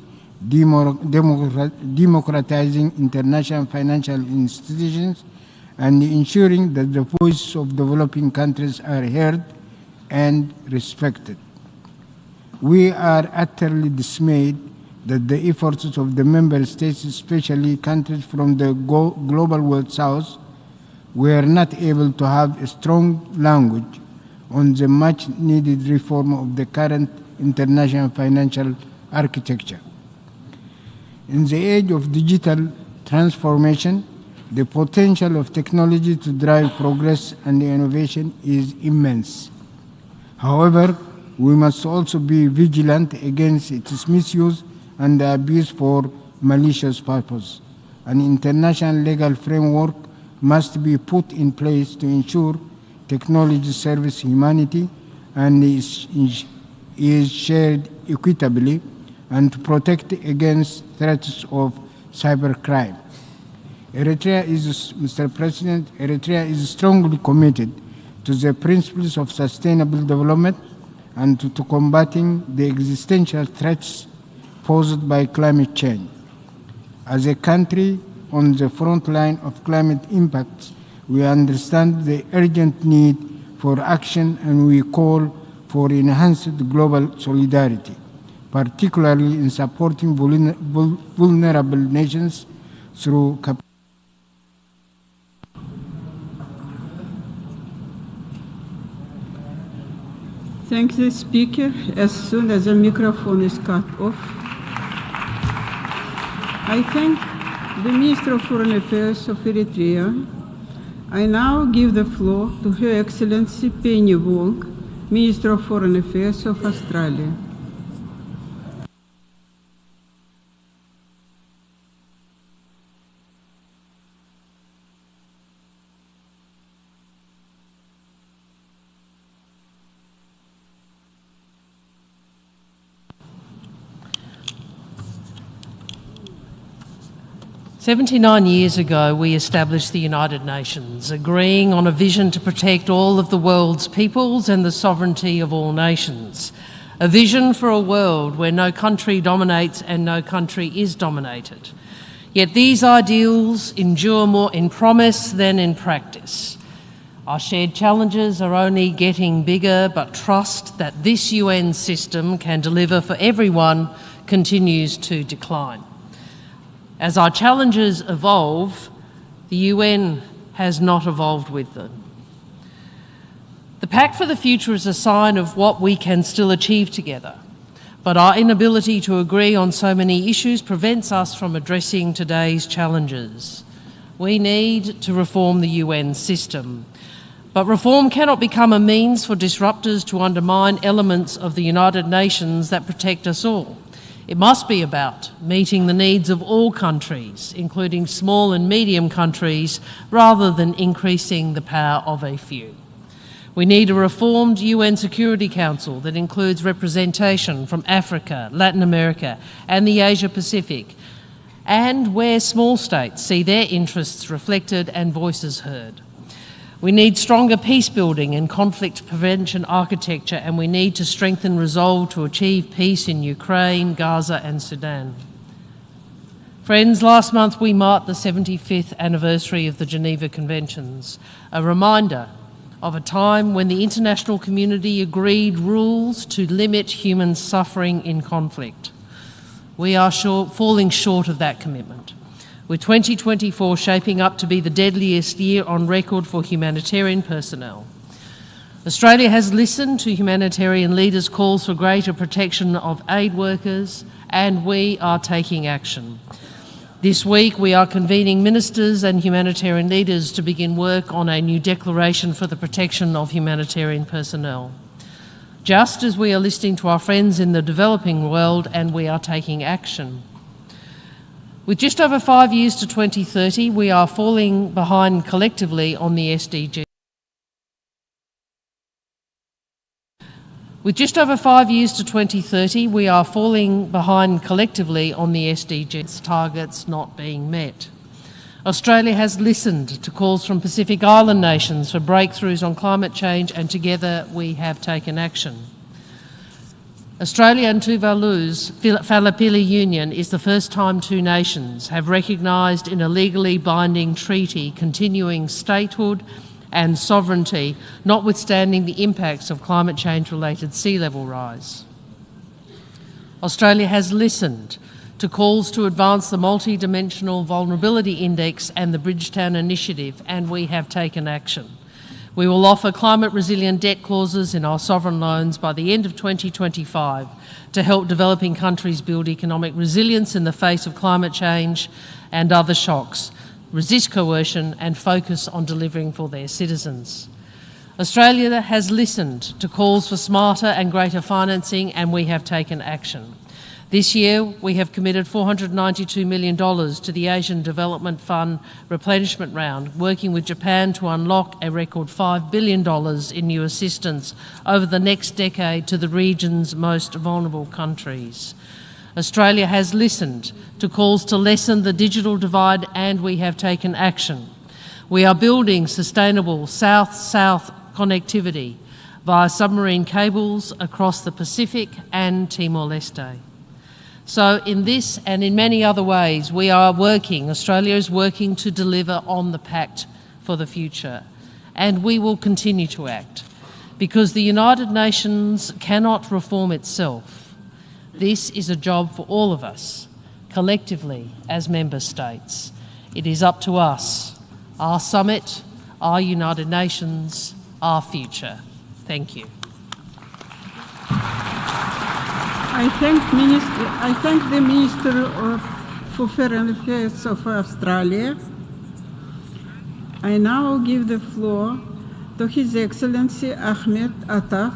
democratizing international financial institutions, and ensuring that the voices of developing countries are heard and respected. We are utterly dismayed that the efforts of the member states, especially countries from the global world south, were not able to have a strong language on the much-needed reform of the current international financial architecture. In the age of digital transformation, the potential of technology to drive progress and innovation is immense. However, we must also be vigilant against its misuse and abuse for malicious purposes. An international legal framework must be put in place to ensure technology serves humanity and is shared equitably, and to protect against threats of cybercrime. Mr. President, Eritrea is strongly committed to the principles of sustainable development and to combating the existential threats posed by climate change. As a country on the front line of climate impacts, we understand the urgent need for action, and we call for enhanced global solidarity, particularly in supporting vulnerable nations through Thank the speaker. As soon as the microphone is cut off, I thank the Minister of Foreign Affairs of Eritrea. I now give the floor to Her Excellency Penny Wong, Minister of Foreign Affairs of Australia. "79 years ago, we established the United Nations, agreeing on a vision to protect all of the world's peoples and the sovereignty of all nations. A vision for a world where no country dominates and no country is dominated. Yet these ideals endure more in promise than in practice. Our shared challenges are only getting bigger, but trust that this UN system can deliver for everyone continues to decline. As our challenges evolve, the UN has not evolved with them. The Pact for the Future is a sign of what we can still achieve together, but our inability to agree on so many issues prevents us from addressing today's challenges. We need to reform the UN system, but reform cannot become a means for disruptors to undermine elements of the United Nations that protect us all. It must be about meeting the needs of all countries, including small and medium countries, rather than increasing the power of a few. We need a reformed UN Security Council that includes representation from Africa, Latin America, and the Asia Pacific, and where small states see their interests reflected and voices heard. We need stronger peace building and conflict prevention architecture, and we need to strengthen resolve to achieve peace in Ukraine, Gaza and Sudan. Friends, last month we marked the 75th anniversary of the Geneva Conventions, a reminder of a time when the international community agreed rules to limit human suffering in conflict. We are falling short of that commitment, with 2024 shaping up to be the deadliest year on record for humanitarian personnel. Australia has listened to humanitarian leaders' calls for greater protection of aid workers, and we are taking action. This week we are convening ministers and humanitarian leaders to begin work on a new declaration for the protection of humanitarian personnel. Just as we are listening to our friends in the developing world, and we are taking action. With just over 5 years to 2030, we are falling behind collectively on the SDGs. With just over 5 years to 2030, we are falling behind collectively on the SDGs targets not being met. Australia has listened to calls from Pacific Island nations for breakthroughs on climate change, and together we have taken action. Australia and Tuvalu's Falapili Union is the first time two nations have recognised in a legally binding treaty continuing statehood and sovereignty, notwithstanding the impacts of climate change-related sea level rise. Australia has listened to calls to advance the Multidimensional Vulnerability Index and the Bridgetown Initiative, and we have taken action. We will offer climate-resilient debt clauses in our sovereign loans by the end of 2025 to help developing countries build economic resilience in the face of climate change and other shocks, resist coercion and focus on delivering for their citizens. Australia has listened to calls for smarter and greater financing, and we have taken action. This year, we have committed $492 million to the Asian Development Fund replenishment round, working with Japan to unlock a record $5 billion in new assistance over the next decade to the region's most vulnerable countries. Australia has listened to calls to lessen the digital divide, and we have taken action. We are building sustainable south-south connectivity via submarine cables across the Pacific and Timor-Leste. So in this and in many other ways, Australia is working to deliver on the Pact for the Future, and we will continue to act, because the United Nations cannot reform itself. This is a job for all of us, collectively as member states. It is up to us, our summit, our United Nations, our future. Thank you. I thank the Minister for Foreign Affairs of Australia. I now give the floor to His Excellency Ahmed Attaf,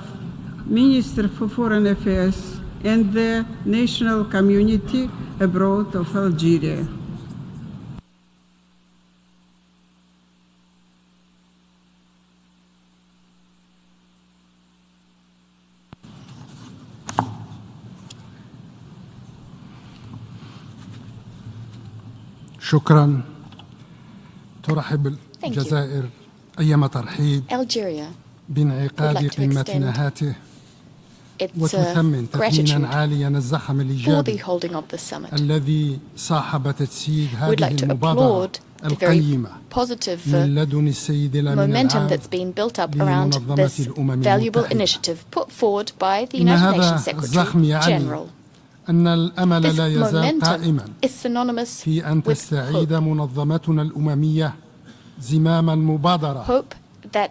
Minister for Foreign Affairs and the National Community Abroad of Algeria. شكرا. ترحب الجزائر أيما ترحيب بانعقاد قمتنا هاته وتثمن تثمينا عاليا الزخم الإيجابي الذي صاحب تجسيد هذه المبادرة القيمة من لدن السيد الأمين العام لمنظمة الأمم المتحدة. إن هذا الزخم يعني أن الأمل لا يزال قائما في أن تستعيد منظمتنا الأممية زمام المبادرة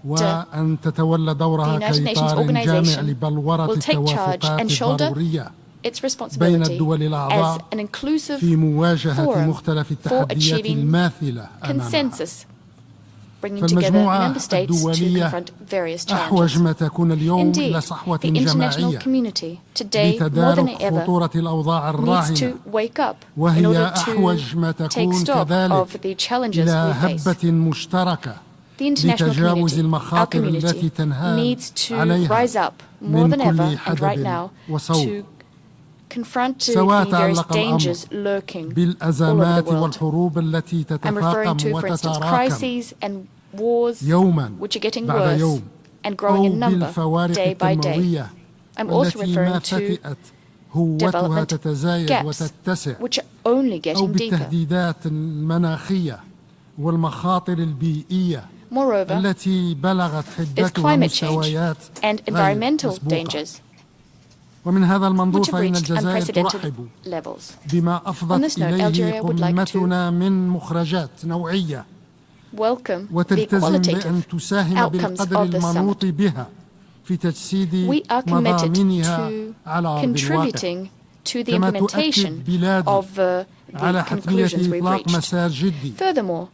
وأن تتولى دورها كإطار جامع لبلورة التوافقات الضرورية بين الدول الأعضاء في مواجهة مختلف التحديات الماثلة أمامها. فالمجموعة الدولية أحوج ما تكون اليوم إلى صحوة جماعية لتدارك خطورة الأوضاع الراهنة، وهي أحوج ما تكون كذلك إلى هبة مشتركة لتجاوز المخاطر التي تنهال عليها من كل حدب وصوب، سواء تعلق الأمر بالأزمات والحروب التي تتفاقم وتتراكم wars which are getting worse and growing in number day by day. I'm also referring to development gaps which are only getting deeper. Moreover, there's climate change and environmental dangers which have reached unprecedented levels. On this note, Algeria would like to welcome the qualitative outcomes of the summit. We are committed to contributing to the implementation of the conclusions we've reached. Furthermore,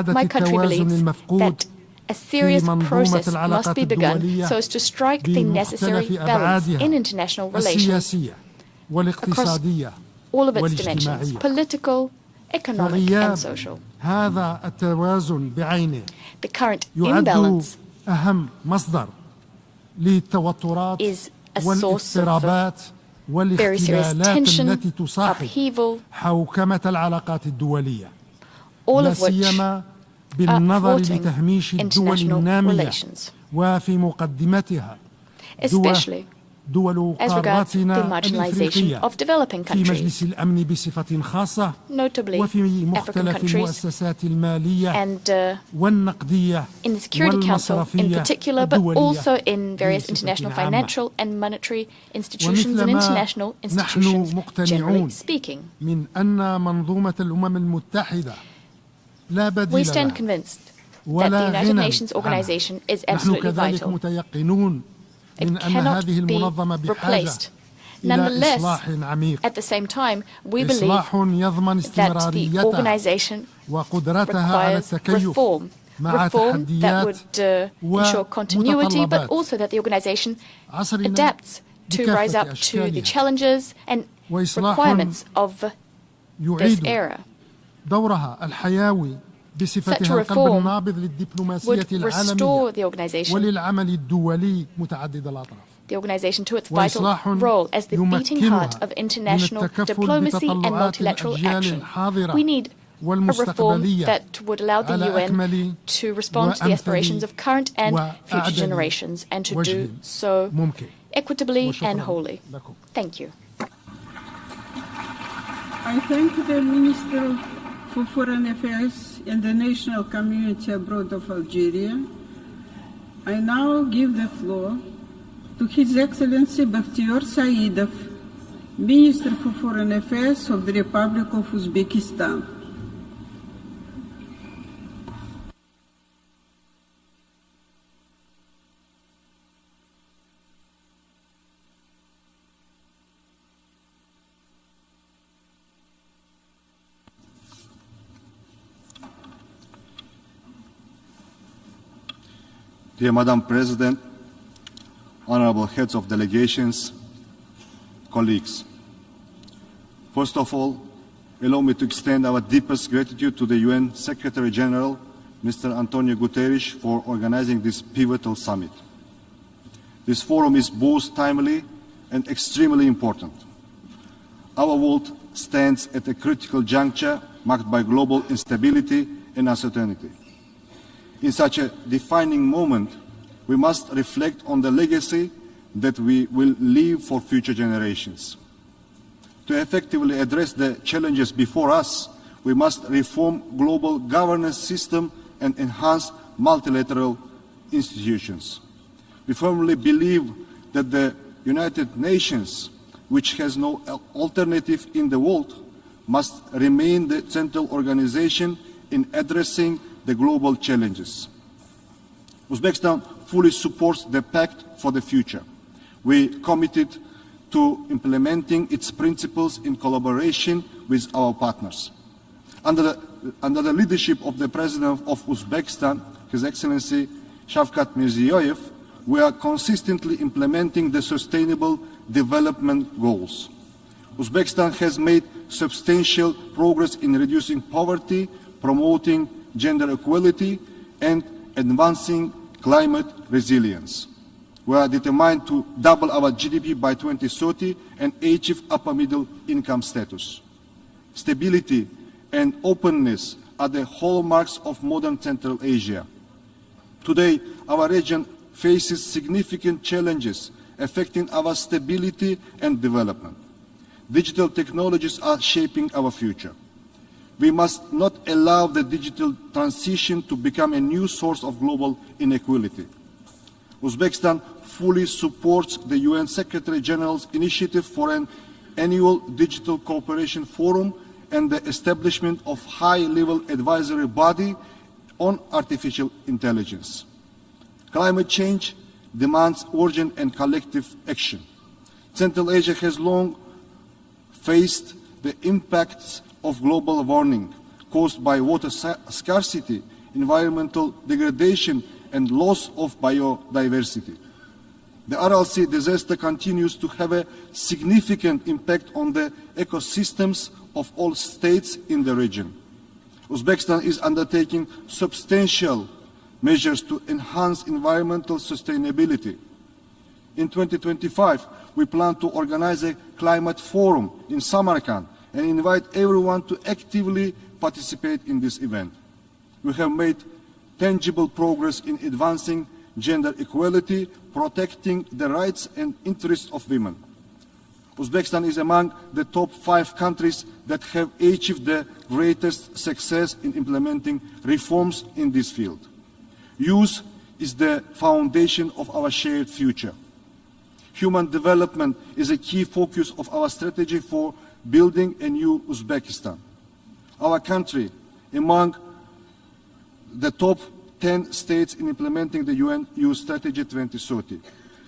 my country believes that a serious process must be begun so as to strike the necessary balance in international relations across all of its dimensions, political, economic, and social. The current imbalance is a source of very serious tension, upheaval, all of which are thwarting international relations, especially as regards the marginalization of developing countries, notably African countries, and in the Security Council in particular, but also in various international financial and monetary institutions and international institutions generally speaking. We stand convinced that the United Nations organization is absolutely vital. It cannot be replaced. Nonetheless, at the same time, we believe that the organization requires reform that would ensure continuity, but also that the organization adapts to rise up to the challenges and requirements of this era. Such a reform would restore the organization to its vital role as the beating heart of international diplomacy and multilateral action. We need a reform that would allow the UN to respond to the aspirations of current and future generations, and to do so equitably and wholly. Thank you. I thank the Minister for Foreign Affairs and the National Community Abroad of Algeria. I now give the floor to His Excellency Bakhtiyor Saidov, Minister for Foreign Affairs of the Republic of Uzbekistan. Dear Madam President, honorable heads of delegations, colleagues. First of all, allow me to extend our deepest gratitude to the UN Secretary General, Mr. Antonio Guterres, for organizing this pivotal summit. This forum is both timely and extremely important. Our world stands at a critical juncture marked by global instability and uncertainty. In such a defining moment, we must reflect on the legacy that we will leave for future generations. To effectively address the challenges before us, we must reform global governance system and enhance multilateral institutions. We firmly believe that the United Nations, which has no alternative in the world, must remain the central organization in addressing the global challenges. Uzbekistan fully supports the Pact for the Future. We committed to implementing its principles in collaboration with our partners. Under the leadership of the President of Uzbekistan, His Excellency Shavkat Mirziyoyev, we are consistently implementing the Sustainable Development Goals. Uzbekistan has made substantial progress in reducing poverty, promoting gender equality, and advancing climate resilience. We are determined to double our GDP by 2030 and achieve upper middle income status. Stability and openness are the hallmarks of modern Central Asia. Today, our region faces significant challenges affecting our stability and development. Digital technologies are shaping our future. We must not allow the digital transition to become a new source of global inequality. Uzbekistan fully supports the UN Secretary General's initiative for an annual digital cooperation forum and the establishment of a high-level advisory body on artificial intelligence. Climate change demands urgent and collective action. Central Asia has long faced the impacts of global warming caused by water scarcity, environmental degradation, and loss of biodiversity. The RLC disaster continues to have a significant impact on the ecosystems of all states in the region. Uzbekistan is undertaking substantial measures to enhance environmental sustainability. In 2025, we plan to organize a climate forum in Samarkand and invite everyone to actively participate in this event. We have made tangible progress in advancing gender equality, protecting the rights and interests of women. Uzbekistan is among the top 5 countries that have achieved the greatest success in implementing reforms in this field. Youth is the foundation of our shared future. Human development is a key focus of our strategy for building a new Uzbekistan. Our country, among the top 10 states in implementing the UN Youth Strategy 2030.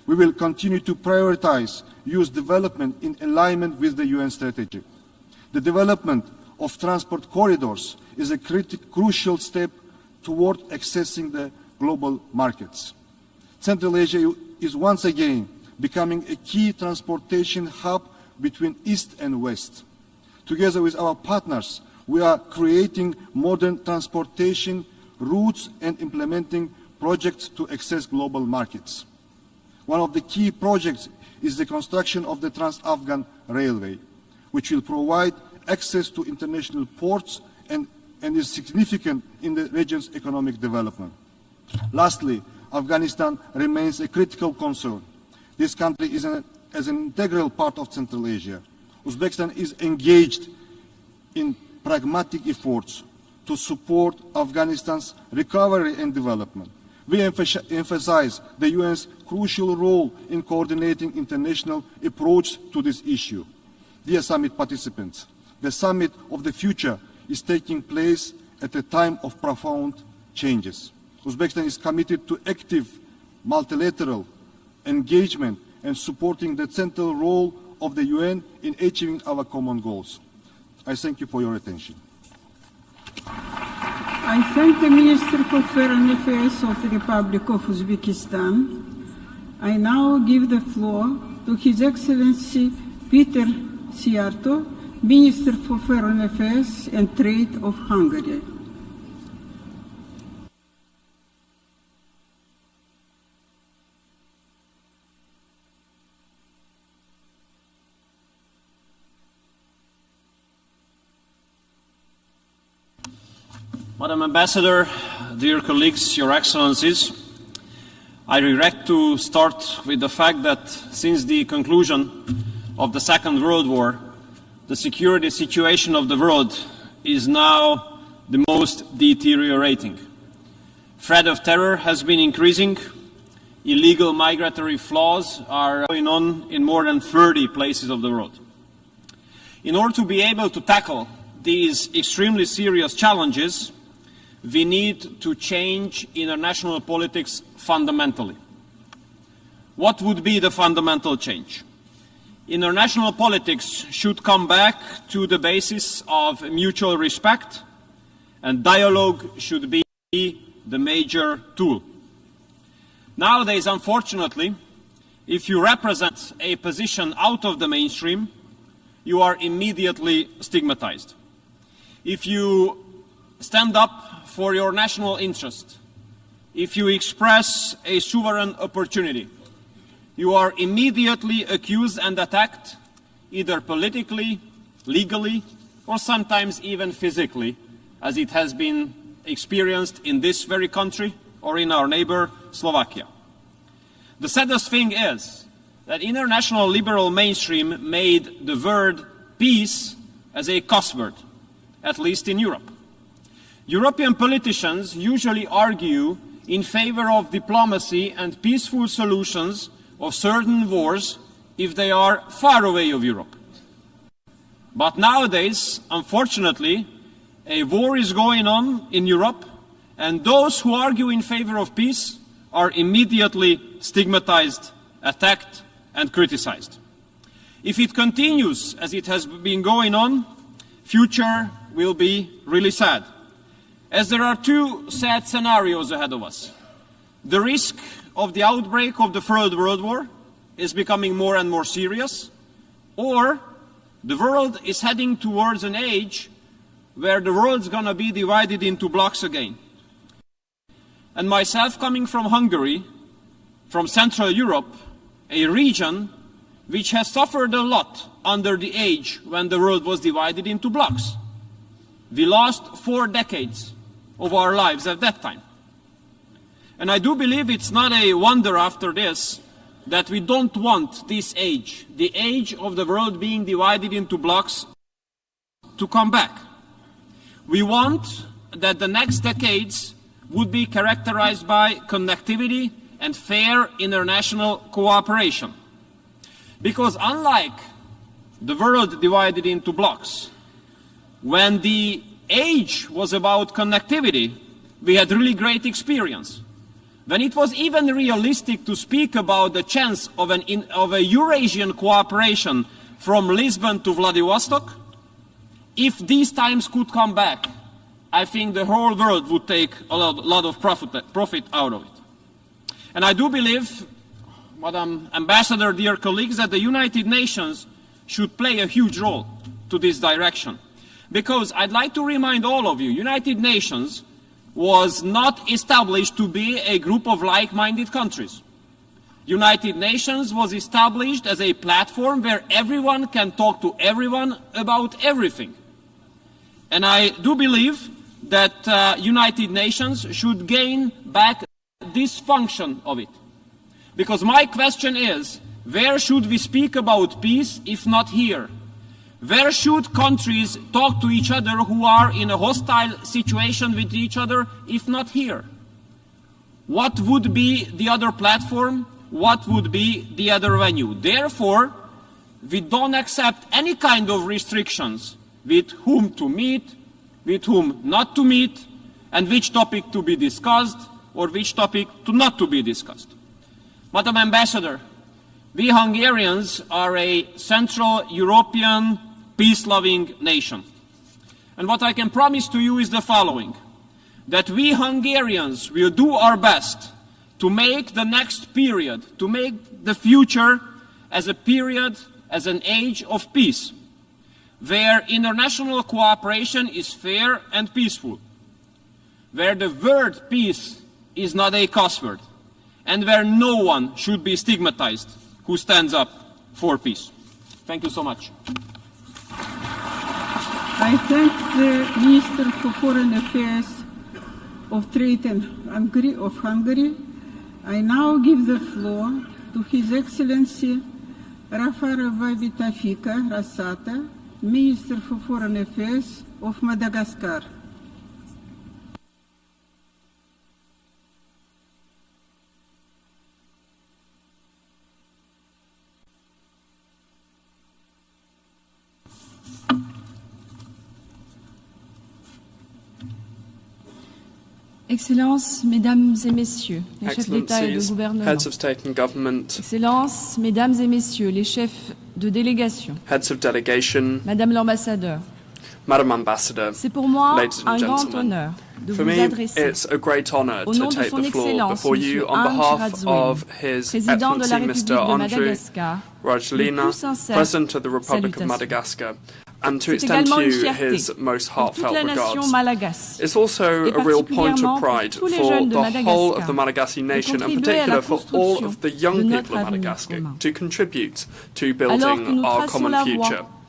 We will continue to prioritize youth development in alignment with the UN strategy. The development of transport corridors is a crucial step toward accessing the global markets. Central Asia is once again becoming a key transportation hub between East and West. Together with our partners, we are creating modern transportation routes and implementing projects to access global markets. One of the key projects is the construction of the Trans-Afghan Railway, which will provide access to international ports and is significant in the region's economic development. Lastly, Afghanistan remains a critical concern. This country is as an integral part of Central Asia. Uzbekistan is engaged in pragmatic efforts to support Afghanistan's recovery and development. We emphasize the UN's crucial role in coordinating international approach to this issue. Dear summit participants, the summit of the future is taking place at a time of profound changes. Uzbekistan is committed to active multilateral engagement and supporting the central role of the UN in achieving our common goals. I thank you for your attention. I thank the Minister for Foreign Affairs of the Republic of Uzbekistan. I now give the floor to His Excellency Peter Szijjártó, Minister for Foreign Affairs and Trade of Hungary. Madam Ambassador, dear colleagues, Your Excellencies, I regret to start with the fact that since the conclusion of the Second World War, the security situation of the world is now the most deteriorating. Threat of terror has been increasing. Illegal migratory flows are going on in more than 30 places of the world. In order to be able to tackle these extremely serious challenges, we need to change international politics fundamentally. What would be the fundamental change? International politics should come back to the basis of mutual respect, and dialogue should be the major tool. Nowadays, unfortunately, if you represent a position out of the mainstream, you are immediately stigmatized. If you stand up for your national interest, if you express a sovereign opportunity, you are immediately accused and attacked, either politically, legally, or sometimes even physically, as it has been experienced in this very country or in our neighbor, Slovakia. The saddest thing is that international liberal mainstream made the word peace as a cuss word, at least in Europe. European politicians usually argue in favor of diplomacy and peaceful solutions of certain wars if they are far away of Europe. But nowadays, unfortunately, a war is going on in Europe, and those who argue in favor of peace are immediately stigmatized, attacked, and criticized. If it continues as it has been going on, future will be really sad, as there are two sad scenarios ahead of us. The risk of the outbreak of the Third World War is becoming more and more serious, or the world is heading towards an age where the world's gonna be divided into blocks again. And myself, coming from Hungary, from Central Europe, a region which has suffered a lot under the age when the world was divided into blocks. We lost 4 decades of our lives at that time. And I do believe it's not a wonder after this that we don't want this age, the age of the world being divided into blocks, to come back. We want that the next decades would be characterized by connectivity and fair international cooperation. Because unlike the world divided into blocks, when the age was about connectivity, we had really great experience. When it was even realistic to speak about the chance of a Eurasian cooperation from Lisbon to Vladivostok, if these times could come back, I think the whole world would take a lot of profit out of it. And I do believe, Madam Ambassador, dear colleagues, that the United Nations should play a huge role to this direction. Because I'd like to remind all of you, United Nations was not established to be a group of like-minded countries. United Nations was established as a platform where everyone can talk to everyone about everything. And I do believe that United Nations should gain back this function of it. Because my question is, where should we speak about peace if not here? Where should countries talk to each other who are in a hostile situation with each other if not here? What would be the other platform? What would be the other venue? Therefore, we don't accept any kind of restrictions with whom to meet, with whom not to meet, and which topic to be discussed or which topic to not to be discussed. Madam Ambassador, we Hungarians are a Central European peace-loving nation. And what I can promise to you is the following, that we Hungarians will do our best to make the next period, to make the future as a period, as an age of peace, where international cooperation is fair and peaceful, where the word peace is not a cuss word, and where no one should be stigmatized who stands up for peace. Thank you so much. I thank the Minister for Foreign Affairs of Trade and Hungary. I now give the floor to His Excellency Rafarvavitafika Rasata, Minister for Foreign Affairs of Madagascar. Excellences, Mesdames et Messieurs, les chefs d'État et de gouvernement. Heads of state and government. Excellences, Mesdames et Messieurs, les chefs de délégation. Heads of delegation. Madame l'ambassadeur. Madam Ambassador. C'est pour moi ladies and un grand gentlemen. honneur de For vous me, adresser. it's a great honor Au to nom de take son the floor Excellence, before you Monsieur on behalf Antigua, of His Président de la Excellency République Mr. de Andrew Madagascar, Rajoelina, les plus sincères President of the Republic of salutations. Madagascar, and to C'est extend également to une you fierté his most pour toute heartfelt la nation regards. malagasse, It's also et a real point particulièrement of pride pour tous les for jeunes de the whole of Madagascar, the Malagasy de nation, and contribuer à la particular for all construction of the de young notre people of avenir Madagascar, commun. to contribute to Alors que building nous our traçons common la future. voie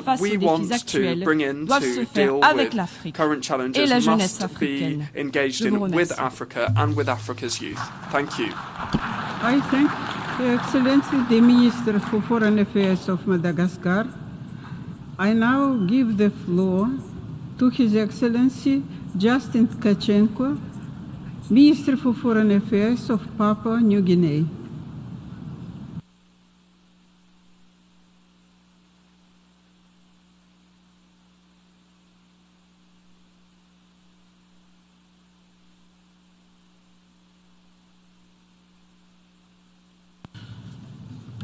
that we want to bring in to deal with current challenges must be engaged in with Africa and with Africa's youth. Thank you. I thank Her Excellency the Minister for Foreign Affairs of Madagascar. I now give the floor to His Excellency Justin Tkachenko, Minister for Foreign Affairs of Papua New Guinea.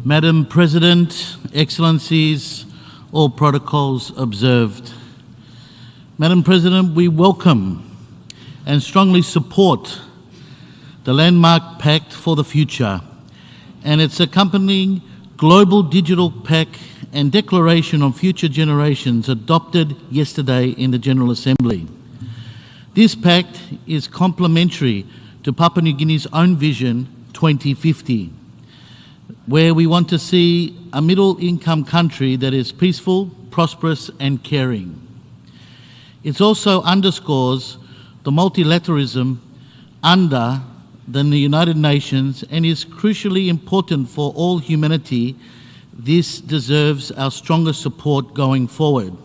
Madam President, Excellencies, All protocols observed. Madam President, we welcome and strongly support the landmark Pact for the Future and its accompanying Global Digital Pact and Declaration on Future Generations adopted yesterday in the General Assembly. This pact is complementary to Papua New Guinea's own vision 2050, where we want to see a middle-income country that is peaceful, prosperous and caring. It also underscores the multilateralism under the United Nations and is crucially important for all humanity. This deserves our strongest support going forward.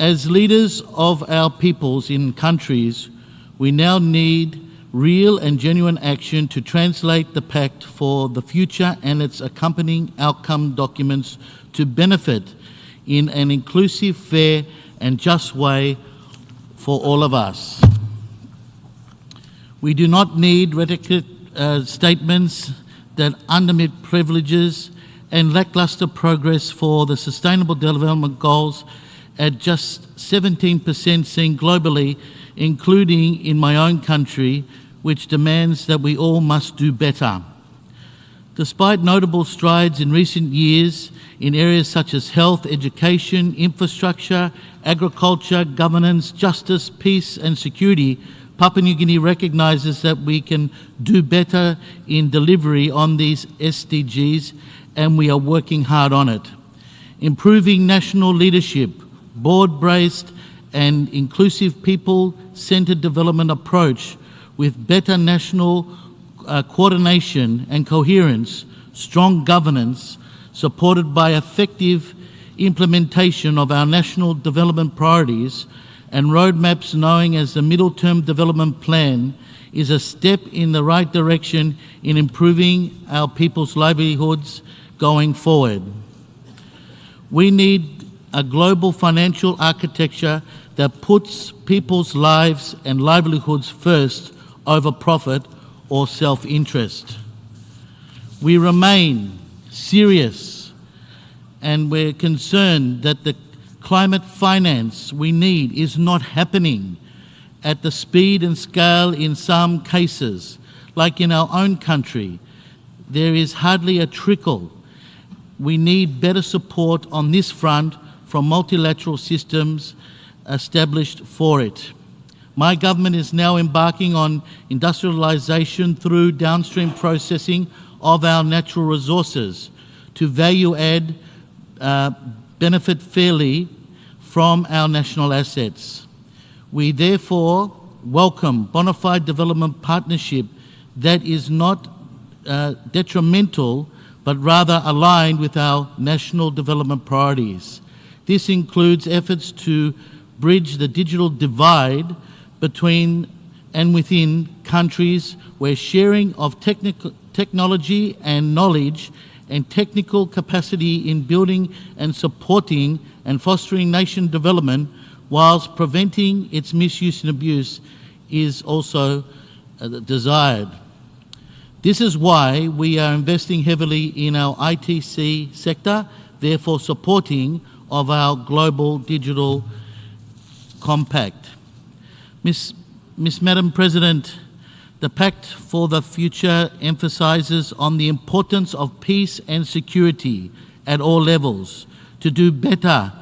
As leaders of our peoples in countries, we now need real and genuine action to translate the Pact for the Future and its accompanying outcome documents to benefit in an inclusive, fair and just way for all of us. We do not need rhetoric statements that undermine privileges and lackluster progress for the Sustainable Development Goals at just 17% seen globally, including in my own country, which demands that we all must do better. Despite notable strides in recent years in areas such as health, education, infrastructure, agriculture, governance, justice, peace and security, Papua New Guinea recognises that we can do better in delivery on these SDGs, and we are working hard on it. Improving national leadership, broad-based and inclusive people-centred development approach with better national coordination and coherence, strong governance, supported by effective implementation of our national development priorities and roadmaps known as the Middle-Term Development Plan, is a step in the right direction in improving our people's livelihoods going forward. We need a global financial architecture that puts people's lives and livelihoods first over profit or self-interest. We remain serious and we're concerned that the climate finance we need is not happening at the speed and scale in some cases. Like in our own country, there is hardly a trickle. We need better support on this front from multilateral systems established for it. My government is now embarking on industrialisation through downstream processing of our natural resources to value add, benefit fairly from our national assets. We therefore welcome bona fide development partnership that is not detrimental but rather aligned with our national development priorities. This includes efforts to bridge the digital divide between and within countries where sharing of technology and knowledge and technical capacity in building and supporting and fostering nation development whilst preventing its misuse and abuse is also desired. This is why we are investing heavily in our ITC sector, therefore supporting of our global digital compact. Madam President, the Pact for the Future emphasises on the importance of peace and security at all levels to do better,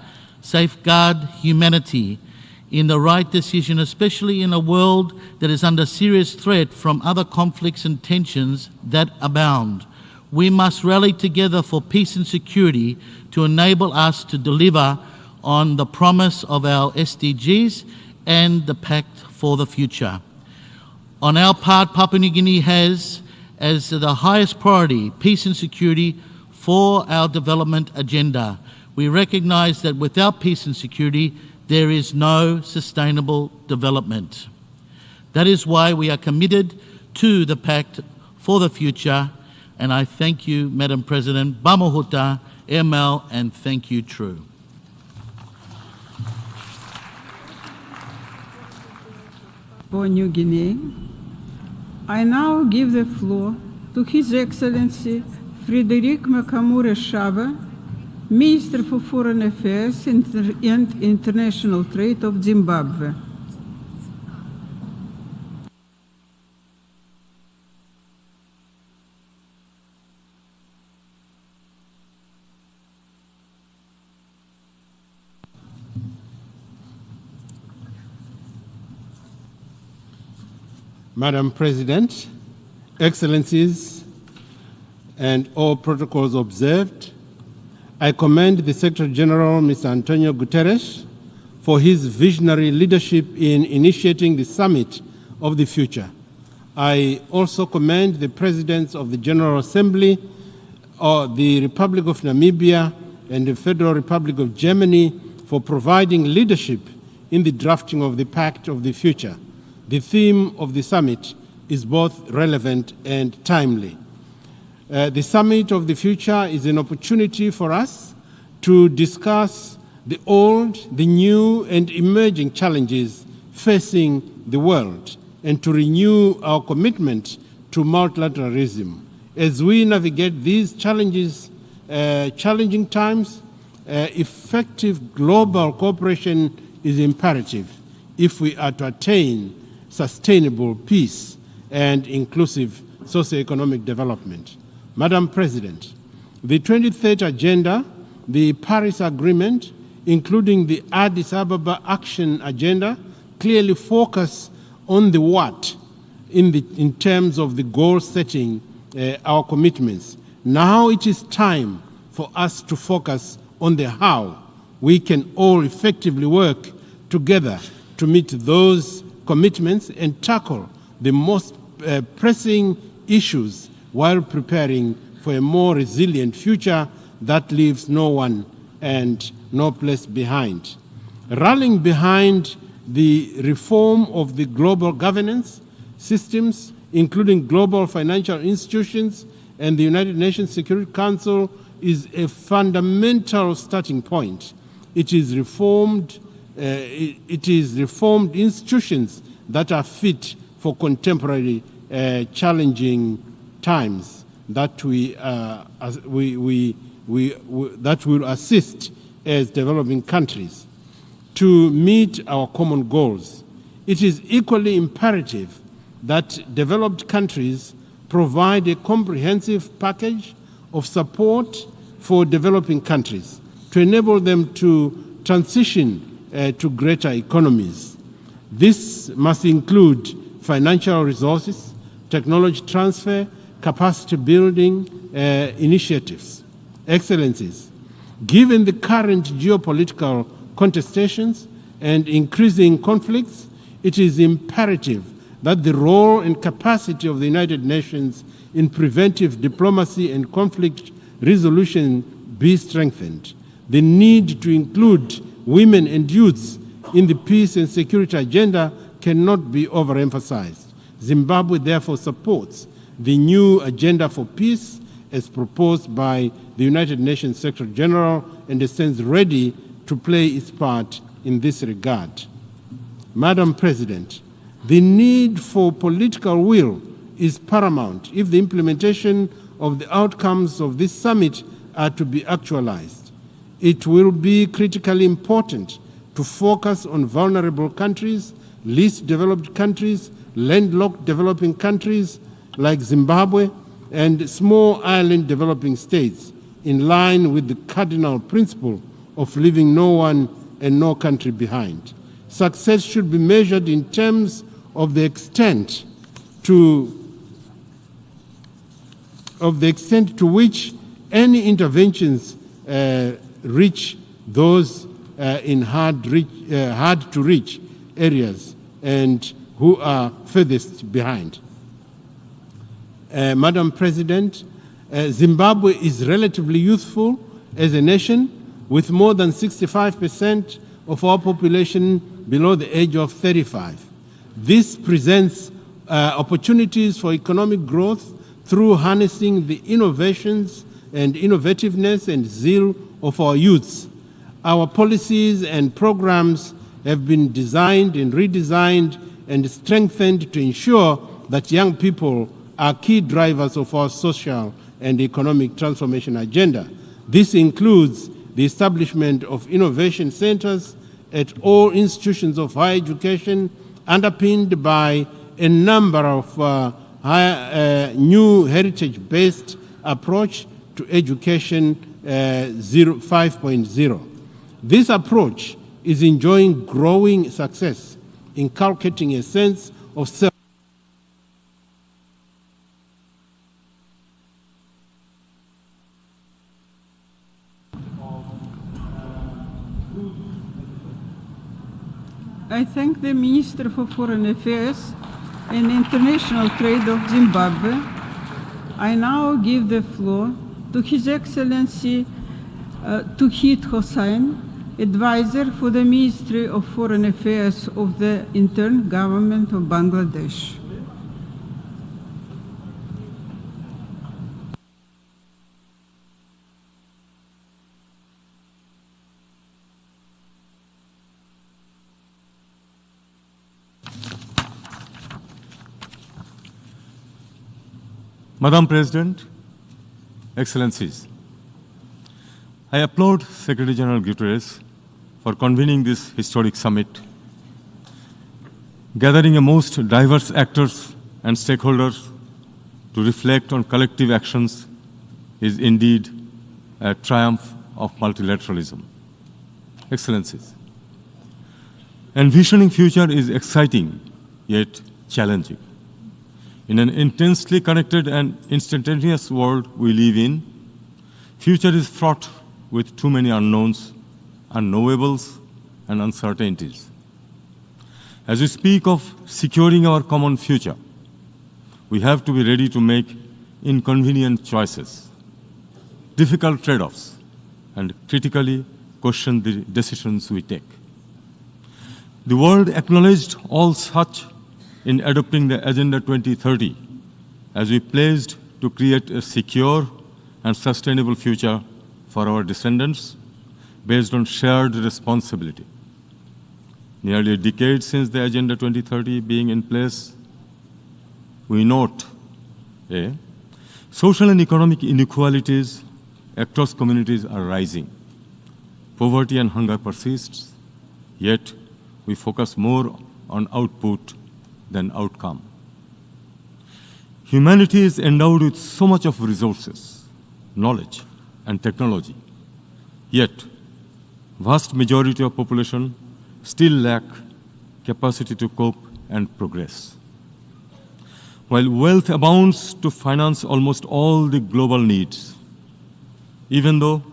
safeguard humanity in the right decision, especially in a world that is under serious threat from other conflicts and tensions that abound. We must rally together for peace and security to enable us to deliver on the promise of our SDGs and the Pact for the Future. On our part, Papua New Guinea has as the highest priority peace and security for our development agenda. We recognise that without peace and security, there is no sustainable development. That is why we are committed to the Pact for the Future, and I thank you, Madam President, Bamahuta, ML, and thank you, True. For New Guinea, I now give the floor to His Excellency Frédéric Makamure Shava, Minister for Foreign Affairs and International Trade of Zimbabwe. Madam President, Excellencies, and all protocols observed, I commend the Secretary General, Mr. Antonio Guterres, for his visionary leadership in initiating the Summit of the Future. I also commend the Presidents of the General Assembly, the Republic of Namibia, and the Federal Republic of Germany for providing leadership in the drafting of the Pact of the Future. The theme of the summit is both relevant and timely. The Summit of the Future is an opportunity for us to discuss the old, the new, and emerging challenges facing the world and to renew our commitment to multilateralism. As we navigate these challenging times, effective global cooperation is imperative if we are to attain sustainable peace and inclusive socio-economic development. Madam President, the 23rd Agenda, the Paris Agreement, including the Addis Ababa Action Agenda, clearly focus on the what in terms of the goal setting our commitments. Now it is time for us to focus on the how. We can all effectively work together to meet those commitments and tackle the most pressing issues while preparing for a more resilient future that leaves no one and no place behind. Rallying behind the reform of the global governance systems, including global financial institutions and the United Nations Security Council, is a fundamental starting point. It is reformed institutions that are fit for contemporary challenging times that that will assist as developing countries to meet our common goals. It is equally imperative that developed countries provide a comprehensive package of support for developing countries to enable them to transition to greater economies. This must include financial resources, technology transfer, capacity building initiatives. Excellencies, given the current geopolitical contestations and increasing conflicts, it is imperative that the role and capacity of the United Nations in preventive diplomacy and conflict resolution be strengthened. The need to include women and youths in the peace and security agenda cannot be overemphasized. Zimbabwe therefore supports the new agenda for peace as proposed by the United Nations Secretary General and stands ready to play its part in this regard. Madam President, the need for political will is paramount if the implementation of the outcomes of this summit are to be actualized. It will be critically important to focus on vulnerable countries, least developed countries, landlocked developing countries like Zimbabwe, and small island developing states, in line with the cardinal principle of leaving no one and no country behind. Success should be measured in terms of the extent to which any interventions reach those in hard to reach areas and who are furthest behind. Madam President, Zimbabwe is relatively youthful as a nation, with more than 65% of our population below the age of 35. This presents opportunities for economic growth through harnessing the innovations and innovativeness and zeal of our youths. Our policies and programs have been designed and redesigned and strengthened to ensure that young people are key drivers of our social and economic transformation agenda. This includes the establishment of innovation centers at all institutions of higher education, underpinned by a number of new heritage-based approach to education 5.0. This approach is enjoying growing success, inculcating a sense of self. I thank the Minister for Foreign Affairs and International Trade of Zimbabwe. I now give the floor to His Excellency Touhid Hossain, Advisor for the Ministry of Foreign Affairs of the Interim Government of Bangladesh. Madam President, Excellencies, I applaud Secretary General Guterres for convening this historic summit. Gathering a most diverse actors and stakeholders to reflect on collective actions is indeed a triumph of multilateralism. Excellencies, envisioning future is exciting yet challenging. In an intensely connected and instantaneous world we live in, future is fraught with too many unknowns, unknowables, and uncertainties. As we speak of securing our common future, we have to be ready to make inconvenient choices, difficult trade-offs, and critically question the decisions we take. The world acknowledged all such in adopting the Agenda 2030 as we pledged to create a secure and sustainable future for our descendants based on shared responsibility. Nearly a decade since the Agenda 2030 being in place, we note social and economic inequalities across communities are rising. Poverty and hunger persists, yet we focus more on output than outcome. Humanity is endowed with so much of resources, knowledge, and technology. Yet, vast majority of population still lack capacity to cope and progress. While wealth abounds to finance almost all the global needs, even though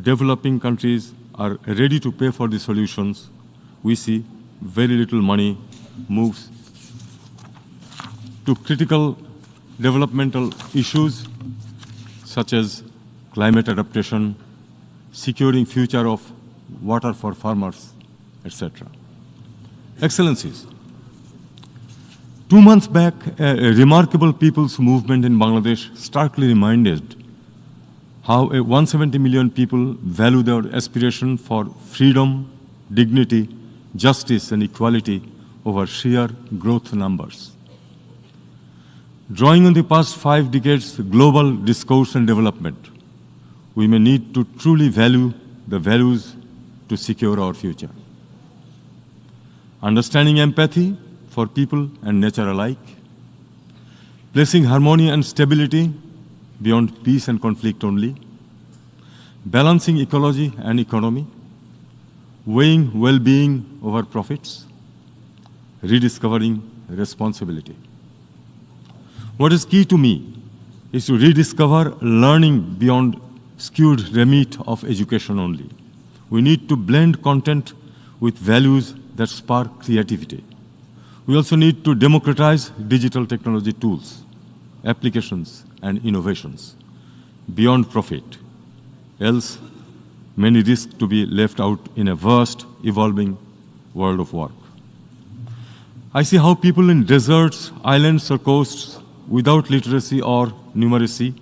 developing countries are ready to pay for the solutions, we see very little money moves to critical developmental issues such as climate adaptation, securing future of water for farmers, etc. Excellencies, 2 months back, a remarkable people's movement in Bangladesh starkly reminded how 170 million people value their aspiration for freedom, dignity, justice, and equality over sheer growth numbers. Drawing on the past 5 decades' global discourse and development, we may need to truly value the values to secure our future. Understanding empathy for people and nature alike, placing harmony and stability beyond peace and conflict only, balancing ecology and economy, weighing well-being over profits, rediscovering responsibility. What is key to me is to rediscover learning beyond skewed remit of education only. We need to blend content with values that spark creativity. We also need to democratize digital technology tools, applications, and innovations beyond profit. Else, many risk to be left out in a vast, evolving world of work. I see how people in deserts, islands, or coasts without literacy or numeracy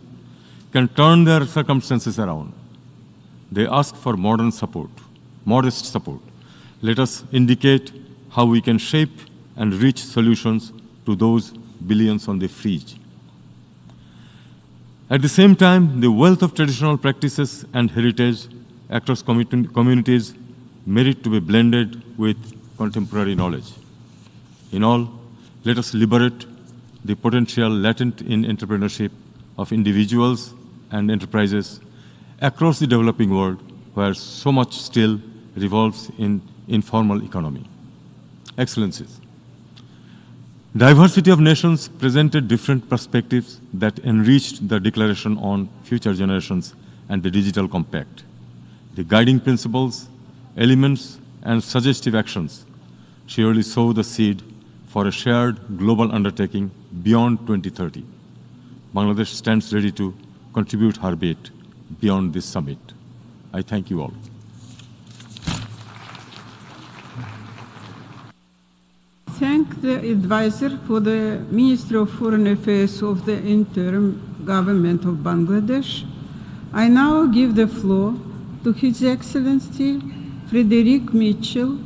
can turn their circumstances around. They ask for modest support. Let us indicate how we can shape and reach solutions to those billions on the fringe. At the same time, the wealth of traditional practices and heritage across communities merit to be blended with contemporary knowledge. In all, let us liberate the potential latent in entrepreneurship of individuals and enterprises across the developing world, where so much still revolves in informal economy. Excellencies, diversity of nations presented different perspectives that enriched the Declaration on Future Generations and the Digital Compact. The guiding principles, elements, and suggestive actions surely sow the seed for a shared global undertaking beyond 2030. Bangladesh stands ready to contribute her bit beyond this summit. I thank you all. Thank the advisor for the Minister of Foreign Affairs of the interim government of Bangladesh. I now give the floor to His Excellency Frederick Mitchell,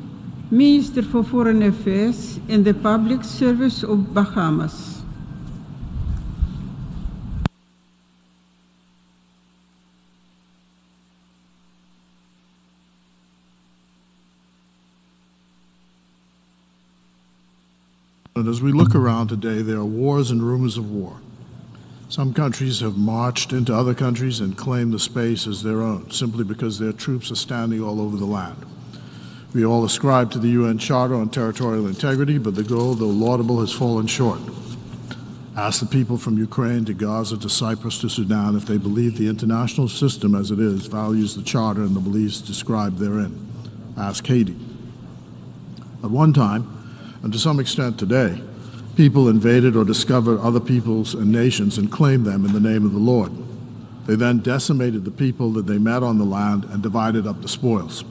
Minister for Foreign Affairs and the Public Service of Bahamas. And as we look around today, there are wars and rumors of war. Some countries have marched into other countries and claimed the space as their own, simply because their troops are standing all over the land. We all ascribe to the UN Charter on Territorial Integrity, but the goal, though laudable, has fallen short. Ask the people from Ukraine to Gaza to Cyprus to Sudan if they believe the international system as it is values the Charter and the beliefs described therein. Ask Haiti. At one time, and to some extent today, people invaded or discovered other peoples and nations and claimed them in the name of the Lord. They then decimated the people that they met on the land and divided up the spoils.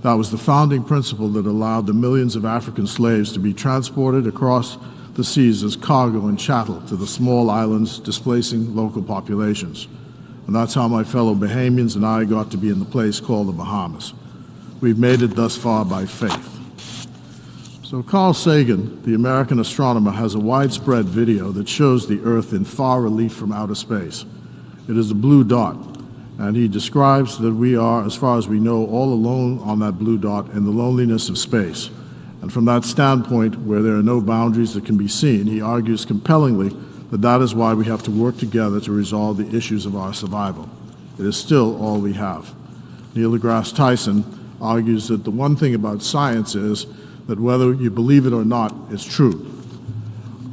That was the founding principle that allowed the millions of African slaves to be transported across the seas as cargo and chattel to the small islands, displacing local populations. And that's how my fellow Bahamians and I got to be in the place called the Bahamas. We've made it thus far by faith. So Carl Sagan, the American astronomer, has a widespread video that shows the Earth in far relief from outer space. It is a blue dot, and he describes that we are, as far as we know, all alone on that blue dot in the loneliness of space. And from that standpoint, where there are no boundaries that can be seen, he argues compellingly that that is why we have to work together to resolve the issues of our survival. It is still all we have. Neil deGrasse Tyson argues that the one thing about science is that whether you believe it or not, it's true.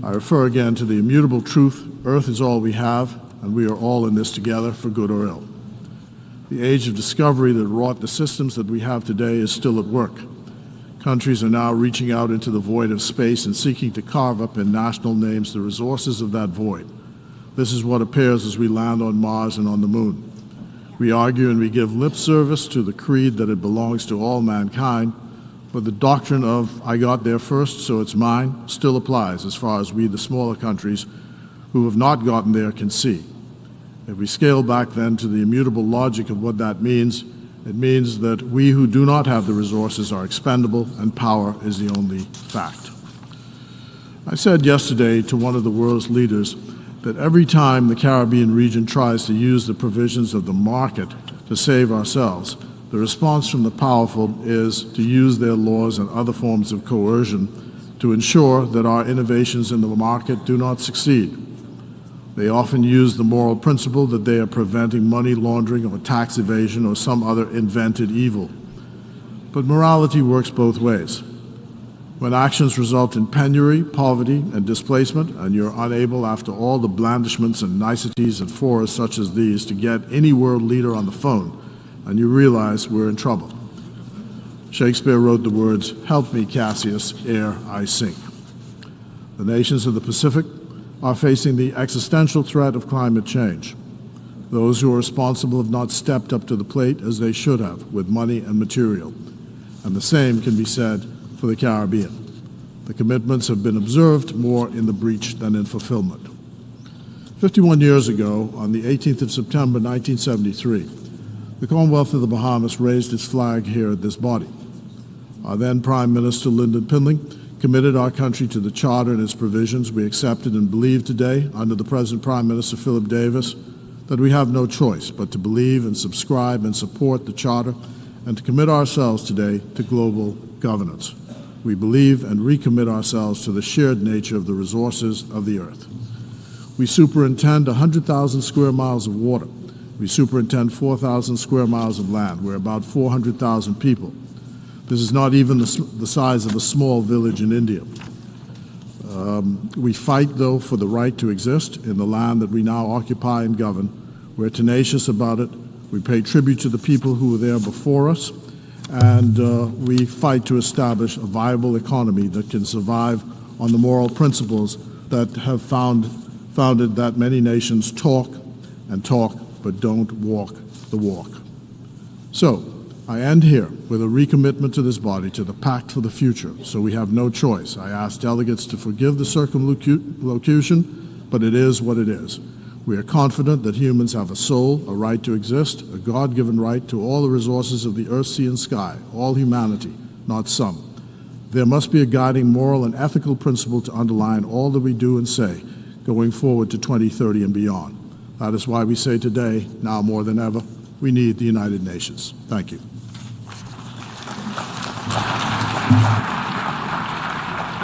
I refer again to the immutable truth: Earth is all we have, and we are all in this together, for good or ill. The age of discovery that wrought the systems that we have today is still at work. Countries are now reaching out into the void of space and seeking to carve up in national names the resources of that void. This is what appears as we land on Mars and on the Moon. We argue and we give lip service to the creed that it belongs to all mankind, but the doctrine of "I got there first, so it's mine" still applies as far as we, the smaller countries who have not gotten there, can see. If we scale back then to the immutable logic of what that means, it means that we who do not have the resources are expendable, and power is the only fact. I said yesterday to one of the world's leaders that every time the Caribbean region tries to use the provisions of the market to save ourselves, the response from the powerful is to use their laws and other forms of coercion to ensure that our innovations in the market do not succeed. They often use the moral principle that they are preventing money laundering or tax evasion or some other invented evil. But morality works both ways. When actions result in penury, poverty, and displacement, and you're unable, after all the blandishments and niceties and fora such as these, to get any world leader on the phone, and you realize we're in trouble. Shakespeare wrote the words, "Help me, Cassius, ere I sink." The nations of the Pacific are facing the existential threat of climate change. Those who are responsible have not stepped up to the plate as they should have, with money and material. And the same can be said for the Caribbean. The commitments have been observed more in the breach than in fulfillment. 51 years ago, on the 18th of September 1973, the Commonwealth of the Bahamas raised its flag here at this body. Our then Prime Minister, Lyndon Pindling, committed our country to the Charter and its provisions. We accepted and believe today, under the present Prime Minister, Philip Davis, that we have no choice but to believe and subscribe and support the Charter and to commit ourselves today to global governance. We believe and recommit ourselves to the shared nature of the resources of the earth. We superintend 100,000 square miles of water. We superintend 4,000 square miles of land. We're about 400,000 people. This is not even the size of a small village in India. We fight, though, for the right to exist in the land that we now occupy and govern. We're tenacious about it. We pay tribute to the people who were there before us, and we fight to establish a viable economy that can survive on the moral principles that have founded that many nations talk and talk but don't walk the walk. So, I end here with a recommitment to this body to the pact for the future, so we have no choice. I ask delegates to forgive the circumlocution, but it is what it is. We are confident that humans have a soul, a right to exist, a God-given right to all the resources of the earth, sea, and sky, all humanity, not some. There must be a guiding moral and ethical principle to underline all that we do and say going forward to 2030 and beyond. That is why we say today, now more than ever, we need the United Nations. Thank you.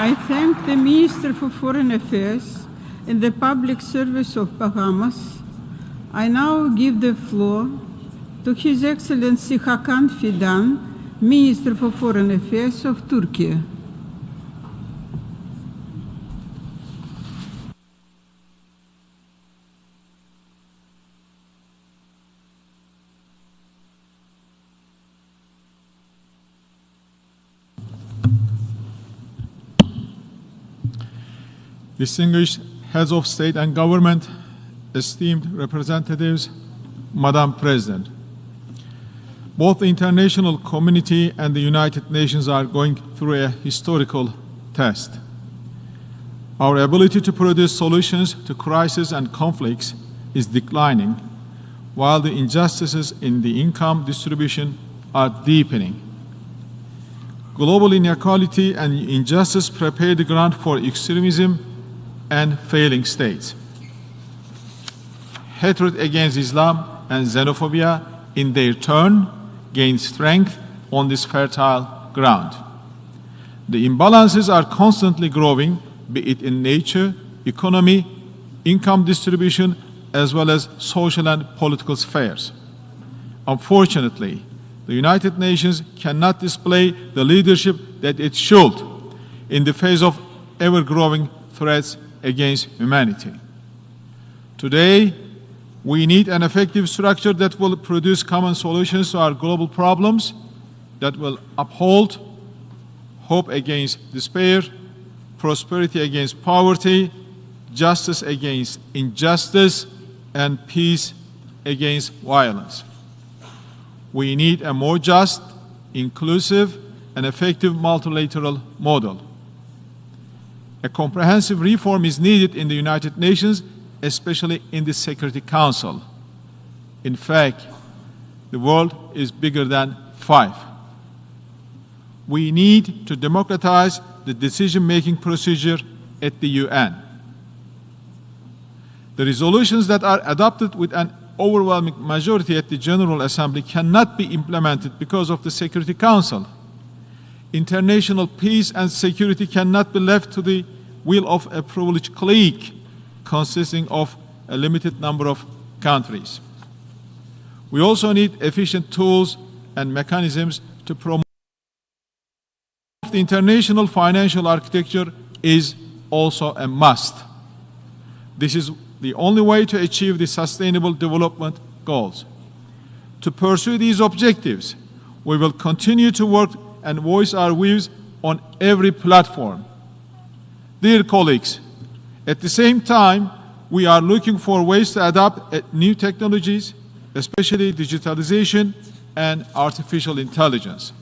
I thank the Minister for Foreign Affairs and the Public Service of Bahamas. I now give the floor to His Excellency Hakan Fidan, Minister for Foreign Affairs of Turkey. Distinguished heads of state and government, esteemed representatives, Madam President. Both the international community and the United Nations are going through a historical test. Our ability to produce solutions to crises and conflicts is declining, while the injustices in the income distribution are deepening. Global inequality and injustice prepare the ground for extremism and failing states. Hatred against Islam and xenophobia, in their turn, gain strength on this fertile ground. The imbalances are constantly growing, be it in nature, economy, income distribution, as well as social and political spheres. Unfortunately, the United Nations cannot display the leadership that it should in the face of ever-growing threats against humanity. Today, we need an effective structure that will produce common solutions to our global problems, that will uphold hope against despair, prosperity against poverty, justice against injustice, and peace against violence. We need a more just, inclusive, and effective multilateral model. A comprehensive reform is needed in the United Nations, especially in the Security Council. In fact, the world is bigger than 5. We need to democratize the decision-making procedure at the UN. The resolutions that are adopted with an overwhelming majority at the General Assembly cannot be implemented because of the Security Council. International peace and security cannot be left to the will of a privileged clique consisting of a limited number of countries. We also need efficient tools and mechanisms to promote. The international financial architecture is also a must. This is the only way to achieve the sustainable development goals. To pursue these objectives, we will continue to work and voice our views on every platform. Dear colleagues, at the same time, we are looking for ways to adapt new technologies, especially digitalization and artificial intelligence.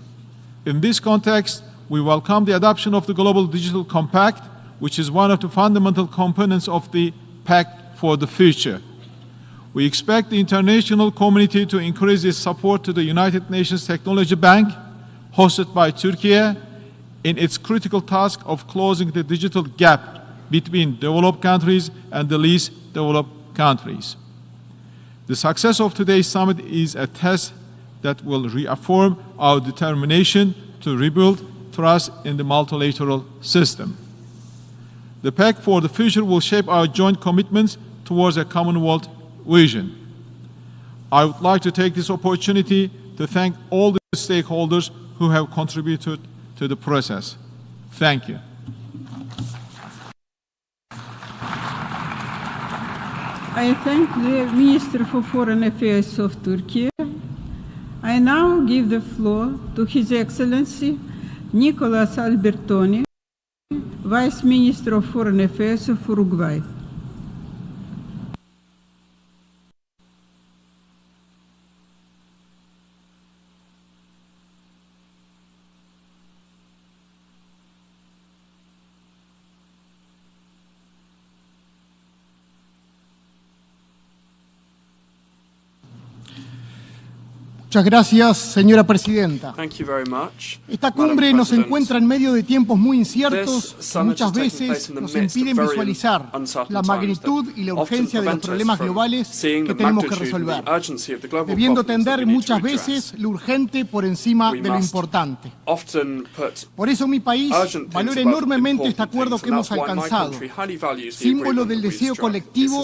In this context, we welcome the adoption of the Global Digital Compact, which is one of the fundamental components of the Pact for the Future. We expect the international community to increase its support to the United Nations Technology Bank, hosted by Turkey, in its critical task of closing the digital gap between developed countries and the least developed countries. The success of today's summit is a test that will reaffirm our determination to rebuild trust in the multilateral system. The Pact for the Future will shape our joint commitments towards a Commonwealth vision. I would like to take this opportunity to thank all the stakeholders who have contributed to the process. Thank you. I thank the Minister for Foreign Affairs of Turkey. I now give the floor to His Excellency Nicolas Albertoni, Vice Minister of Foreign Affairs of Uruguay. Muchas gracias, señora presidenta. Thank you very much. Esta cumbre nos encuentra en medio de tiempos muy inciertos que muchas veces nos impiden visualizar la magnitud y la urgencia de los problemas globales que tenemos que resolver, debiendo tender muchas veces lo urgente por encima de lo importante. Por eso mi país valora enormemente este acuerdo que hemos alcanzado, símbolo del deseo colectivo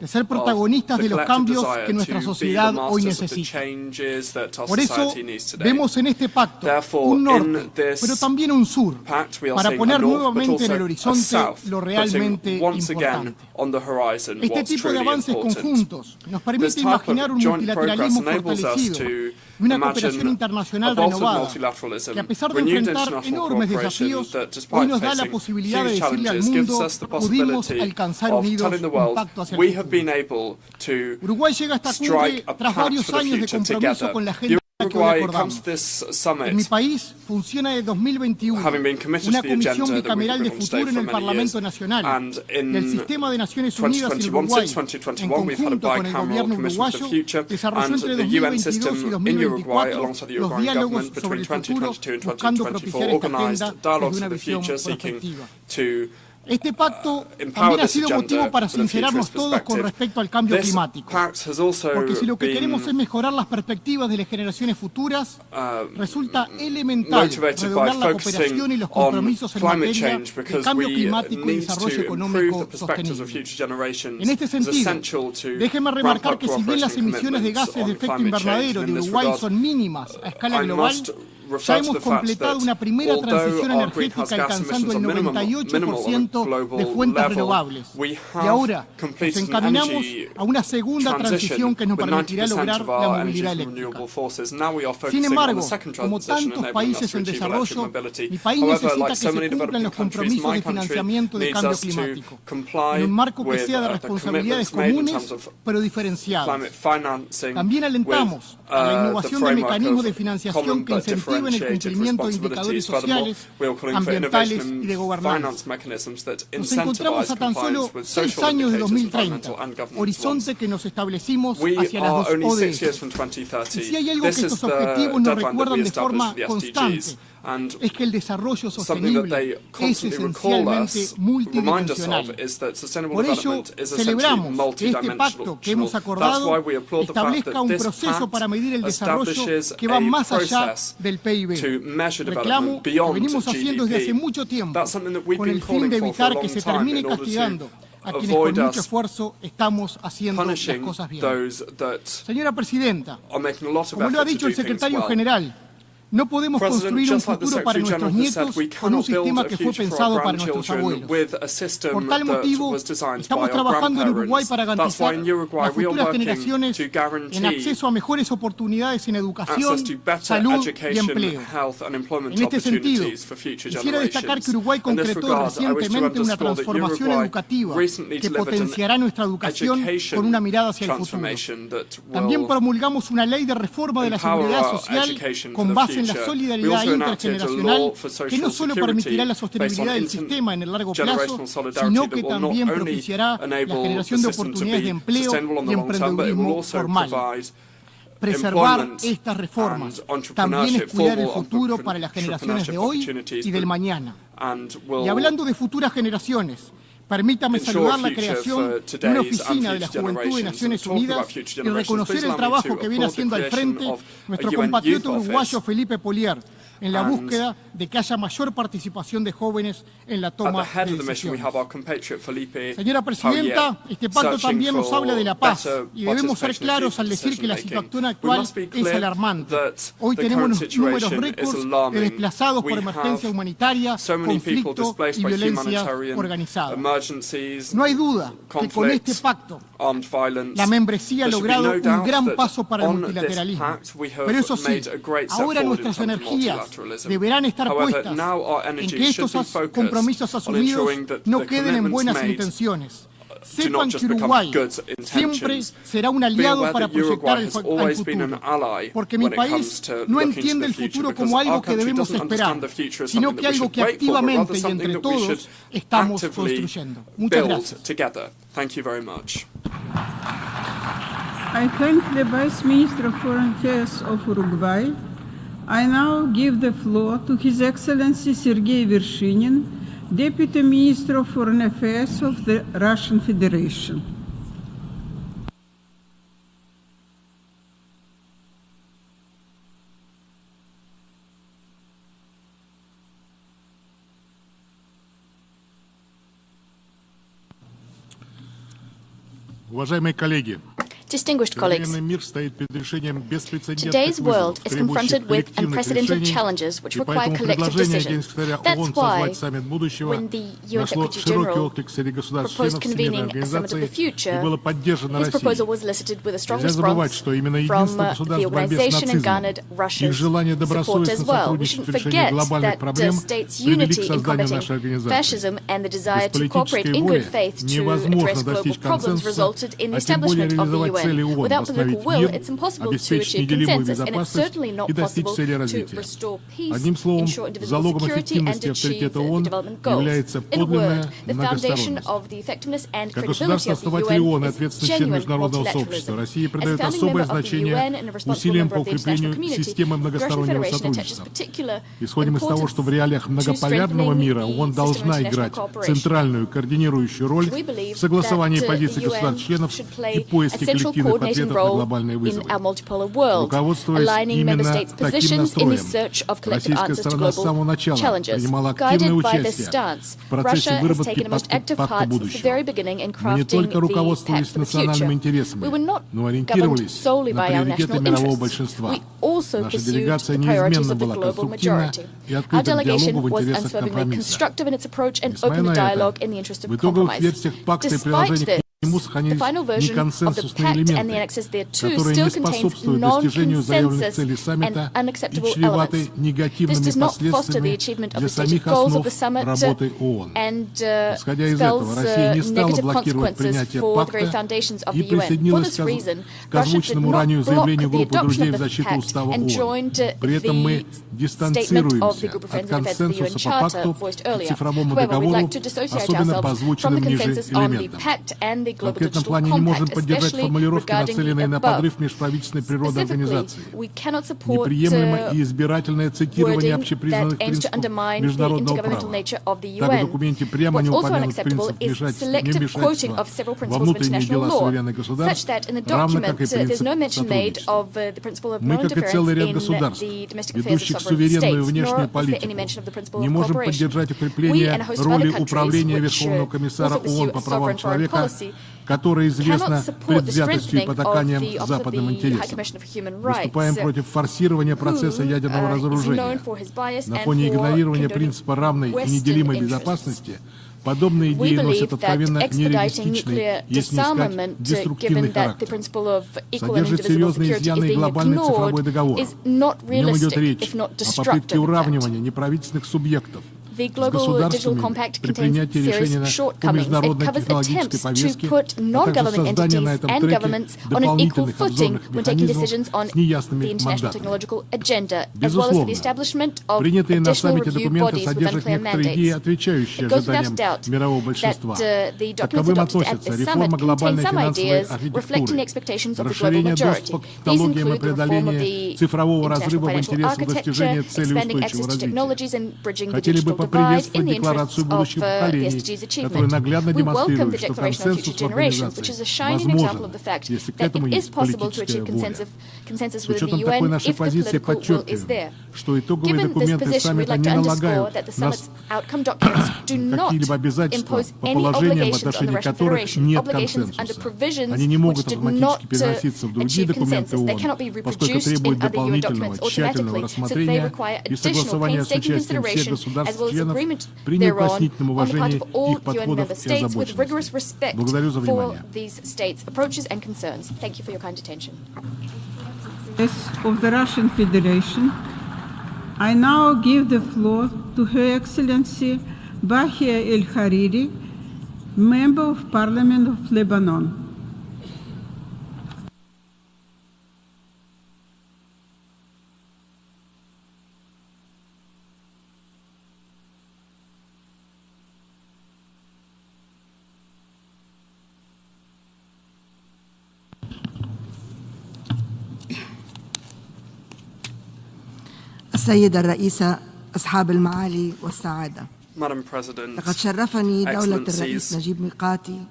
de ser protagonistas de los cambios que nuestra sociedad hoy necesita. Por eso vemos en este pacto un norte, pero también un sur, para poner nuevamente en el horizonte lo realmente importante. Este tipo de avances conjuntos nos permite imaginar un multilateralismo fortalecido y una cooperación internacional renovada, que a pesar de enfrentar enormes desafíos, hoy nos da la posibilidad de decirle al mundo: pudimos alcanzar unidos un pacto hacia el futuro. Uruguay llega a esta cumbre tras varios años de compromiso con la agenda que hoy acordamos. En mi país funciona desde 2021 una comisión bicameral de futuro en el Parlamento Nacional del Sistema de Naciones Unidas y Uruguay, en conjunto con el gobierno uruguayo, desarrolló entre 2022 y 2024 los diálogos sobre el futuro, buscando propiciar esta agenda desde una visión prospectiva. Este pacto también ha sido motivo para sincerarnos todos con respecto al cambio climático, porque si lo que queremos es mejorar las perspectivas de las generaciones futuras, resulta elemental redoblar la cooperación y los compromisos en materia de cambio climático y desarrollo económico sostenible. En este sentido, déjeme remarcar que si bien las emisiones de gases de efecto invernadero de Uruguay son mínimas a escala global, ya hemos completado una primera transición energética alcanzando el 98% de fuentes renovables. Y ahora nos encaminamos a una segunda transición que nos permitirá lograr la movilidad eléctrica. Sin embargo, como tantos países en desarrollo, mi país necesita que se cumplan los compromisos de financiamiento de cambio climático, en un marco que sea de responsabilidades comunes pero diferenciadas. También alentamos a la innovación de mecanismos de financiación que incentiven el cumplimiento de indicadores sociales, ambientales y de gobernanza. Nos encontramos a tan solo 6 años de 2030, horizonte que nos establecimos hacia las 2 ODS. Y si hay algo que estos objetivos nos recuerdan de forma constante, es que el desarrollo sostenible es esencialmente multidimensional. Por ello, celebramos que este pacto que hemos acordado establezca un proceso para medir el desarrollo que va más allá del PIB. Reclamo que venimos haciendo desde hace mucho tiempo, con el fin de evitar que se termine castigando a quienes con mucho esfuerzo estamos haciendo las cosas bien. Señora Presidenta, como lo ha dicho el Secretario General, no podemos construir un futuro para nuestros nietos con un sistema que fue pensado para nuestros abuelos. Por tal motivo, estamos trabajando en Uruguay para garantizar a futuras generaciones en acceso a mejores oportunidades en educación, salud y empleo. En este sentido, quisiera destacar que Uruguay concretó recientemente una transformación educativa que potenciará nuestra educación con una mirada hacia el futuro. También promulgamos una ley de reforma de la seguridad social con base en la solidaridad intergeneracional que no solo permitirá la sostenibilidad del sistema en el largo plazo, sino que también propiciará la generación de oportunidades de empleo y emprendedurismo formal. Preservar estas reformas también es cuidar el futuro para las generaciones de hoy y del mañana. Y hablando de futuras generaciones, Permítame ensure saludar la future creación for de una today's and oficina de la future Juventud de generations. Naciones And talking Unidas about future y generations, reconocer please el allow me trabajo to que viene applaud the haciendo al creation frente of nuestro a UN compatriota Youth Office uruguayo Felipe Polier en la and búsqueda de que haya mayor participación de jóvenes en la at toma the head de of the mission, we decisiones. have our compatriot Felipe Señora Presidenta, Paulier, este pacto searching también nos for habla de la paz better y debemos ser participation claros in al decir que la decision-making. situación We actual must be es clear alarmante. that Hoy the tenemos current números situation is récords de alarming. desplazados por We emergencia have humanitaria, so many people conflicto displaced y by violencia humanitarian organizada. emergencies, No hay duda que con este conflict, pacto armed violence. la membresía ha There should be logrado no doubt un gran that paso para el on this multilateralismo. pact we have Pero eso sí, made a great step ahora forward in nuestras terms of energías multilateralism. deberán estar However, puestas now our en energy que should estos be focused compromisos on asumidos ensuring that no the queden en commitments buenas made intenciones. do not Sepan just que become Uruguay good siempre intentions. será un Be aliado aware para that proyectar Uruguay al has always been an futuro, ally porque mi when it comes país to no looking to entiende the el future, futuro because como algo our que country debemos doesn't esperar, understand the future as sino something que that we algo should que wait for, but rather activamente y something entre that we should todos estamos actively construyendo. Muchas build gracias. together. Thank you very much. I thank the Vice Minister of Foreign Affairs of Uruguay. I now give the floor to His Excellency Sergei Vershinin, Deputy Minister of Foreign Affairs of the Russian Federation. Уважаемые коллеги, Distinguished colleagues, today's world is confronted with unprecedented challenges which require collective decisions. That's why, when the UN Secretary General proposed convening a summit of the future, his proposal was elicited with a strong response from the organization and garnered Russia's support as well. We shouldn't forget that states' unity in combating fascism and the desire to cooperate in good faith to address global problems resulted in the establishment of the UN. Without political will, it's impossible to achieve consensus, and it's certainly not possible to restore peace, ensure individual security, and achieve the development goals. In a word, the foundation of the effectiveness and credibility of the UN is genuine multilateralism. As a founding member of the UN and a responsible member of the international community, the Russian Federation attaches particular importance to strengthening the system of international cooperation. We believe that the UN should play a central coordinating role in our multipolar world, aligning member states' positions in the search of collective answers to global challenges. Guided by this stance, Russia has taken a most active part since the very beginning in crafting the pact for the future. We were not governed solely by our national interests. We also pursued the priorities of the global majority. Our delegation was unswervingly constructive in its approach and opened the dialogue in the interest of compromise. Despite this, the final version of the pact and the annexes thereto still contains non-consensus and unacceptable elements. This does not foster the achievement of the stated goals of the summit and spells negative consequences for the very foundations of the UN. For this reason, Russia did not block the adoption of the pact and joined the statement of the Group of Friends and Defense of the UN Charter voiced earlier. However, we'd like to dissociate ourselves from the consensus on the pact and the global digital compact, especially regarding the above. Specifically, we cannot support wording that aims to undermine the intergovernmental nature of the UN. What's also unacceptable is selective quoting of several principles of international law, such that in the document there's no mention made of the principle of non-interference in the domestic affairs of sovereign states, nor is there any mention of the principle of cooperation. We and a host of other countries which also pursue a sovereign foreign policy которая известна предвзятостью и потаканием of западным интересам. Выступаем Выступаем против форсирования процесса ядерного разоружения. На фоне игнорирования принципа равной и неделимой безопасности подобные идеи носят откровенно нереалистичный, если не сказать деструктивный характер. Содержит серьезные изъяны и глобальный цифровой договор. В нем идет речь о попытке уравнивания неправительственных субъектов The Global Digital Compact contains serious shortcomings. It covers attempts to put non-government entities and governments on an equal footing when taking decisions on the international technological agenda, as well as for the establishment of additional review bodies with unclear mandates. It goes without doubt that the documents adopted at this summit contain some ideas reflecting the expectations of the global majority. These include the reform of the international financial architecture, expanding access to technologies, and bridging the digital divide in the interests of the SDGs achievement. We welcome the Declaration of Future Generations, which is a shining example of the fact that it is possible to achieve consensus within the UN if the political will is there. Given this position, we'd like to underscore that the summit's outcome documents do not impose any obligations on the Russian Federation, obligations under provisions which did not achieve consensus. They cannot be reproduced in other UN documents automatically, so they require additional painstaking consideration as well as agreement thereon on the part of all UN member states with rigorous respect for these states' approaches and concerns. Thank you for your kind attention. Of the Russian Federation, I now give the floor to Her Excellency Bahia El Hariri, Member of Parliament of Lebanon. السيدة الرئيسة أصحاب المعالي والسعادة. لقد شرفني دولة الرئيس نجيب ميقاتي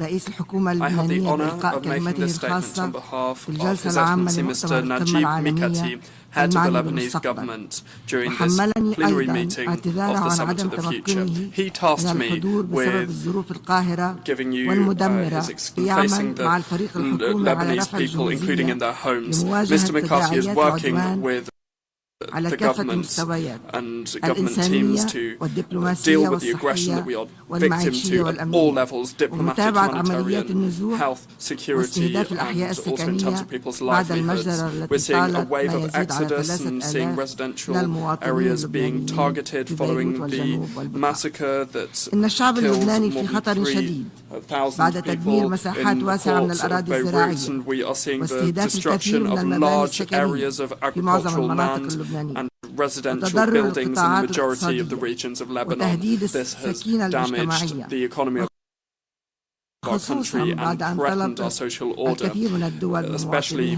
رئيس الحكومة اللبنانية بإلقاء كلمته الخاصة في الجلسة العامة لمؤتمر القمة العالمية المعني بالمستقبل، وحملني أيضا اعتذاره عن عدم تمكنه من الحضور بسبب الظروف القاهرة والمدمرة ليعمل مع الفريق الحكومي على رفع الجمهورية لمواجهة تداعيات وعدوان على كافة المستويات الإنسانية والدبلوماسية والصحية والمعيشية والأمنية، ومتابعة عمليات النزوح واستهداف الأحياء السكنية بعد المجزرة التي طالت ما يزيد على 3,000 من المواطنين اللبنانيين في بيروت والجنوب والبقاع. إن الشعب اللبناني في خطر شديد بعد تدمير مساحات واسعة من الأراضي الزراعية واستهداف الكثير من المباني السكنية في معظم المناطق اللبنانية and residential buildings in the majority of the regions of Lebanon. This has damaged the economy of our country and threatened our social order, especially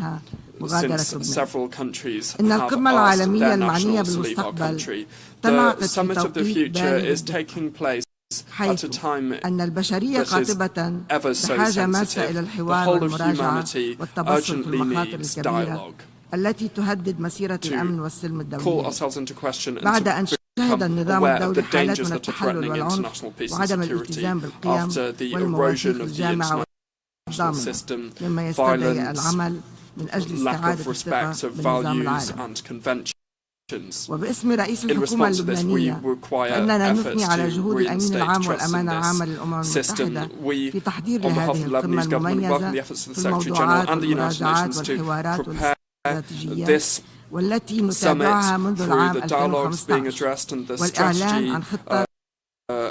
since several countries have asked their nationals to leave our country. The Summit of the Future is taking place at a time this is ever so sensitive. The whole of humanity urgently needs dialogue. التي تهدد مسيرة الأمن والسلم الدولي بعد أن شهد النظام الدولي حالات من التحلل والعنف وعدم الالتزام بالقيم والمواثيق الجامعة والضامنة مما يستدعي العمل من أجل استعادة الثقة بالنظام العالمي. وباسم رئيس الحكومة اللبنانية فإننا نثني على جهود الأمين العام والأمانة العامة للأمم المتحدة في تحضير لهذه القمة المميزة في الموضوعات والمراجعات والحوارات This والتي نتابعها منذ العام 2015 والإعلان عن خطة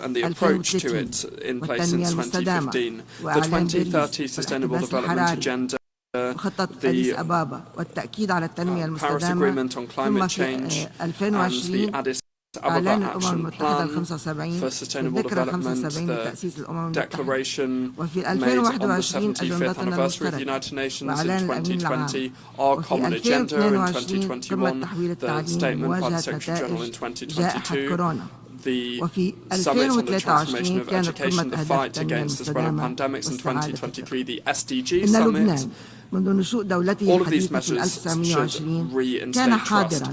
and the approach to it in place since 2015, the 2030 Sustainable Development Agenda, the Paris Agreement on Climate Change, and the Addis Ababa Action Plan for Sustainable Development, the Declaration made on the 75th anniversary of the United Nations in 2020, our Common Agenda in 2021, the Statement by the Secretary General in 2022, the Summit on the Transformation of Education, the Fight Against the Spread of Pandemics in 2023, the SDG Summit. All of these measures should reinstate trust.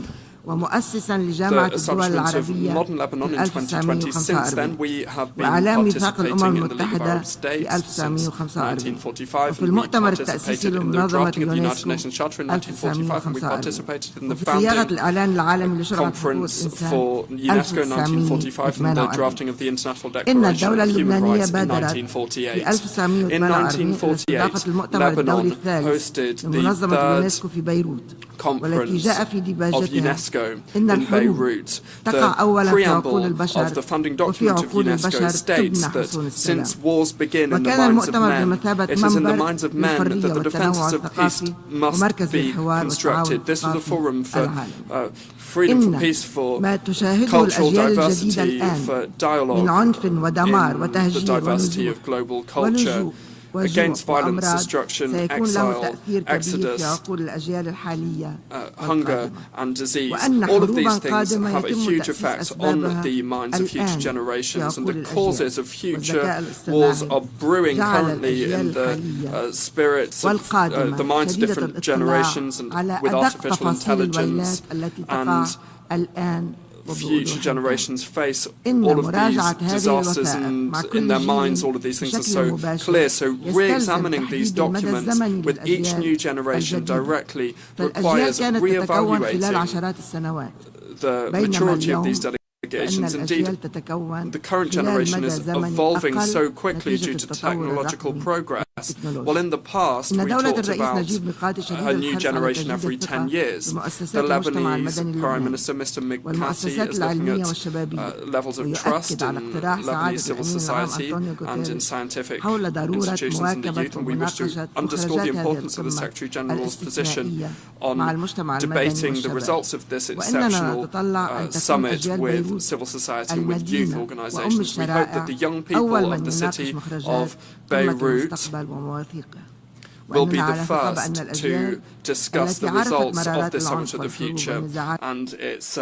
ومؤسسا لجامعة الدول العربية في 1920. وإعلام ميثاق الأمم المتحدة في 1945. وفي المؤتمر التأسيسي لمنظمة اليونسكو 1945. وفي صياغة الإعلان العالمي لشرع حقوق الإنسان 1948. إن الدولة اللبنانية بادرت في 1948 لاستضافة المؤتمر الدولي الثالث لمنظمة اليونسكو في بيروت، والتي جاء في ديباجتها إن الحروب تقع أولا في عقول البشر وفي عقول البشر تبنى حصون السلام. وكان المؤتمر بمثابة منبر للحرية والتنوع الثقافي ومركز للحوار والتعاون الثقافي العالمي. إن ما تشاهده الأجيال الجديدة الآن من عنف ودمار وتهجير ونزوح ولجوء against violence, destruction, exile, exodus, hunger and disease. All of these things have a huge effect on the minds of future generations, and the causes of future wars are brewing currently in the spirits of the minds of different generations, and with artificial intelligence, and future generations face all of these disasters, and in their minds all of these things are so clear. So re-examining these documents with each new generation directly requires re-evaluating the maturity of these delegations. Indeed, the current generation is evolving so quickly due to technological progress. Well, in the past, we talked about a new generation every 10 years. The Lebanese Prime Minister, Mr. Mikati, is looking at levels of trust in Lebanese civil society and in scientific institutions in the youth, and we wish to underscore the importance of the Secretary-General's position on debating the results of this exceptional summit with civil society and with youth organizations. We hope that the young people of the city of Beirut will be the first to discuss the results of the Summit of the Future and its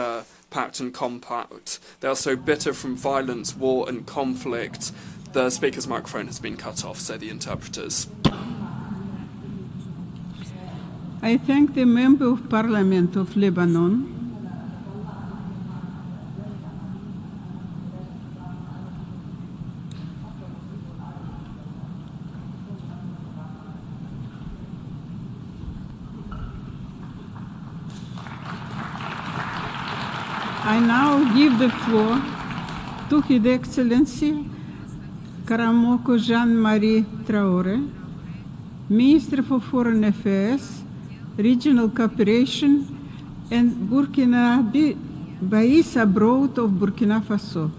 pact and compact. They are so bitter from violence, war and conflict. The speaker's microphone has been cut off, say the interpreters. I thank the Member of Parliament of Lebanon I now give the floor to His Excellency Karamoko Jean-Marie Traoré, Minister for Foreign Affairs, Regional Cooperation, and Burkina Faso abroad of Burkina Faso.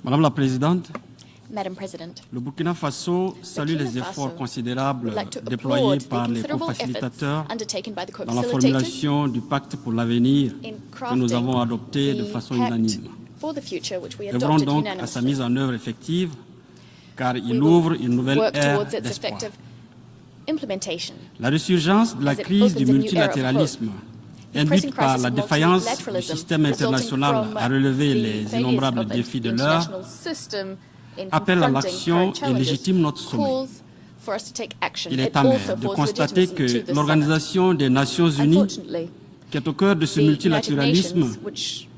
Madame la Présidente, Madam President, le Burkina Faso salue les efforts considérables déployés par les co-facilitateurs dans la formulation du pacte pour l'avenir que nous avons adopté de façon unanime. Œuvrons donc à sa mise en œuvre effective, car il ouvre une nouvelle ère d'espoir. La résurgence de la crise du multilatéralisme, induite par la défaillance du système international à relever les innombrables défis de l'heure, appelle à l'action et légitime notre sommet. Il est amer de constater que l'Organisation des Nations Unies, qui est au cœur de ce multilatéralisme,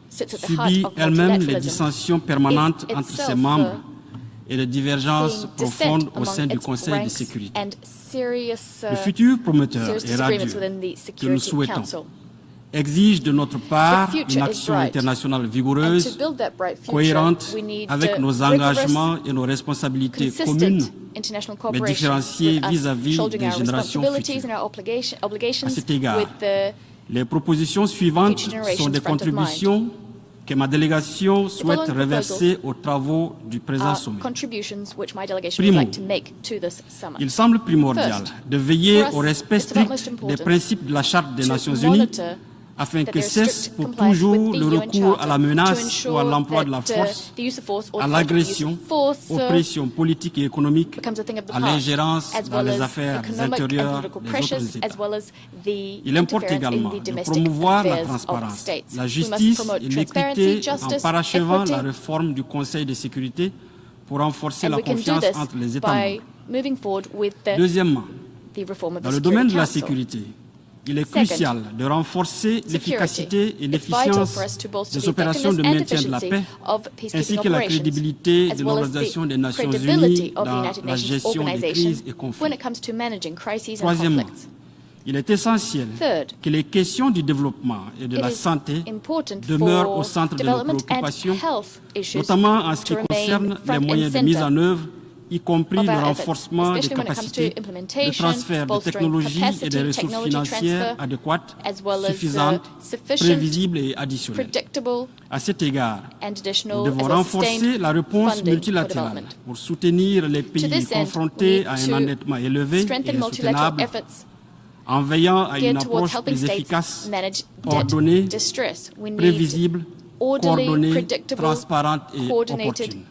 subit elle-même les dissensions permanentes entre ses membres et les divergences profondes au sein du Conseil de sécurité. Le futur prometteur et radieux que nous souhaitons exige de notre part une action internationale vigoureuse, cohérente avec nos engagements et nos responsabilités communes, mais différenciées vis-à-vis des générations futures. À cet égard, les propositions suivantes sont des contributions que ma délégation souhaite reverser aux travaux du présent sommet. Primo, il semble primordial de veiller au respect strict des principes de la Charte des Nations Unies afin que cesse pour toujours le recours à la menace ou à l'emploi de la force, à l'agression, aux pressions politiques et économiques, à l'ingérence dans les affaires intérieures des autres États. Il importe également de promouvoir la transparence, la justice et l'équité en parachevant la réforme du Conseil de sécurité pour renforcer la confiance entre les États membres. Deuxièmement, dans le domaine de la sécurité, il est crucial de renforcer l'efficacité et l'efficience des opérations de maintien de la paix, ainsi que la crédibilité de l'Organisation des Nations Unies dans la gestion des crises et conflits. Troisièmement, il est essentiel que les questions du développement et de la santé demeurent au centre de nos préoccupations, notamment en ce qui concerne les moyens de mise en œuvre y compris of le our efforts, renforcement des especially when it comes to capacités, le implementation, transfert de bolstering technologies et capacity, des ressources technology financières transfer, adéquates, as well as suffisantes, sufficient, prévisibles et additionnelles. predictable, À cet égard, and nous additional, devons as well as renforcer sustained la réponse funding for multilatérale development. pour soutenir les To pays this end, confrontés we à need un to endettement élevé strengthen et multilateral insoutenable, efforts en veillant à une geared towards approche helping plus states efficace, manage ordonnée, debt distress. We need prévisible, orderly, coordonnée, predictable, transparente et coordinated, opportune.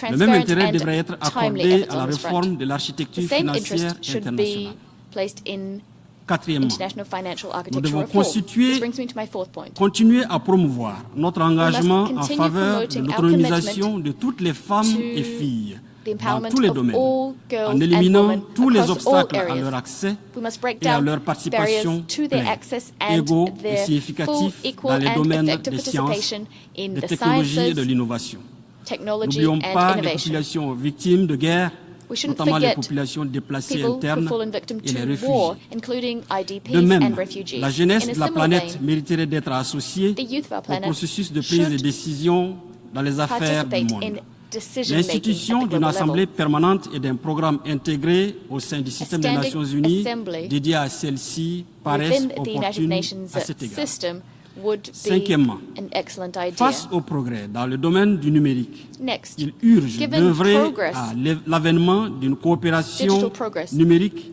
Le même transparent intérêt and devrait être timely accordé efforts à la on this réforme front. de l'architecture The same financière interest should be internationale. placed in Quatrièmement, international financial nous architecture devons reform. constituer, This brings me to my fourth point. continuer à promouvoir notre engagement en continue faveur de promoting our l'autonomisation de toutes les femmes et filles The dans empowerment tous les of domaines, all girls en and éliminant women tous les across obstacles all à areas. leur accès We must break et à down leur barriers participation to their pleine, access and égaux et their full, significatifs equal dans les and domaines effective des sciences, participation in des the technologies et de sciences, l'innovation. technology N'oublions and pas les innovation. populations victimes de guerre, We shouldn't notamment les forget populations déplacées people who internes fallen victim et les to réfugiés. war, including De IDPs même, and refugees. la jeunesse In a de la similar planète vein, mériterait d'être associée the youth of our au planet processus de prise de should décision dans les affaires du participate monde. in decision-making L'institution at the d'une global assemblée level. permanente et d'un programme intégré au sein du système des standing Nations Unies assembly dédié à celle-ci paraissent within the United opportunes Nations à cet égard. system would be Cinquièmement, an excellent idea. face au progrès dans le domaine du numérique, Next, il urge given d'œuvrer progress, à l'avènement d'une coopération digital progress, numérique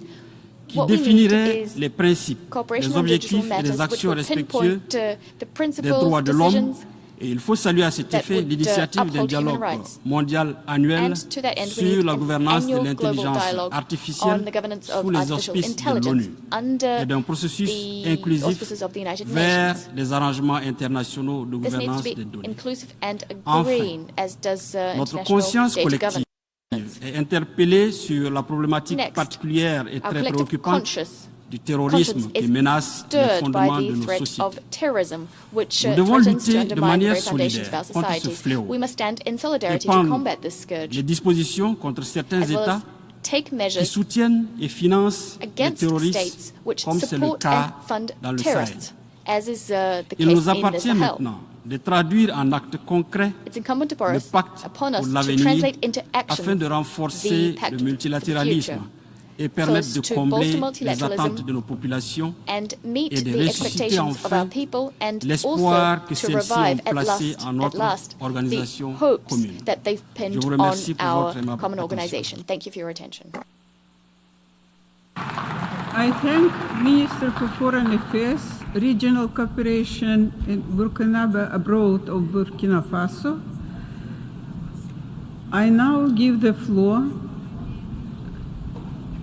qui what we définirait need is les principes, cooperation les on digital objectifs et matters les which actions would respectueux pinpoint the des principles, droits de l'homme. decisions, Et il faut saluer à cet that effet would, l'initiative d'un uphold human dialogue rights. mondial annuel And to that end, we sur need la an gouvernance de annual global l'intelligence dialogue on artificielle the governance of sous les artificial auspices de intelligence l'ONU under et d'un processus the inclusif auspices of the United vers Nations. les arrangements internationaux de This needs to gouvernance be des données. inclusive and Enfin, green, as does notre international conscience data collective governance. est interpellée sur la problématique Next, particulière et our très collective préoccupante conscience du terrorisme qui is menace les stirred by fondements the de nos threat sociétés. of terrorism, which Nous devons threatens to lutter de undermine the manière very foundations of solidaire our contre ce societies. fléau We must stand in et solidarity to prendre combat this scourge, les dispositions contre certains as well États as take qui measures soutiennent et financent les against terroristes, states which comme c'est le support cas and fund dans le Sahel. terrorists, as is the Il case nous in the appartient Sahel. maintenant de traduire en actes concrets It's incumbent upon le us, pacte upon pour us to l'avenir translate into action afin de renforcer the pact le for the multilatéralisme future, et permettre so de as to combler bolster les multilateralism attentes de nos populations and meet et de the ressusciter expectations of enfin our people, and l'espoir also que to celles-ci ont revive placé en at notre last organisation the hopes commune. that they've Je pinned vous on remercie pour our votre aimable common attention. organization. Thank you for your attention. I thank Minister for Foreign Affairs, Regional Cooperation in Burkina Abroad of Burkina Faso. I now give the floor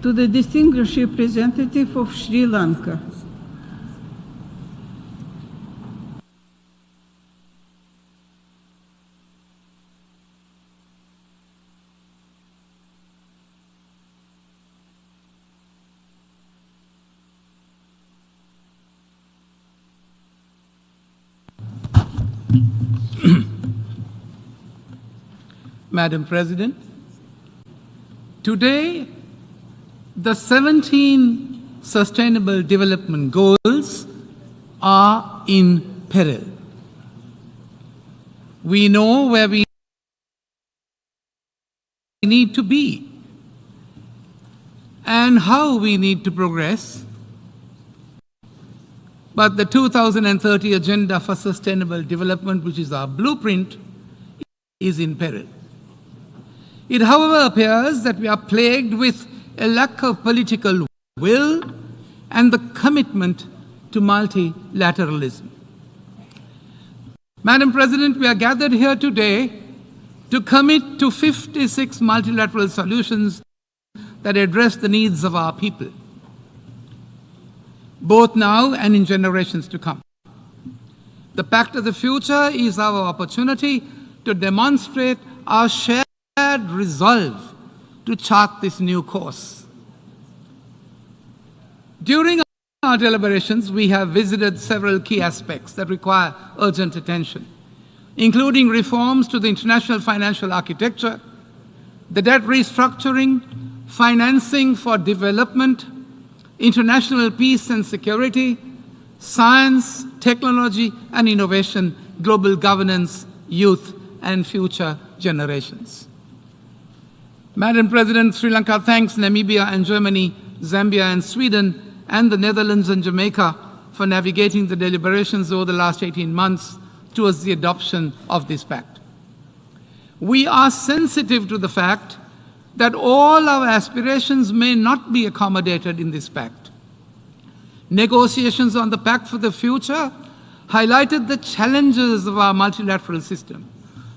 to the distinguished representative of Sri Lanka. Madam President, today the 17 Sustainable Development Goals are in peril. We know where we need to be and how we need to progress, but the 2030 Agenda for Sustainable Development, which is our blueprint, is in peril. It, however, appears that we are plagued with a lack of political will and the commitment to multilateralism. Madam President, we are gathered here today to commit to 56 multilateral solutions that address the needs of our people, both now and in generations to come. The Pact of the Future is our opportunity to demonstrate our shared resolve to chart this new course. During our deliberations, we have visited several key aspects that require urgent attention, including reforms to the international financial architecture, the debt restructuring, financing for development, international peace and security, science, technology and innovation, global governance, youth and future generations. Madam President, Sri Lanka thanks Namibia and Germany, Zambia and Sweden, and the Netherlands and Jamaica for navigating the deliberations over the last 18 months towards the adoption of this pact. We are sensitive to the fact that all our aspirations may not be accommodated in this pact. Negotiations on the pact for the future highlighted the challenges of our multilateral system,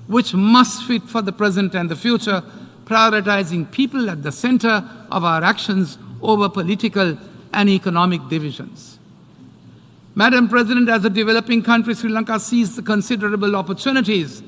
which must fit for the present and the future, prioritizing people at the center of our actions over political and economic divisions. Madam President, as a developing country, Sri Lanka sees the considerable opportunities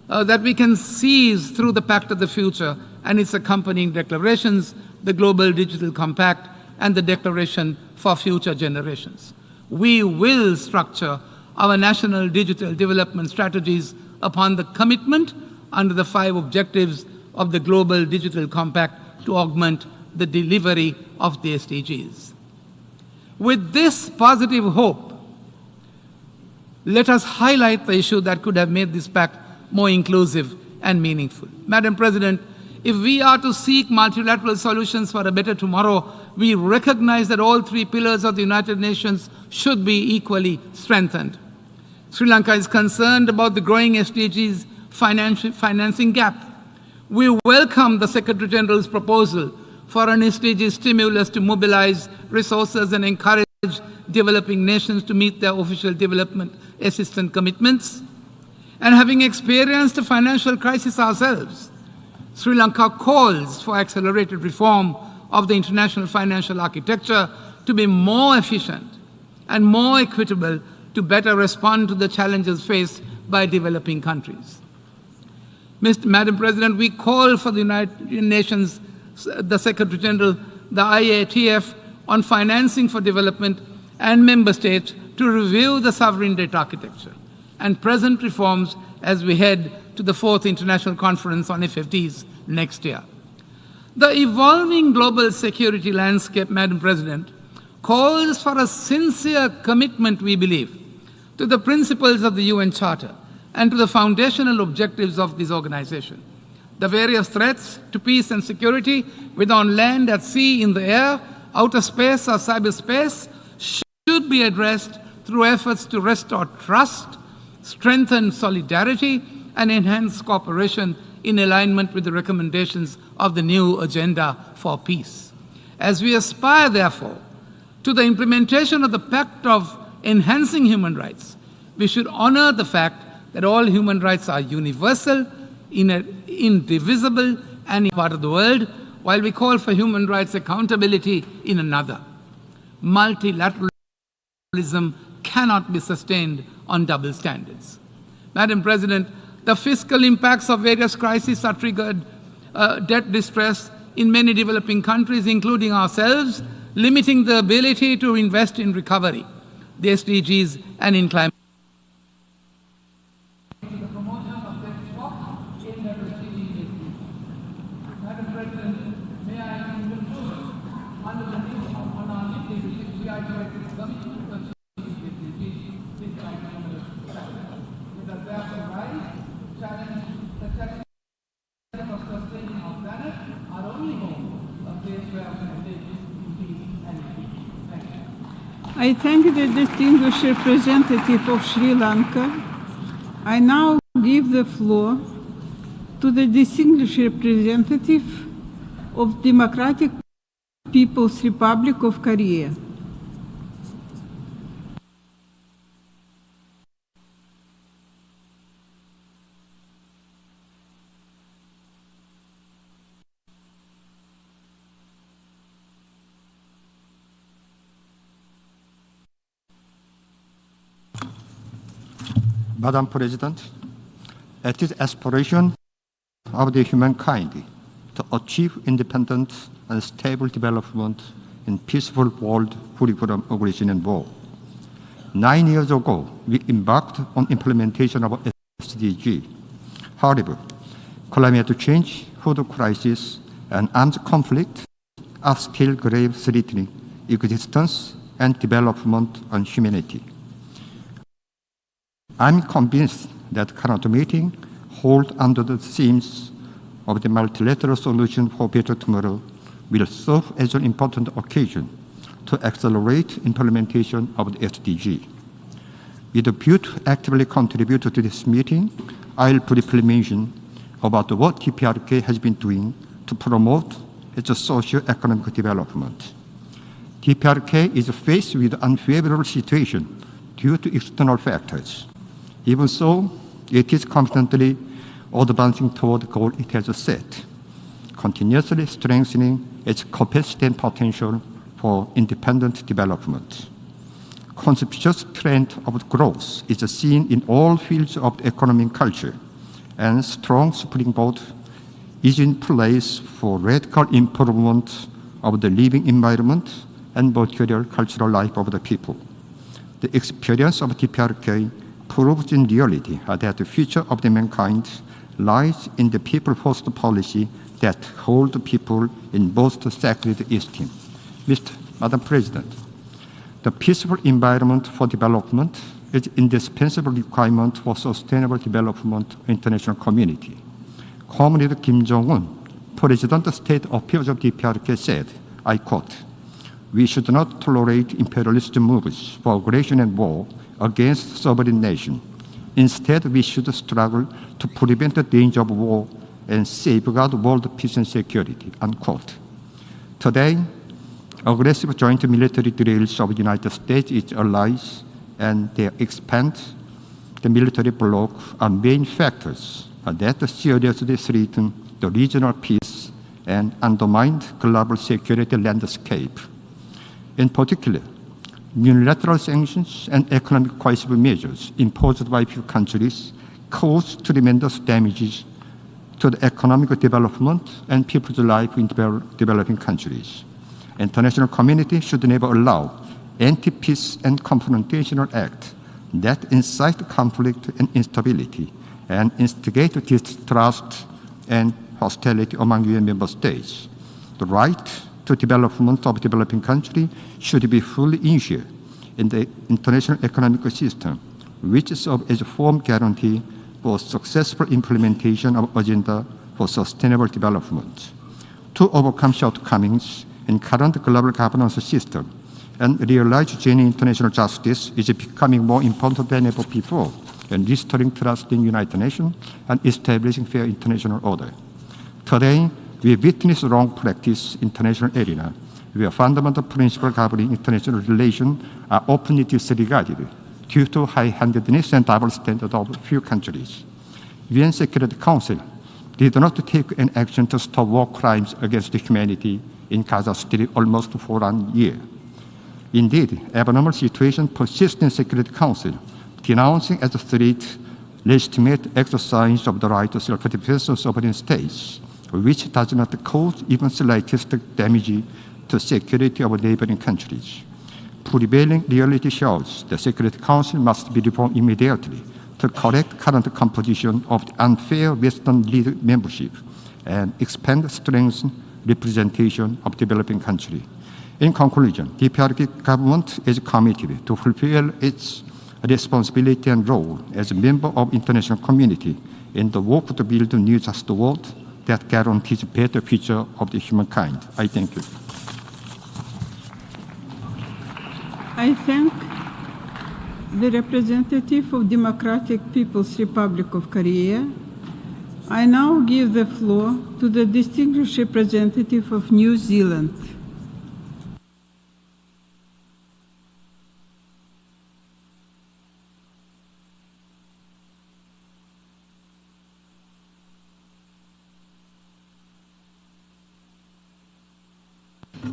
that we can seize through the Pact of the Future and its accompanying declarations, the Global Digital Compact and the Declaration for Future Generations. We will structure our national digital development strategies upon the commitment under the 5 objectives of the Global Digital Compact to augment the delivery of the SDGs. With this positive hope, let us highlight the issue that could have made this pact more inclusive and meaningful. Madam President, if we are to seek multilateral solutions for a better tomorrow, we recognize that all 3 pillars of the United Nations should be equally strengthened. Sri Lanka is concerned about the growing SDGs financing gap. We welcome the Secretary General's proposal for an SDG stimulus to mobilize resources and encourage developing nations to meet their official development assistance commitments. And having experienced a financial crisis ourselves, Sri Lanka calls for accelerated reform of the international financial architecture to be more efficient and more equitable to better respond to the challenges faced by developing countries. Madam President, we call for the United Nations, the Secretary General, the IATF on financing for development and member states to review the sovereign debt architecture and present reforms as we head to the 4th International Conference on FFDs next year. The evolving global security landscape, Madam President, calls for a sincere commitment, we believe, to the principles of the UN Charter and to the foundational objectives of this organization. The various threats to peace and security, whether on land, at sea, in the air, outer space or cyberspace, should be addressed through efforts to restore trust, strengthen solidarity, and enhance cooperation in alignment with the recommendations of the new Agenda for Peace. As we aspire, therefore, to the implementation of the Pact of Enhancing Human Rights, we should honor the fact that all human rights are universal, indivisible, and in part of the world, while we call for human rights accountability in another. Multilateralism cannot be sustained on double standards. Madam President, the fiscal impacts of various crises are triggered debt distress in many developing countries, including ourselves, limiting the ability to invest in recovery, the SDGs, and in climate. I thank the distinguished representative of Sri Lanka. I now give the floor to the distinguished representative of Democratic People's Republic of Korea. Madam President, it is aspiration of the humankind to achieve independent and stable development in peaceful world free from aggression and war. 9 years ago, we embarked on implementation of SDG. However, climate change, food crisis, and armed conflict are still grave threatening existence and development and humanity. I'm convinced that current meeting held under the themes of the multilateral solution for better tomorrow will serve as an important occasion to accelerate implementation of the SDG. With a view to actively contribute to this meeting, I'll briefly mention about what DPRK has been doing to promote its socio-economic development. DPRK is faced with an unfavorable situation due to external factors. Even so, it is confidently advancing toward the goal it has set, continuously strengthening its capacity and potential for independent development. Conspicuous trend of growth is seen in all fields of the economy and culture, and strong springboard is in place for radical improvement of the living environment and material cultural life of the people. The experience of DPRK proves in reality that the future of the mankind lies in the people-first policy that hold the people in most sacred esteem. Madam President, the peaceful environment for development is an indispensable requirement for sustainable development of the international community. Comrade Kim Jong-un, President of State Affairs of DPRK said, I quote, "We should not tolerate imperialist moves for aggression and war against sovereign nation. Instead, we should struggle to prevent the danger of war and safeguard world peace and security," unquote. Today, aggressive joint military drills of the United States, its allies, and their expand the military bloc are main factors that seriously threaten the regional peace and undermine global security landscape. In particular, unilateral sanctions and economic coercive measures imposed by few countries cause tremendous damages to the economic development and people's life in developing countries. International community should never allow anti-peace and confrontational acts that incite conflict and instability and instigate distrust and hostility among UN member states. The right to development of developing country should be fully ensured in the international economic system, which serves as a firm guarantee for successful implementation of agenda for sustainable development. To overcome shortcomings in current global governance system and realize genuine international justice is becoming more important than ever before in restoring trust in the United Nations and establishing fair international order. Today, we witness wrong practice in international arena, where fundamental principles governing international relations are openly disregarded due to high-handedness and double standards of few countries. UN Security Council did not take an action to stop war crimes against humanity in Kazakhstan almost for 1 year. Indeed, abnormal situation persists in Security Council, denouncing as a threat legitimate exercise of the right to self-defense of sovereign states, which does not cause even slightest damage to security of neighboring countries. Prevailing reality shows the Security Council must be reformed immediately to correct current composition of the unfair Western-led membership and expand strength representation of developing countries. In conclusion, the DPRK government is committed to fulfill its responsibility and role as a member of international community in the work to build a new just world that guarantees a better future of the humankind. I thank you. I thank the representative of Democratic People's Republic of Korea. I now give the floor to the distinguished representative of New Zealand.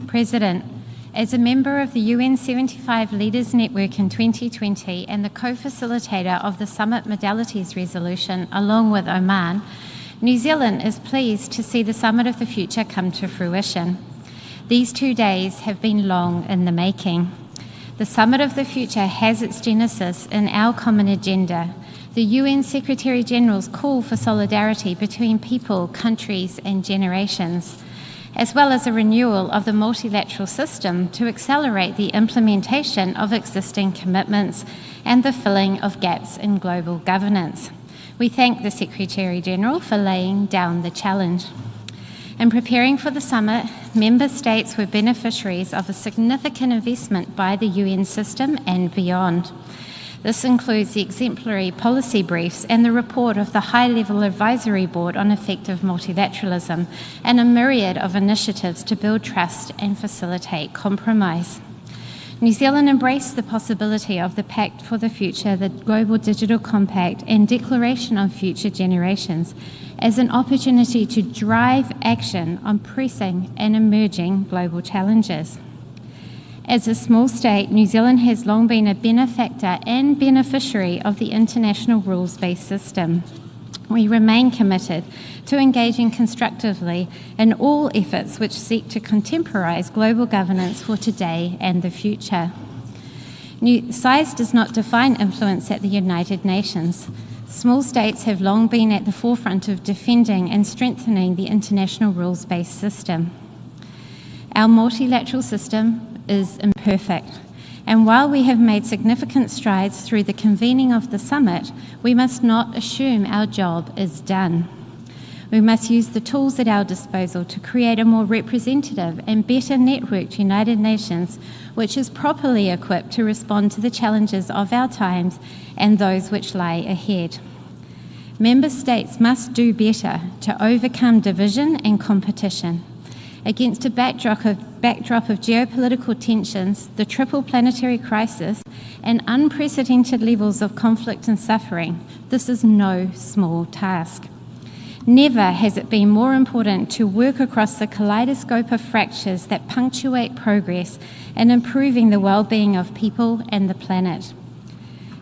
President, as a member of the UN 75 Leaders Network in 2020 and the co-facilitator of the Summit Modalities Resolution along with Oman, New Zealand is pleased to see the Summit of the Future come to fruition. These 2 days have been long in the making. The Summit of the Future has its genesis in our common agenda, the UN Secretary-General's call for solidarity between people, countries and generations, as well as a renewal of the multilateral system to accelerate the implementation of existing commitments and the filling of gaps in global governance. We thank the Secretary-General for laying down the challenge. In preparing for the summit, member states were beneficiaries of a significant investment by the UN system and beyond. This includes the exemplary policy briefs and the report of the High-Level Advisory Board on Effective Multilateralism, and a myriad of initiatives to build trust and facilitate compromise. New Zealand embraced the possibility of the Pact for the Future, the Global Digital Compact, and Declaration on Future Generations as an opportunity to drive action on pressing and emerging global challenges. As a small state, New Zealand has long been a benefactor and beneficiary of the international rules-based system. We remain committed to engaging constructively in all efforts which seek to contemporise global governance for today and the future. Size does not define influence at the United Nations. Small states have long been at the forefront of defending and strengthening the international rules-based system. Our multilateral system is imperfect, and while we have made significant strides through the convening of the summit, we must not assume our job is done. We must use the tools at our disposal to create a more representative and better networked United Nations, which is properly equipped to respond to the challenges of our times and those which lie ahead. Member states must do better to overcome division and competition. Against a backdrop of geopolitical tensions, the triple planetary crisis, and unprecedented levels of conflict and suffering, this is no small task. Never has it been more important to work across the kaleidoscope of fractures that punctuate progress in improving the well-being of people and the planet.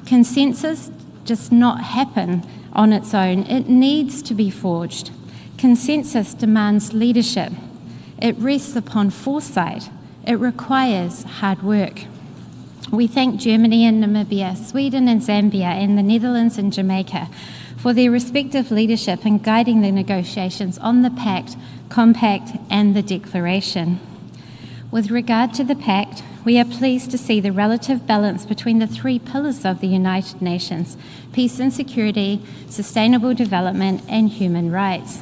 Consensus does not happen on its own. It needs to be forged. Consensus demands leadership. It rests upon foresight. It requires hard work. We thank Germany and Namibia, Sweden and Zambia, and the Netherlands and Jamaica for their respective leadership in guiding the negotiations on the Pact, Compact and the Declaration. With regard to the Pact, we are pleased to see the relative balance between the three pillars of the United Nations: peace and security, sustainable development and human rights.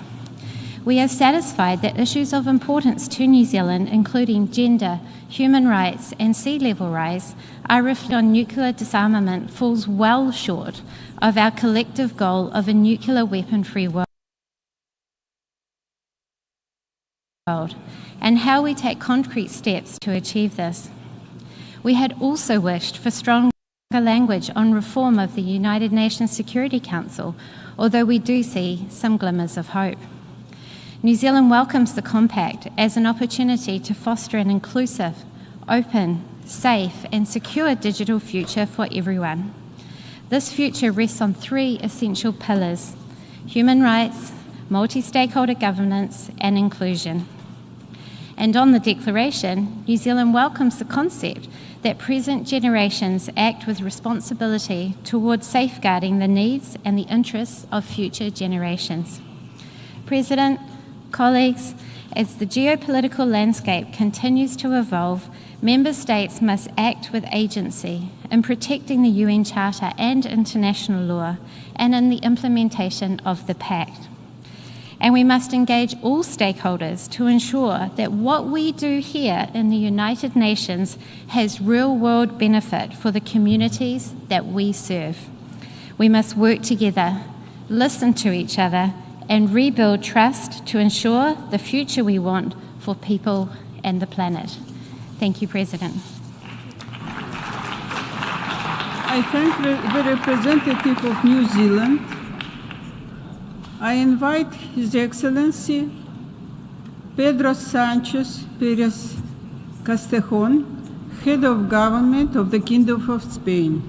We are satisfied that issues of importance to New Zealand, including gender, human rights and sea level rise, are reflected on nuclear disarmament, falls well short of our collective goal of a nuclear weapon-free world, and how we take concrete steps to achieve this. We had also wished for stronger language on reform of the United Nations Security Council, although we do see some glimmers of hope. New Zealand welcomes the Compact as an opportunity to foster an inclusive, open, safe and secure digital future for everyone. This future rests on three essential pillars: human rights, multi-stakeholder governance and inclusion. And on the Declaration, New Zealand welcomes the concept that present generations act with responsibility towards safeguarding the needs and the interests of future generations. President, colleagues, as the geopolitical landscape continues to evolve, member states must act with agency in protecting the UN Charter and international law and in the implementation of the Pact. And we must engage all stakeholders to ensure that what we do here in the United Nations has real-world benefit for the communities that we serve. We must work together, listen to each other, and rebuild trust to ensure the future we want for people and the planet. Thank you, President. I thank the representative of New Zealand. I invite His Excellency Pedro Sanchez Perez Castejon, Head of Government of the Kingdom of Spain.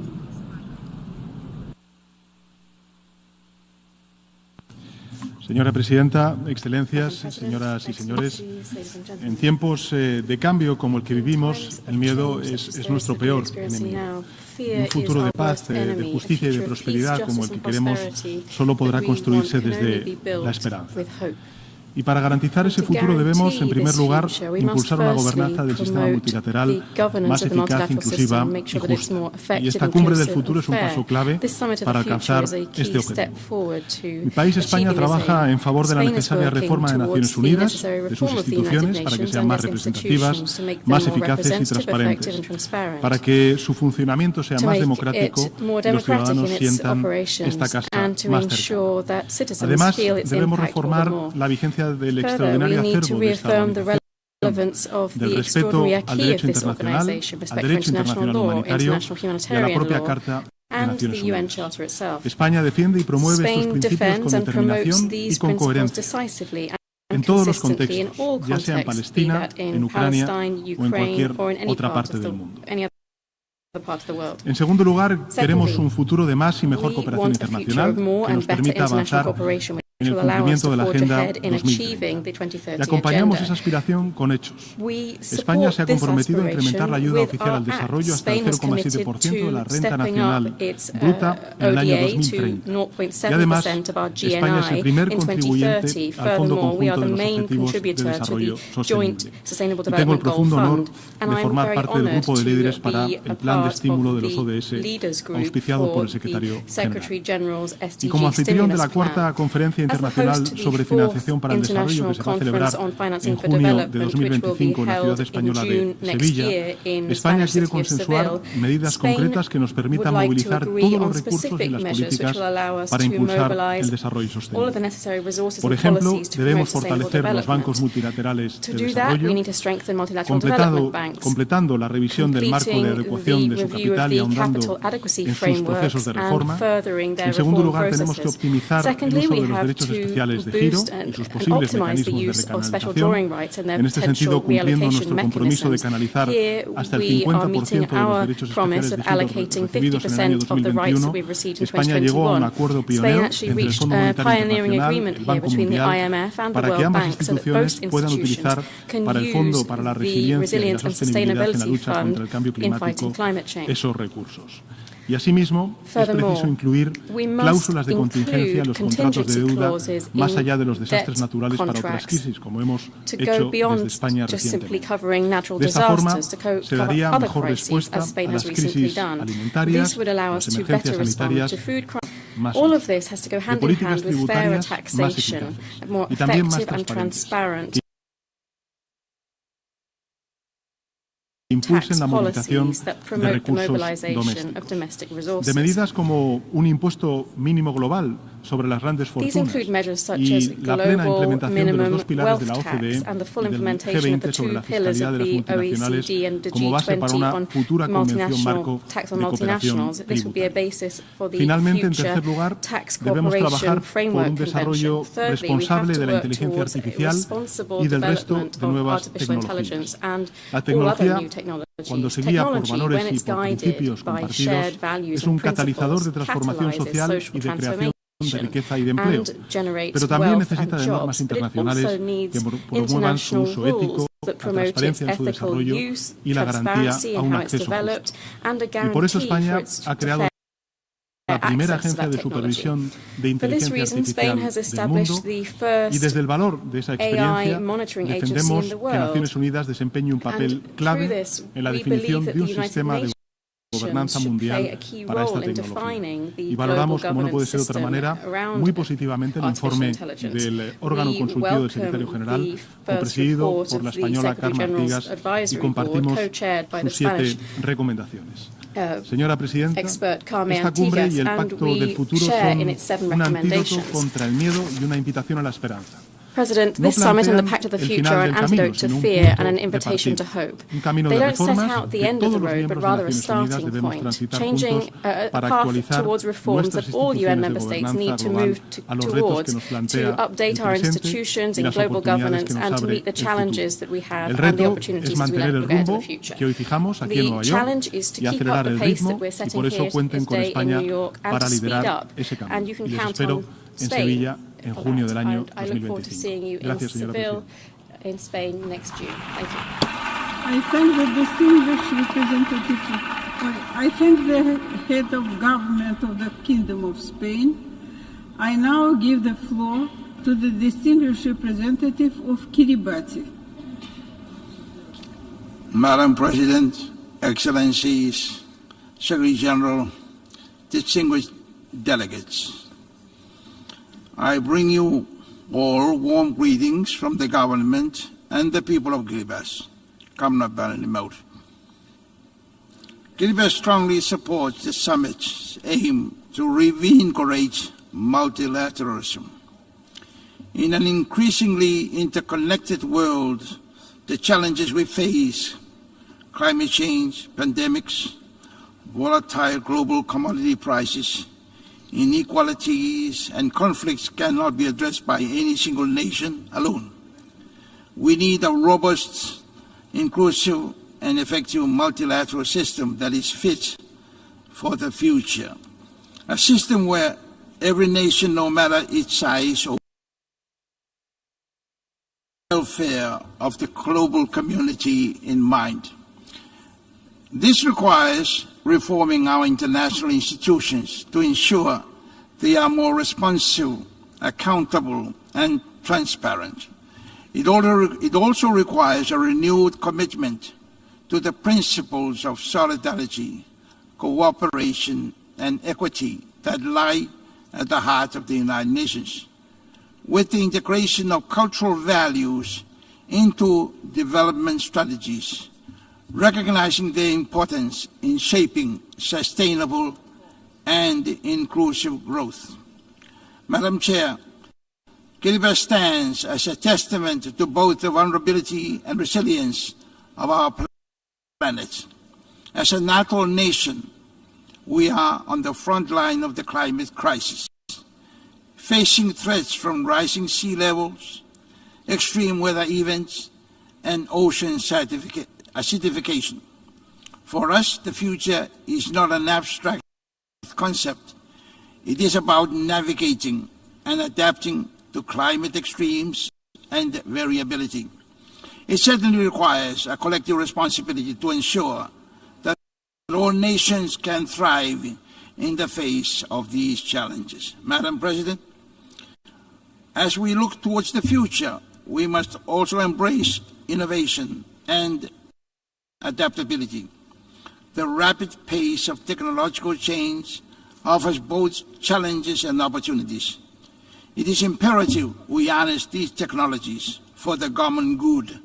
Señora Presidenta, Excelencias, señoras y señores, en tiempos de cambio como el que vivimos, el miedo es nuestro peor enemigo. Un futuro de paz, de justicia y de prosperidad como el que queremos solo podrá construirse desde la esperanza. Y para garantizar ese futuro debemos, en primer lugar, impulsar una gobernanza del sistema multilateral más eficaz, inclusiva y justa. Y esta cumbre del futuro es un paso clave para alcanzar este objetivo. Mi país, España, trabaja en favor de la necesaria reforma de Naciones Unidas, de sus instituciones, para que sean más representativas, más eficaces y transparentes, para que su funcionamiento sea más democrático y los ciudadanos sientan esta casa más cercana. Además, debemos reformar la vigencia del extraordinario acervo de esta organización, del respeto al derecho internacional humanitario y a la propia Carta de Naciones Unidas. España defiende y promueve estos principios con determinación y con coherencia en todos los contextos, ya sea en Palestina, en Ucrania o en cualquier otra parte del mundo. En segundo lugar, queremos un futuro de más y mejor cooperación internacional que nos permita avanzar en el cumplimiento de la Agenda 2030. Y acompañamos esa aspiración con hechos. España se ha comprometido a incrementar la ayuda oficial al desarrollo hasta el 0,7% de la renta nacional bruta en el año 2030. Y además, España es el primer contribuyente al Fondo Conjunto de los Objetivos de Desarrollo Sostenible. Y tengo el profundo honor de formar parte del grupo de líderes para el plan de estímulo de los ODS, auspiciado por el secretario general. Y como anfitrión de la cuarta conferencia internacional sobre financiación para el desarrollo que se va a celebrar en junio de 2025 en la ciudad española de Sevilla, España quiere consensuar medidas concretas que nos permitan movilizar todos los recursos y las políticas para impulsar el desarrollo sostenible. Por ejemplo, debemos fortalecer los bancos multilaterales de desarrollo, completando la revisión del marco de adecuación de su capital y ahondando en sus procesos de reforma. En segundo lugar, tenemos que optimizar el uso de los derechos especiales de giro y sus posibles mecanismos de recanalización. En este sentido, cumpliendo nuestro compromiso de canalizar hasta el 50% de los derechos especiales de giro recibidos en el año 2021, España llegó a un acuerdo pionero entre el Fondo Monetario Internacional y el Banco Mundial para que ambas instituciones puedan utilizar para el Fondo para la Resiliencia y la Sostenibilidad en la lucha contra el cambio climático esos recursos. Y asimismo, es preciso incluir cláusulas de contingencia en los contratos de deuda más allá de los desastres naturales para otras crisis, como hemos hecho desde España recientemente. De esta forma, se daría mejor respuesta a las crisis alimentarias, las emergencias sanitarias, más de políticas tributarias más eficaces y también más transparentes. Impulsen la movilización de recursos domésticos, de medidas como un impuesto mínimo global sobre las grandes fortunas y la plena implementación de los dos pilares de la OCDE y del G20 sobre la fiscalidad de las multinacionales como base para una futura convención marco de cooperación tributaria. Finalmente, en tercer lugar, debemos trabajar por un desarrollo responsable de la inteligencia artificial y del resto de nuevas tecnologías. La tecnología, cuando se guía por valores y por principios compartidos, es un catalizador de transformación social y de creación de riqueza y de empleo, pero también necesita de normas internacionales que promuevan su uso ético, la transparencia en su desarrollo y la garantía a un acceso justo. Y por eso España ha creado la primera agencia de supervisión de inteligencia artificial del mundo y desde el valor de esa experiencia defendemos que Naciones Unidas desempeñe un papel clave en la definición de un sistema de gobernanza mundial para esta tecnología. Y valoramos, como no puede ser de otra manera, muy positivamente el informe del órgano consultivo del secretario general, presidido por la española Carme Artigas, y compartimos sus 7 recomendaciones. Señora Presidenta, esta cumbre y el Pacto del Futuro son un antídoto contra el miedo y una invitación a la esperanza. President, this summit and the Pact of the Future are an antidote to fear and an invitation to hope. They don't set out the end of the road, but rather a starting point, changing a path towards reforms that all UN member states need to move towards to update our institutions in global governance and to meet the challenges that we have and the opportunities as we look ahead to the future. The challenge is to keep up the pace that we're setting here today in New York and to speed up, and you can count on Spain. En junio del año I look forward to seeing you in Seville, in Spain next June. Thank you. I thank the distinguished representative. I thank the head of government of the Kingdom of Spain. I now give the floor to the distinguished representative of Kiribati. Madam President, Excellencies, Secretary General, distinguished delegates, I bring you all warm greetings from the government and the people of Kiribati. Kiribati strongly supports the summit's aim to reinvigorate multilateralism. In an increasingly interconnected world, the challenges we face, climate change, pandemics, volatile global commodity prices, inequalities, and conflicts cannot be addressed by any single nation alone. We need a robust, inclusive, and effective multilateral system that is fit for the future. A system where every nation, no matter its size or welfare of the global community in mind. This requires reforming our international institutions to ensure they are more responsive, accountable, and transparent. It also requires a renewed commitment to the principles of solidarity, cooperation, and equity that lie at the heart of the United Nations, with the integration of cultural values into development strategies, recognizing their importance in shaping sustainable and inclusive growth. Madam Chair, Kiribati stands as a testament to both the vulnerability and resilience of our planet. As a natural nation, we are on the front line of the climate crisis, facing threats from rising sea levels, extreme weather events, and ocean acidification. For us, the future is not an abstract concept. It is about navigating and adapting to climate extremes and variability. It certainly requires a collective responsibility to ensure that all nations can thrive in the face of these challenges. Madam President, as we look towards the future, we must also embrace innovation and adaptability. The rapid pace of technological change offers both challenges and opportunities. It is imperative we harness these technologies for the common good,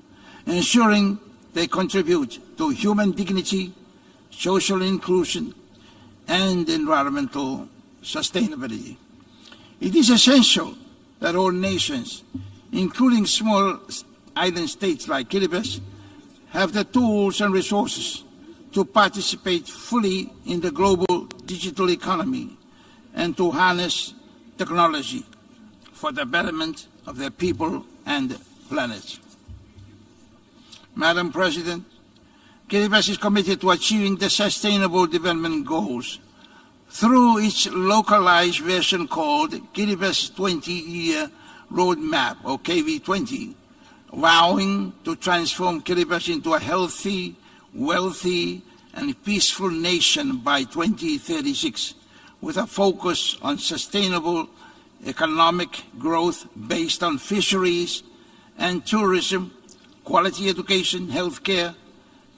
ensuring they contribute to human dignity, social inclusion, and environmental sustainability. It is essential that all nations, including small island states like Kiribati, have the tools and resources to participate fully in the global digital economy and to harness technology for the betterment of their people and planet. Madam President, Kiribati is committed to achieving the Sustainable Development Goals through its localized version called Kiribati's 20-year Roadmap, or KV20, vowing to transform Kiribati into a healthy, wealthy, and peaceful nation by 2036, with a focus on sustainable economic growth based on fisheries and tourism, quality education, healthcare,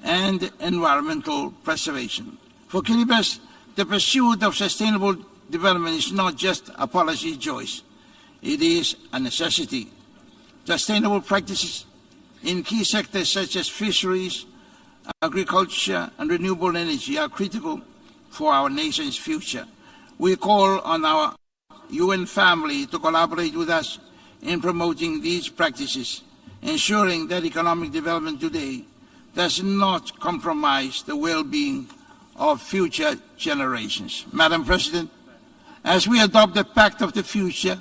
and environmental preservation. For Kiribati, the pursuit of sustainable development is not just a policy choice, it is a necessity. Sustainable practices in key sectors such as fisheries, agriculture, and renewable energy are critical for our nation's future. We call on our UN family to collaborate with us in promoting these practices, ensuring that economic development today does not compromise the well-being of future generations. Madam President, as we adopt the Pact of the Future,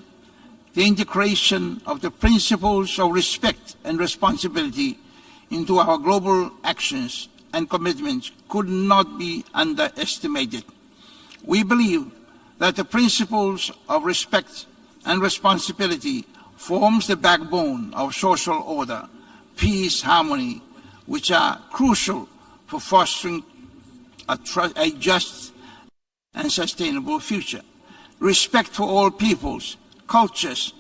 the integration of the principles of respect and responsibility into our global actions and commitments could not be underestimated. We believe that the principles of respect and responsibility forms the backbone of social order, peace, harmony, which are crucial for fostering a just and sustainable future. Respect for all peoples, cultures,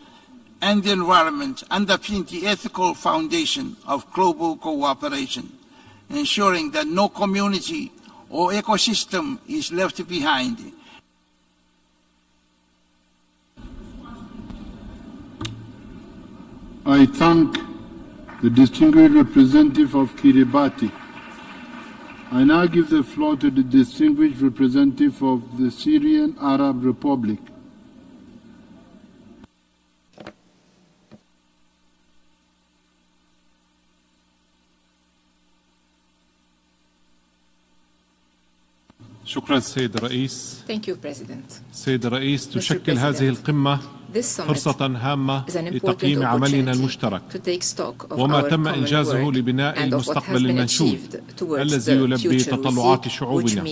and the environment underpin the ethical foundation of global cooperation, ensuring that no community or ecosystem is left behind. I thank the distinguished representative of Kiribati. I now give the floor to the distinguished representative of the Syrian Arab Republic. شكرا سيد الرئيس. Thank you, President. سيد الرئيس، تشكل هذه القمة فرصة هامة لتقييم عملنا المشترك وما تم إنجازه لبناء المستقبل المنشود الذي يلبي تطلعات شعوبنا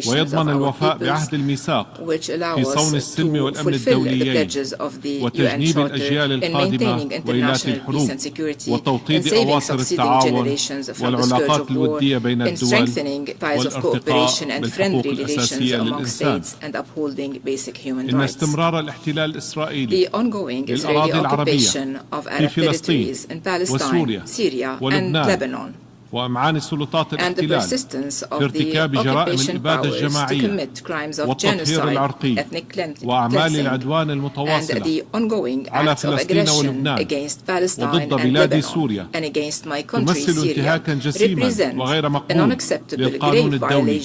ويضمن الوفاء بعهد الميثاق في صون السلم والأمن الدوليين وتجنيب الأجيال القادمة وإيلات الحروب وتوطيد أواصر التعاون والعلاقات الودية بين الدول والارتقاء بالحقوق الأساسية للإنسان. إن استمرار الاحتلال الإسرائيلي للأراضي العربية في فلسطين وسوريا ولبنان وأمعان السلطات الاحتلال في ارتكاب جرائم الإبادة الجماعية والتطهير العرقي وأعمال العدوان المتواصلة على فلسطين ولبنان وضد بلاد سوريا تمثل انتهاكا جسيما وغير مقبول للقانون الدولي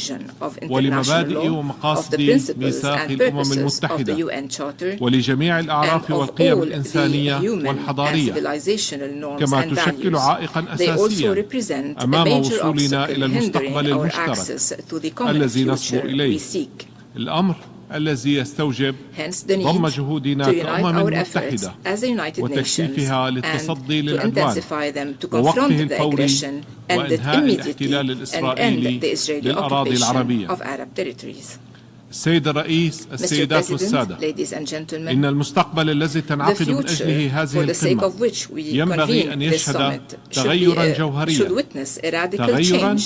ولمبادئ ومقاصد ميثاق الأمم المتحدة ولجميع الأعراف والقيم الإنسانية والحضارية، كما تشكل عائقا أساسيا أمام وصولنا إلى المستقبل المشترك الذي نصبو إليه، الأمر الذي يستوجب ضم جهودنا كأمم متحدة وتكثيفها للتصدي للعدوان ووقفه الفوري وإنهاء الاحتلال الإسرائيلي للأراضي العربية. السيد الرئيس، السيدات والسادة، إن المستقبل الذي تنعقد من أجله هذه القمة ينبغي أن يشهد تغيرا جوهريا، تغيرا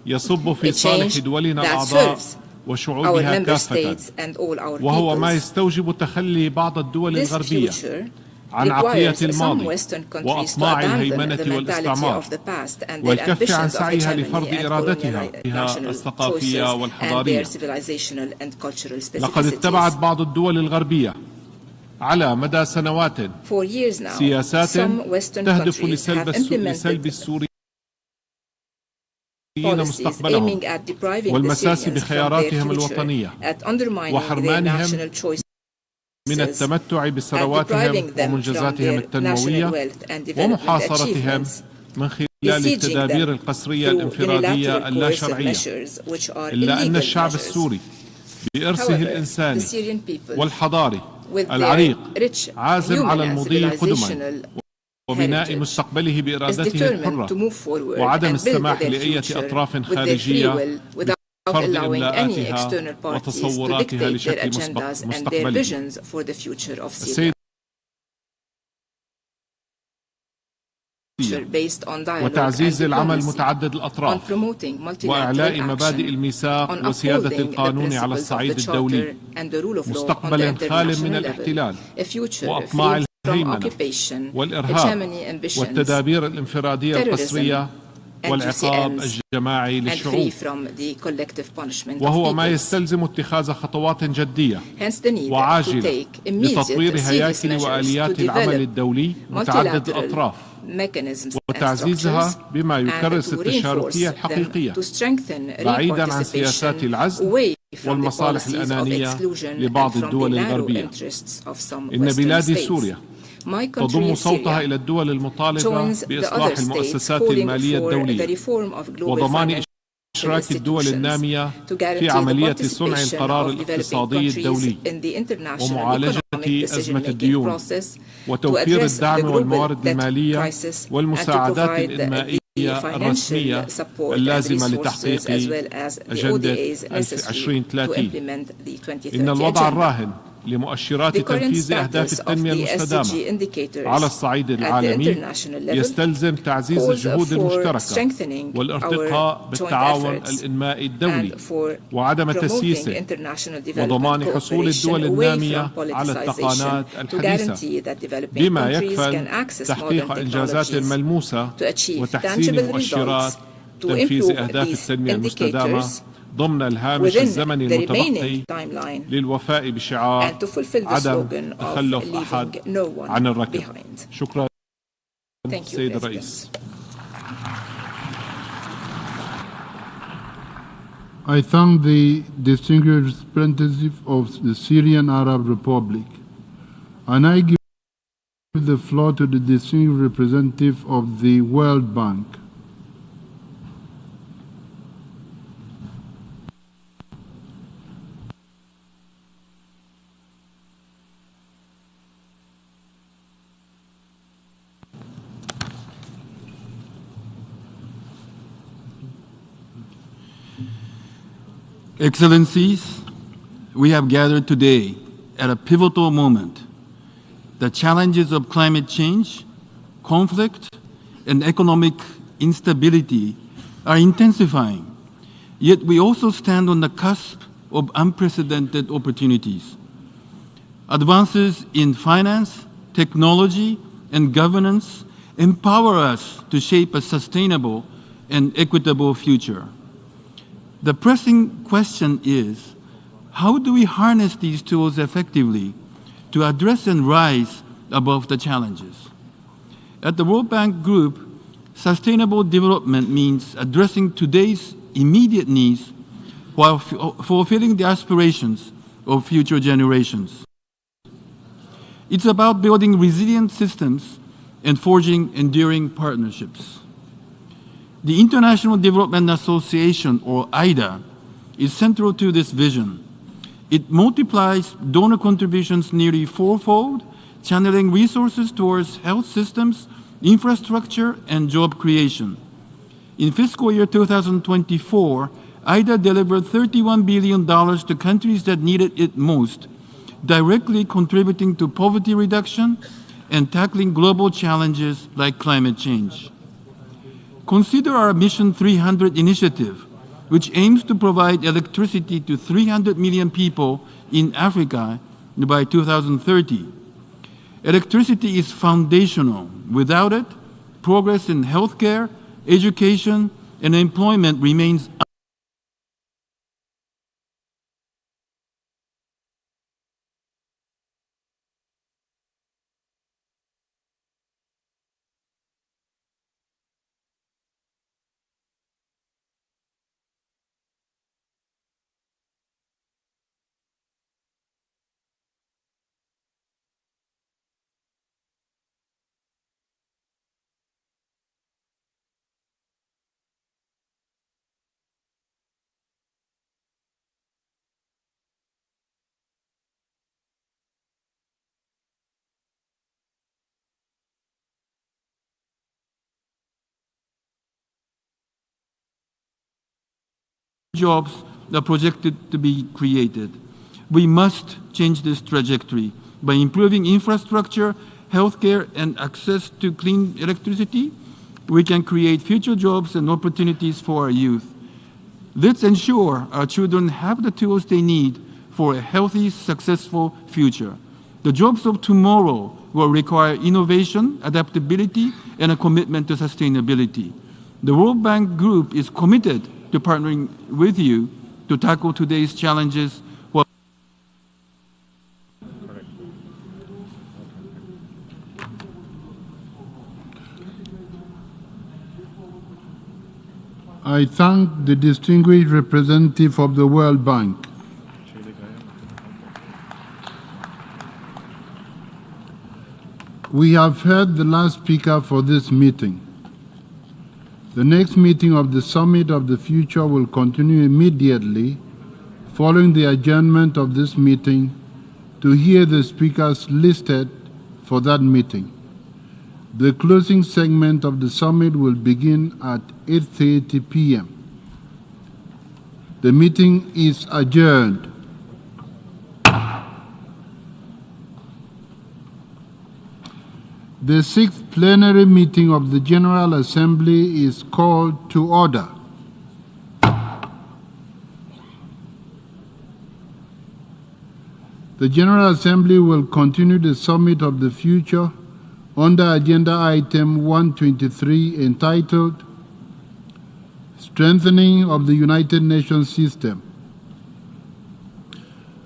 يصب في صالح دولنا الأعضاء وشعوبها كافة، وهو ما يستوجب تخلي بعض الدول الغربية عن عقلية الماضي وأطماع الهيمنة والاستعمار والكف عن سعيها لفرض إرادتها الثقافية والحضارية. لقد اتبعت بعض الدول الغربية على مدى سنوات سياسات تهدف لسلب السوريين مستقبلهم والمساس بخياراتهم الوطنية وحرمانهم من التمتع بثرواتهم ومنجزاتهم التنموية ومحاصرتهم من خلال التدابير القسرية الانفرادية اللا شرعية، إلا أن الشعب السوري بإرثه الإنساني والحضاري العريق عازم على المضي قدما وبناء مستقبله بإرادته الحرة وعدم السماح لأي أطراف خارجية فرض إملاءاتها وتصوراتها لشكل مستقبله. السيد وتعزيز العمل متعدد الأطراف وإعلاء مبادئ الميثاق وسيادة القانون على الصعيد الدولي، مستقبل خال من الاحتلال وأطماع الهيمنة والإرهاب والتدابير الانفرادية القسرية والعقاب الجماعي للشعوب، وهو ما يستلزم اتخاذ خطوات جدية وعاجلة لتطوير هياكل وآليات العمل الدولي متعدد الأطراف وتعزيزها بما يكرس التشاركية الحقيقية بعيدا عن سياسات العزل والمصالح الأنانية لبعض الدول الغربية. إن بلاد سوريا تضم صوتها إلى الدول المطالبة بإصلاح المؤسسات المالية الدولية وضمان إشراك الدول النامية في عملية صنع القرار الاقتصادي الدولي ومعالجة أزمة الديون وتوفير الدعم والموارد المالية والمساعدات الإنمائية الرسمية اللازمة لتحقيق أجندة 2030. إن الوضع الراهن لمؤشرات تنفيذ أهداف التنمية المستدامة على الصعيد العالمي يستلزم تعزيز الجهود المشتركة والارتقاء بالتعاون الإنمائي الدولي وعدم تسييسه وضمان حصول الدول النامية على التقنيات الحديثة بما يكفل تحقيق إنجازات ملموسة وتحسين مؤشرات تنفيذ أهداف التنمية المستدامة ضمن الهامش الزمني المتبقي للوفاء بشعار عدم تخلف أحد عن الركب. شكرا سيد الرئيس. I thank the distinguished representative of the Syrian Arab Republic, and I give the floor to the distinguished representative of the World Bank. Excellencies, we have gathered today at a pivotal moment. The challenges of climate change, conflict, and economic instability are intensifying, yet we also stand on the cusp of unprecedented opportunities. Advances in finance, technology, and governance empower us to shape a sustainable and equitable future. The pressing question is, how do we harness these tools effectively to address and rise above the challenges? At the World Bank Group, sustainable development means addressing today's immediate needs while fulfilling the aspirations of future generations. It's about building resilient systems and forging enduring partnerships. The International Development Association, or IDA, is central to this vision. It multiplies donor contributions nearly fourfold, channeling resources towards health systems, infrastructure, and job creation. In fiscal year 2024, IDA delivered $31 billion to countries that needed it most, directly contributing to poverty reduction and tackling global challenges like climate change. Consider our Mission 300 initiative, which aims to provide electricity to 300 million people in Africa by 2030. Electricity is foundational. Without it, progress in healthcare, education, and employment remains jobs are projected to be created. We must change this trajectory by improving infrastructure, healthcare, and access to clean electricity. We can create future jobs and opportunities for our youth. Let's ensure our children have the tools they need for a healthy, successful future. The jobs of tomorrow will require innovation, adaptability, and a commitment to sustainability. The World Bank Group is committed to partnering with you to tackle today's challenges. I thank the distinguished representative of the World Bank. We have heard the last speaker for this meeting. The next meeting of the Summit of the Future will continue immediately following the adjournment of this meeting to hear the speakers listed for that meeting. The closing segment of the summit will begin at 8:30 p.m. The meeting is adjourned. The 6th plenary meeting of the General Assembly is called to order. The General Assembly will continue the Summit of the Future under Agenda Item 123 entitled Strengthening of the United Nations System.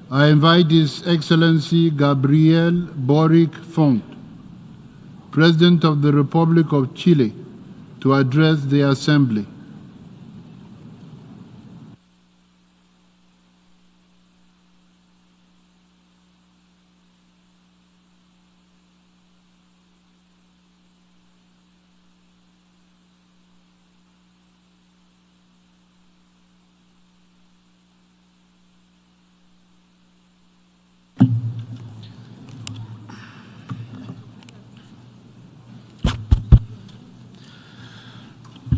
I invite His Excellency Gabriel Boric Font, President of the Republic of Chile, to address the Assembly.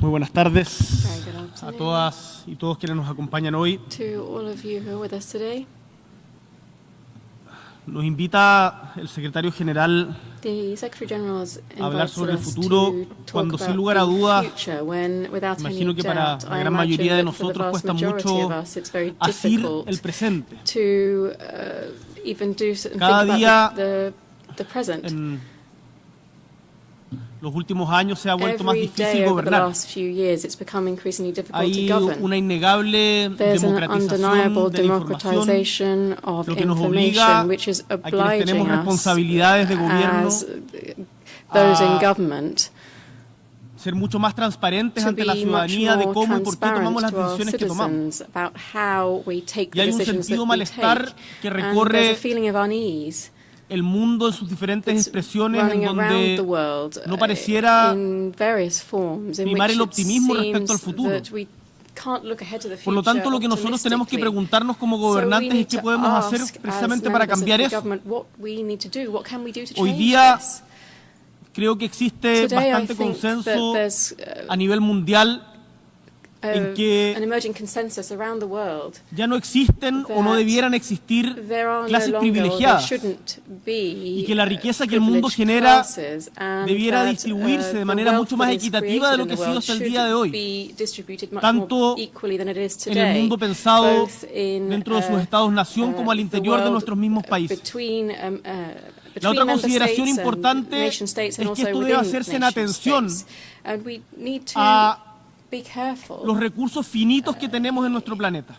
Muy buenas tardes a todas y todos quienes nos acompañan hoy. Nos invita el secretario general a hablar sobre el futuro cuando, sin lugar a dudas, imagino que para la gran mayoría de nosotros cuesta mucho asir el presente. Cada día en los últimos años se ha vuelto más difícil gobernar. Hay una innegable democratización de la información, lo que nos obliga a quienes tenemos responsabilidades de gobierno a ser mucho más transparentes ante la ciudadanía de cómo y por qué tomamos las decisiones que tomamos. Y hay un sentido de malestar que recorre el mundo en sus diferentes expresiones, en donde no pareciera primar el optimismo respecto al futuro. Por lo tanto, lo que nosotros tenemos que preguntarnos como gobernantes es qué podemos hacer precisamente para cambiar eso. Hoy día creo que existe bastante consenso a nivel mundial en que ya no existen o no debieran existir clases privilegiadas y que la riqueza que el mundo genera debiera distribuirse de manera mucho más equitativa de lo que ha sido hasta el día de hoy, tanto en el mundo pensado dentro de sus estados-nación como al interior de nuestros mismos países. La otra consideración importante es que esto debe hacerse en atención a los recursos finitos que tenemos en nuestro planeta,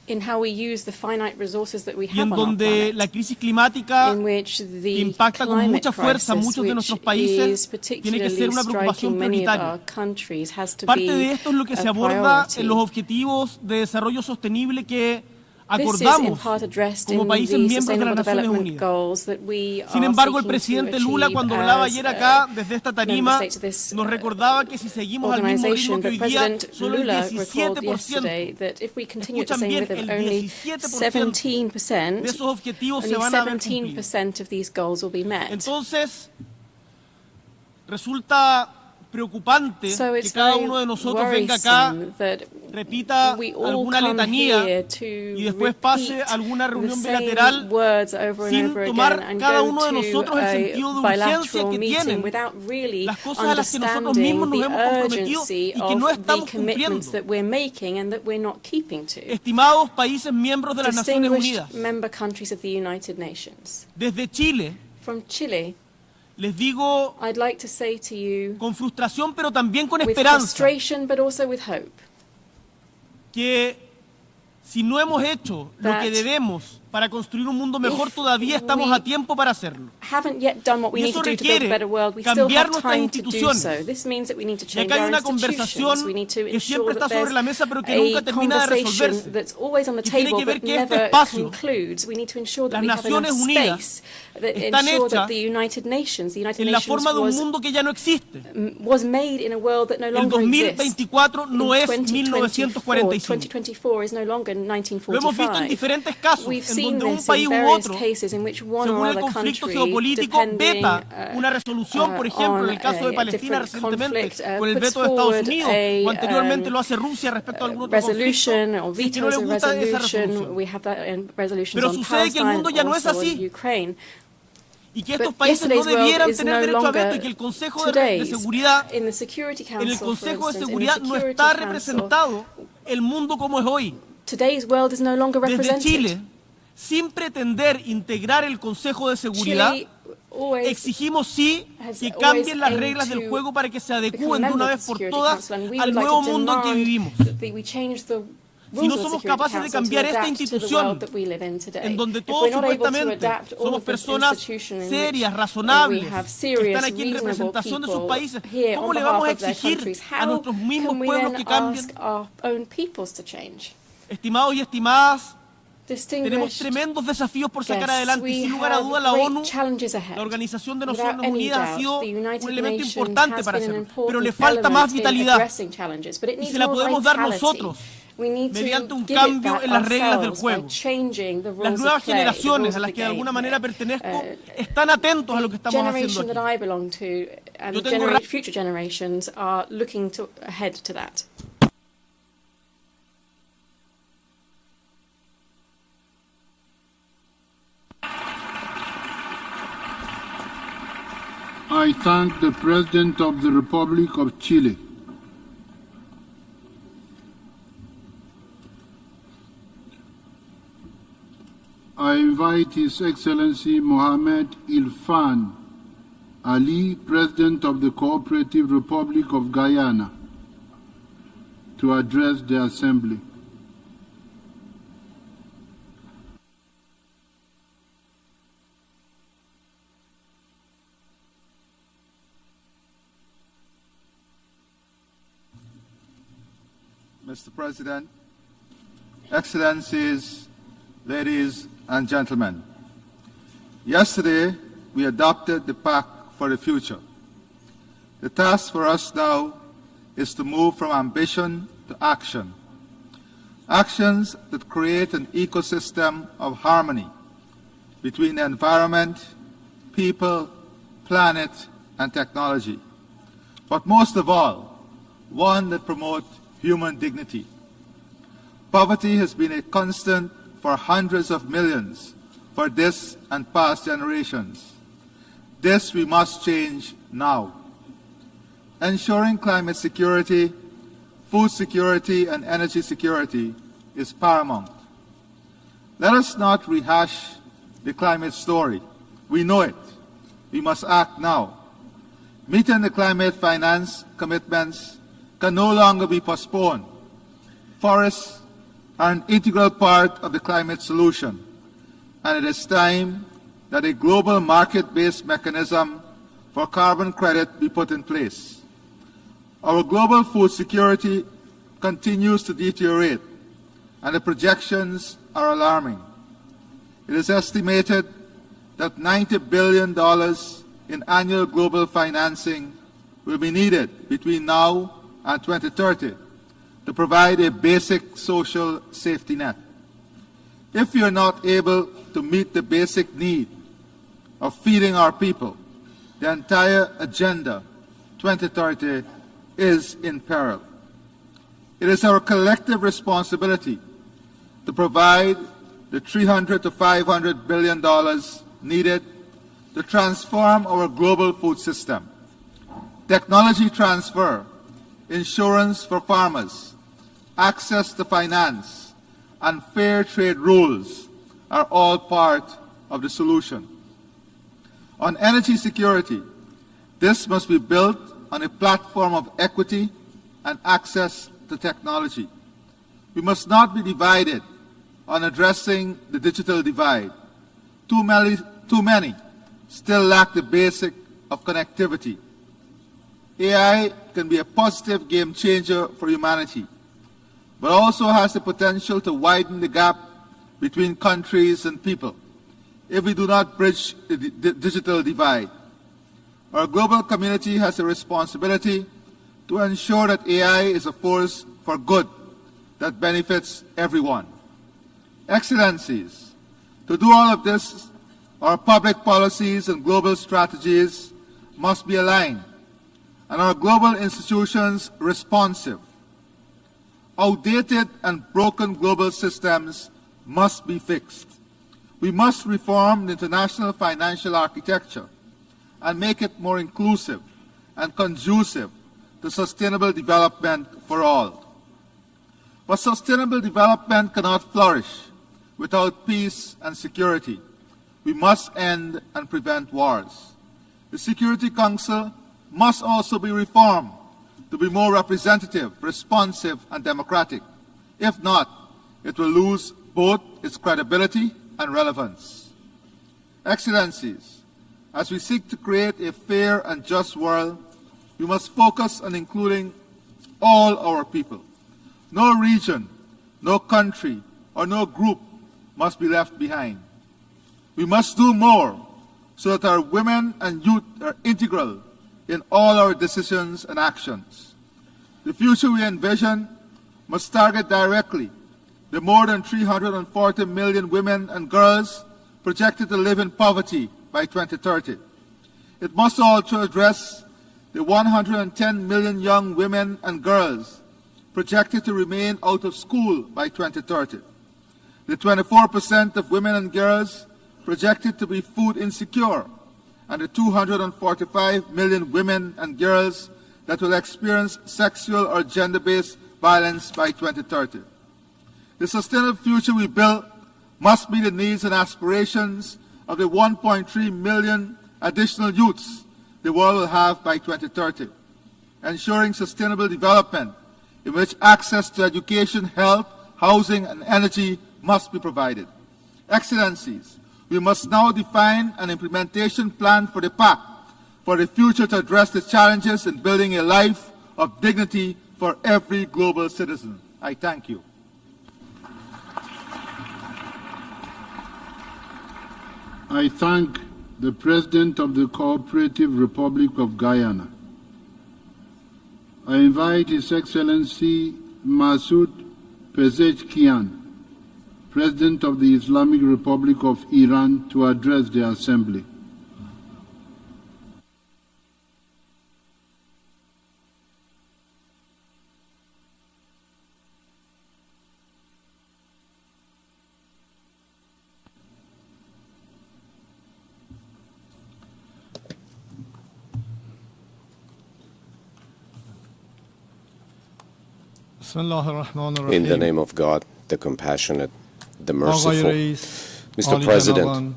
y en donde la crisis climática, que impacta con mucha fuerza a muchos de nuestros países, tiene que ser una preocupación prioritaria. Parte de esto es lo que se aborda en los Objetivos de Desarrollo Sostenible que acordamos como países miembros de las Naciones Unidas. Sin embargo, el presidente Lula, cuando hablaba ayer acá desde esta tarima, nos recordaba que si seguimos al mismo ritmo que hoy día, solo el 17%, escuchan bien, el 17% de esos objetivos se van a ver cumplidos. Entonces, resulta preocupante que cada uno de nosotros venga acá, repita alguna letanía y después pase a alguna reunión bilateral sin tomar cada uno de nosotros el sentido de urgencia que tienen las cosas a las que nosotros mismos nos hemos comprometido y que no estamos cumpliendo. Estimados países miembros de las Naciones Unidas, desde Chile, les digo con frustración, pero también con esperanza, que si no hemos hecho lo que debemos para construir un mundo mejor, todavía estamos a tiempo para hacerlo. Y eso requiere cambiar nuestras instituciones. Y acá hay una conversación que siempre está sobre la mesa, pero que nunca termina de resolverse. Y tiene que ver que este espacio, las Naciones Unidas, están hechas en la forma de un mundo que ya no existe. El 2024 no es 1945. Lo hemos visto en diferentes casos, en donde un país u otro, según el conflicto geopolítico, veta una resolución, por ejemplo, en el caso de Palestina recientemente, con el veto de Estados Unidos, o anteriormente lo hace Rusia respecto a algún otro conflicto, si que no le gusta esa resolución. Pero sucede que el mundo ya no es así. y que estos países no debieran tener derecho a veto y que el Consejo de Seguridad, en el Consejo de Seguridad no está representado el mundo como es hoy. Desde Chile, sin pretender integrar el Consejo de Seguridad, exigimos sí que cambien las reglas del juego para que se adecúen de una vez por todas al nuevo mundo en que vivimos. Si no somos capaces de cambiar esta institución, en donde todos supuestamente somos personas serias, razonables, que están aquí en representación de sus países, ¿cómo le vamos a exigir a nuestros mismos pueblos que cambien? Estimados y estimadas, tenemos tremendos desafíos por sacar adelante y sin lugar a dudas la ONU, la Organización de Naciones Unidas, ha sido un elemento importante para hacerlo, pero le falta más vitalidad y se la podemos dar nosotros mediante un cambio en las reglas del juego. Las nuevas generaciones a las que de alguna manera pertenezco están atentos a lo que estamos haciendo aquí. Yo tengo I thank the President of the Republic of Chile. I invite His Excellency Mohamed Ilfan Ali, President of the Cooperative Republic of Guyana, to address the Assembly. Mr. President, Excellencies, ladies and gentlemen, yesterday we adopted the Pact for the Future. The task for us now is to move from ambition to action. Actions that create an ecosystem of harmony between the environment, people, planet, and technology. But most of all, one that promotes human dignity. Poverty has been a constant for hundreds of millions for this and past generations. This we must change now. Ensuring climate security, food security, and energy security is paramount. Let us not rehash the climate story. We know it. We must act now. Meeting the climate finance commitments can no longer be postponed. Forests are an integral part of the climate solution, and it is time that a global market-based mechanism for carbon credit be put in place. Our global food security continues to deteriorate, and the projections are alarming. It is estimated that $90 billion in annual global financing will be needed between now and 2030 to provide a basic social safety net. If we are not able to meet the basic need of feeding our people, the entire Agenda 2030 is in peril. It is our collective responsibility to provide the $300 to $500 billion needed to transform our global food system. Technology transfer, insurance for farmers, access to finance, and fair trade rules are all part of the solution. On energy security, this must be built on a platform of equity and access to technology. We must not be divided on addressing the digital divide. Too many still lack the basic of connectivity. AI can be a positive game changer for humanity, but also has the potential to widen the gap between countries and people if we do not bridge the digital divide. Our global community has a responsibility to ensure that AI is a force for good that benefits everyone. Excellencies, to do all of this, our public policies and global strategies must be aligned, and our global institutions responsive. Outdated and broken global systems must be fixed. We must reform the international financial architecture and make it more inclusive and conducive to sustainable development for all. But sustainable development cannot flourish without peace and security. We must end and prevent wars. The Security Council must also be reformed to be more representative, responsive, and democratic. If not, it will lose both its credibility and relevance. Excellencies, as we seek to create a fair and just world, we must focus on including all our people. No region, no country, or no group must be left behind. We must do more so that our women and youth are integral in all our decisions and actions. The future we envision must target directly the more than 340 million women and girls projected to live in poverty by 2030. It must also address the 110 million young women and girls projected to remain out of school by 2030. The 24% of women and girls projected to be food insecure, and the 245 million women and girls that will experience sexual or gender-based violence by 2030. The sustainable future we build must meet the needs and aspirations of the 1.3 million additional youths the world will have by 2030, ensuring sustainable development in which access to education, health, housing, and energy must be provided. Excellencies, we must now define an implementation plan for the Pact for the future to address the challenges in building a life of dignity for every global citizen. I thank you. I thank the President of the Cooperative Republic of Guyana. I invite His Excellency Masoud Pezeshkian, President of the Islamic Republic of Iran, to address the Assembly. In the name of God, the compassionate, the merciful, Mr. President,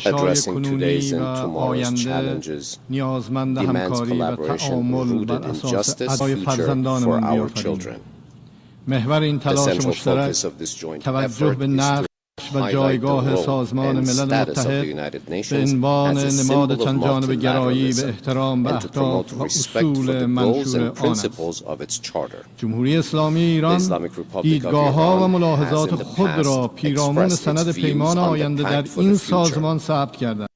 addressing today's and tomorrow's challenges demands collaboration rooted in justice future for our children. The central focus of this joint effort is to highlight the role and status of the United Nations as a symbol of multilateralism and to promote respect for the goals and principles of its charter. The Islamic Republic of Iran has in the past expressed its views on the pact for the future.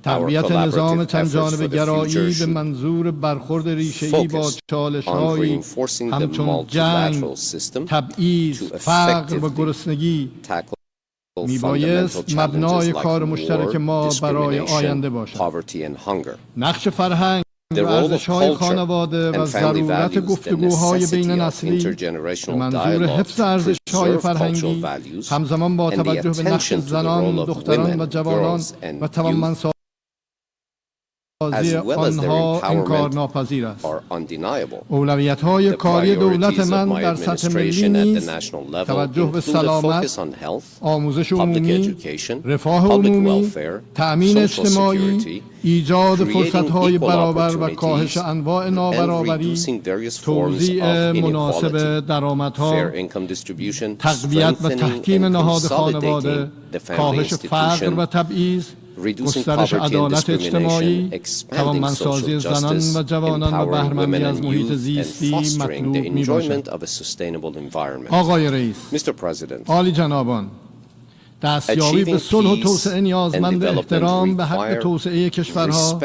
تقویت نظام چندجانبه‌گرایی به منظور برخورد ریشه‌ای با چالش‌هایی همچون جنگ، تبعیض، فقر و گرسنگی میبایست مبنای کار مشترک ما برای آینده باشد. نقش فرهنگ و ارزش‌های خانواده و ضرورت گفتگوهای بین‌نسلی به منظور حفظ ارزش‌های فرهنگی همزمان با توجه به نقش زنان، دختران و جوانان و توانمندسازی آنها انکارناپذیر است. اولویت‌های کاری دولت من در سطح ملی نیز توجه به سلامت، آموزش عمومی، رفاه عمومی، تأمین اجتماعی، ایجاد فرصت‌های برابر و کاهش انواع نابرابری، توزیع مناسب درآمدها، تقویت و تحکیم نهاد خانواده، کاهش فقر و تبعیض، گسترش عدالت اجتماعی، توانمندسازی زنان و جوانان و بهره‌مندی از محیط زیستی مطلوب می‌باشد. آقای رئیس، عالی جنابان، دستیابی به صلح و توسعه نیازمند احترام به حق توسعه کشورها،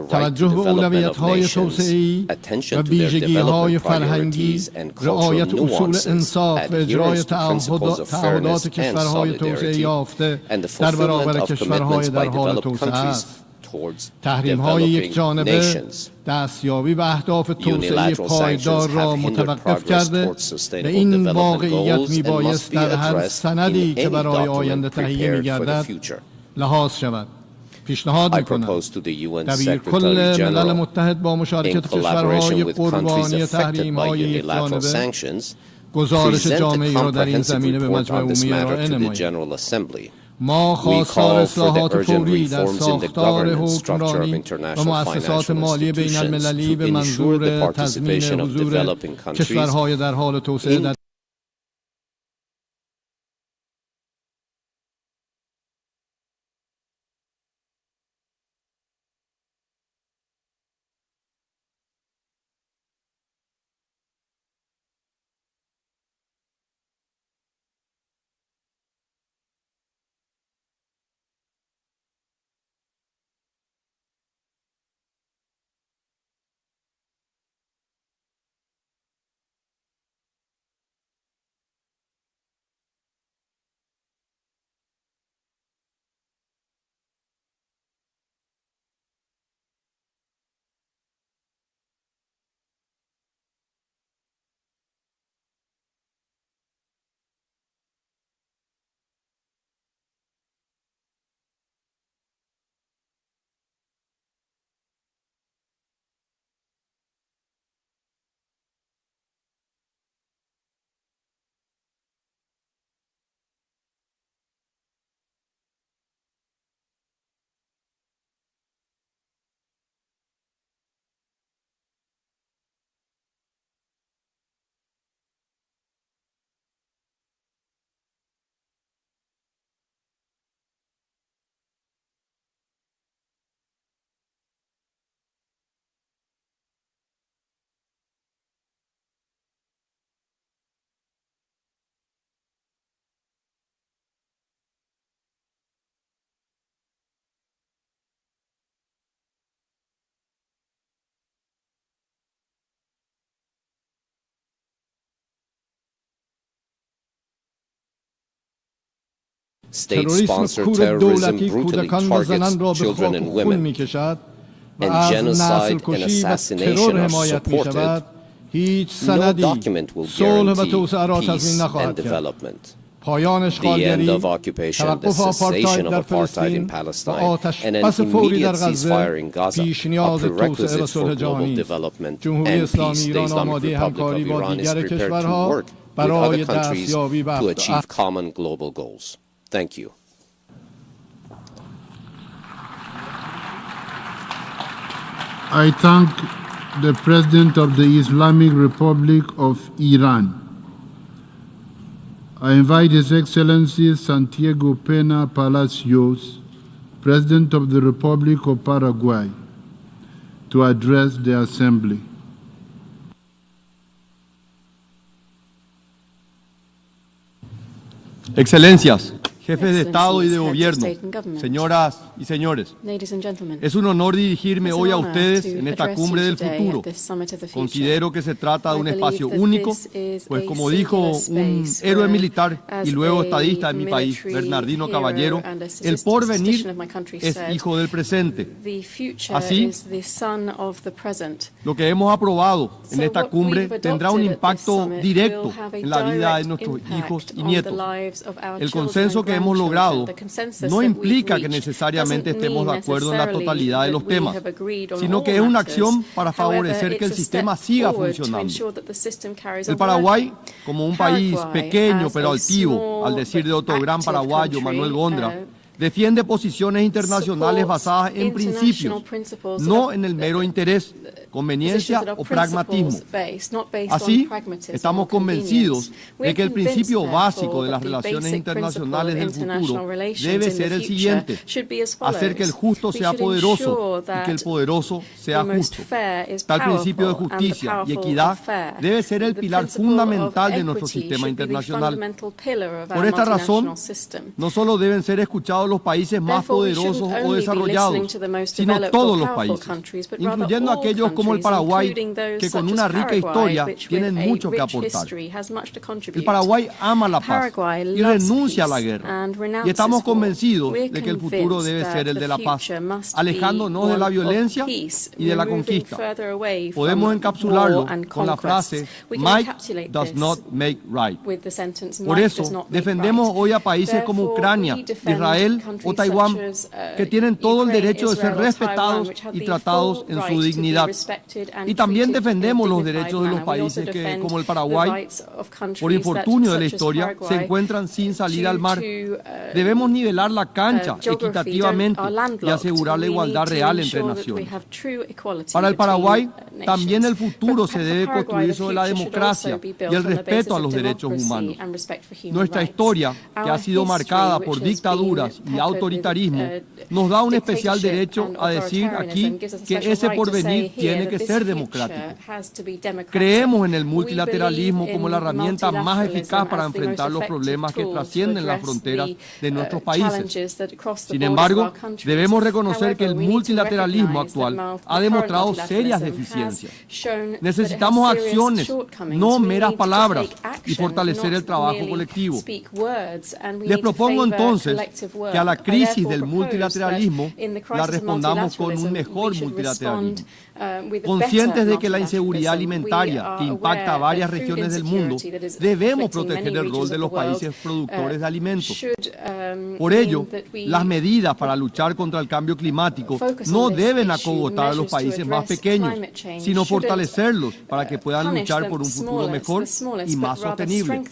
توجه به اولویت‌های توسعه‌ای و ویژگی‌های فرهنگی، رعایت اصول انصاف و اجرای تعهدات کشورهای توسعه یافته در برابر کشورهای در حال توسعه است. towards تحریم‌های developing یکجانبه nations. دستیابی به اهداف توسعه Unilateral پایدار sanctions را have hindered متوقف progress کرده towards و sustainable این development واقعیت goals and must میبایست be در هر addressed سندی in که any برای document آینده تهیه prepared for the می‌گردد future. لحاظ شود. پیشنهاد I می‌کنم propose to the UN دبیر Secretary کل ملل General, متحد با in مشارکت collaboration کشورهای with countries قربانی affected by تحریم‌های unilateral یکجانبه sanctions, گزارش present a جامعی را در این comprehensive زمینه به report مجمع on this عمومی matter ارائه to the نماییم. General Assembly. ما We خواستار call for the اصلاحات urgent فوری در reforms in the ساختار governance structure of حکمرانی و international مؤسسات financial مالی بین institutions المللی to به ensure the منظور تضمین participation of حضور developing countries کشورهای در حال توسعه in در State-sponsored terrorism brutally targets children and women, and genocide and assassination are supported. No document will guarantee peace and development. The end of occupation, the cessation of apartheid in Palestine, and an immediate ceasefire in Gaza are prerequisites for global development and peace. The Islamic Republic of Iran is prepared to work with other countries to achieve common global goals. Thank you. I thank the President of the Islamic Republic of Iran. I invite His Excellency Santiago Pena Palacios, President of the Republic of Paraguay, to address the Assembly. Excelencias, jefes de Estado y de Gobierno, señoras y señores, es un honor dirigirme hoy a ustedes en esta cumbre del futuro. Considero que se trata de un espacio único, pues como dijo un héroe militar y luego estadista en mi país, Bernardino Caballero, el porvenir es hijo del presente. Así, lo que hemos aprobado en esta cumbre tendrá un impacto directo en la vida de nuestros hijos y nietos. El consenso que hemos logrado no implica que necesariamente estemos de acuerdo en la totalidad de los temas, sino que es una acción para favorecer que el sistema siga funcionando. El Paraguay, como un país pequeño pero altivo, al decir de otro gran paraguayo, Manuel Gondra, defiende posiciones internacionales basadas en principios, no en el mero interés, conveniencia o pragmatismo. Así, estamos convencidos de que el principio básico de las relaciones internacionales del futuro debe ser el siguiente: hacer que el justo sea poderoso y que el poderoso sea justo. Tal principio de justicia y equidad debe ser el pilar fundamental de nuestro sistema internacional. Por esta razón, no solo deben ser escuchados los países más poderosos o desarrollados, sino todos los países, incluyendo aquellos como el Paraguay, que con una rica historia tienen mucho que aportar. El Paraguay ama la paz y renuncia a la guerra. Y estamos convencidos de que el futuro debe ser el de la paz, alejándonos de la violencia y de la conquista. Podemos encapsularlo con la frase "Might does not make right". Por eso, defendemos hoy a países como Ucrania, Israel o Taiwán, que tienen todo el derecho de ser respetados y tratados en su dignidad. Y también defendemos los derechos de los países que, como el Paraguay, por infortunio de la historia, se encuentran sin salida al mar. Debemos nivelar la cancha equitativamente y asegurar la igualdad real entre naciones. Para el Paraguay, también el futuro se debe construir sobre la democracia y el respeto a los derechos humanos. Nuestra historia, que ha sido marcada por dictaduras y autoritarismo, nos da un especial derecho a decir aquí que ese porvenir tiene que ser democrático. Creemos en el multilateralismo como la herramienta más eficaz para enfrentar los problemas que trascienden las fronteras de nuestros países. Sin embargo, debemos reconocer que el multilateralismo actual ha demostrado serias deficiencias. Necesitamos acciones, no meras palabras, y fortalecer el trabajo colectivo. Les propongo entonces que a la crisis del multilateralismo la respondamos con un mejor multilateralismo. Conscientes de que la inseguridad alimentaria, que impacta a varias regiones del mundo, debemos proteger el rol de los países productores de alimentos. Por ello, las medidas para luchar contra el cambio climático no deben acogotar a los países más pequeños, sino fortalecerlos para que puedan luchar por un futuro mejor y más sostenible.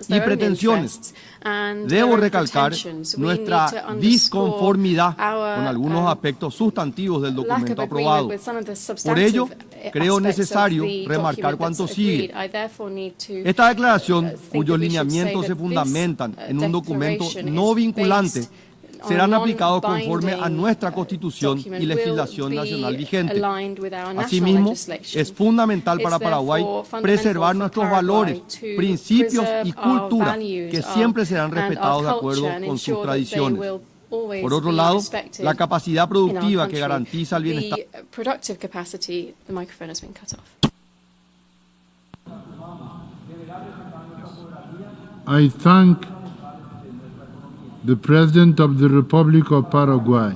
Y pretensiones. Debo recalcar nuestra disconformidad con algunos aspectos sustantivos del documento aprobado. Por ello, creo necesario remarcar cuanto sigue. Esta declaración, cuyos lineamientos se fundamentan en un documento no vinculante, serán aplicados conforme a nuestra Constitución y legislación nacional vigente. Asimismo, es fundamental para Paraguay preservar nuestros valores, principios y cultura, que siempre serán respetados de acuerdo con sus tradiciones. Por otro lado, la capacidad productiva que garantiza el bienestar. I thank the President of the Republic of Paraguay.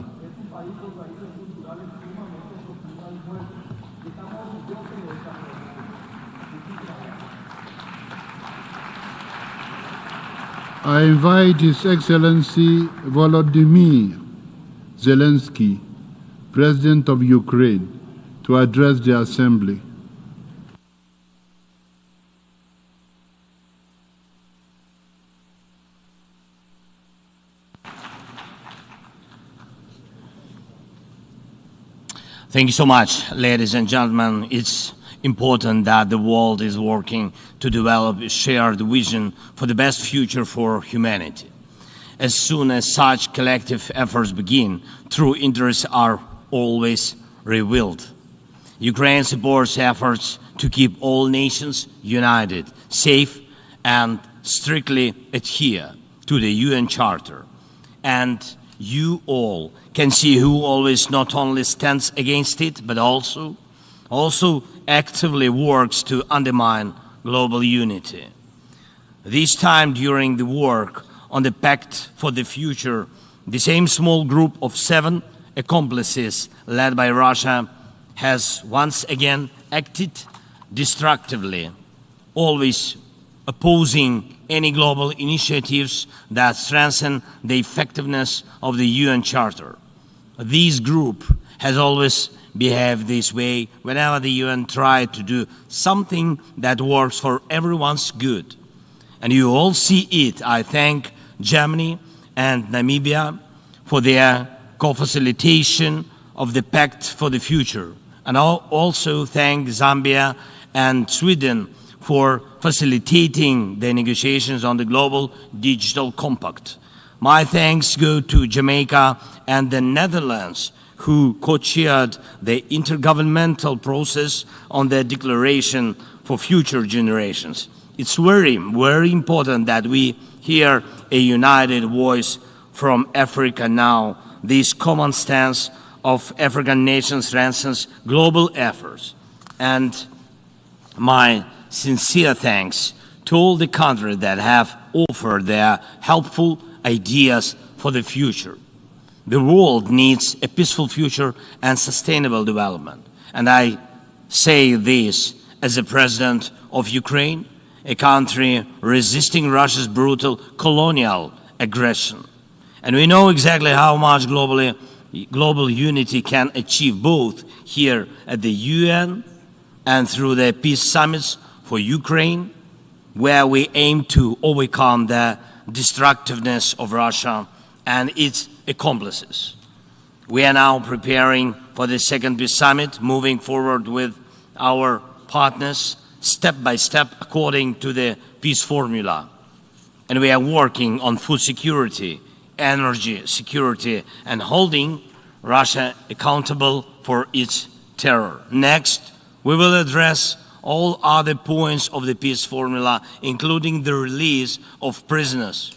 I invite His Excellency Volodymyr Zelensky, President of Ukraine, to address the Assembly. Thank you so much, ladies and gentlemen. It's important that the world is working to develop a shared vision for the best future for humanity. As soon as such collective efforts begin, true interests are always revealed. Ukraine supports efforts to keep all nations united, safe, and strictly adhere to the UN Charter. And you all can see who always not only stands against it, but also also actively works to undermine global unity. This time during the work on the Pact for the Future, the same small group of 7 accomplices led by Russia has once again acted destructively, always opposing any global initiatives that strengthen the effectiveness of the UN Charter. This group has always behaved this way whenever the UN tried to do something that works for everyone's good. And you all see it. I thank Germany and Namibia for their co-facilitation of the Pact for the Future. And I'll also thank Zambia and Sweden for facilitating the negotiations on the Global Digital Compact. My thanks go to Jamaica and the Netherlands, who co-chaired the intergovernmental process on the Declaration for Future Generations. It's very, very important that we hear a united voice from Africa now. This common stance of African nations strengthens global efforts. And my sincere thanks to all the countries that have offered their helpful ideas for the future. The world needs a peaceful future and sustainable development. And I say this as the president of Ukraine, a country resisting Russia's brutal colonial aggression. And we know exactly how much global unity can achieve, both here at the UN and through the peace summits for Ukraine, where we aim to overcome the destructiveness of Russia and its accomplices. We are now preparing for the second peace summit, moving forward with our partners step by step according to the peace formula. And we are working on food security, energy security, and holding Russia accountable for its terror. Next, we will address all other points of the peace formula, including the release of prisoners,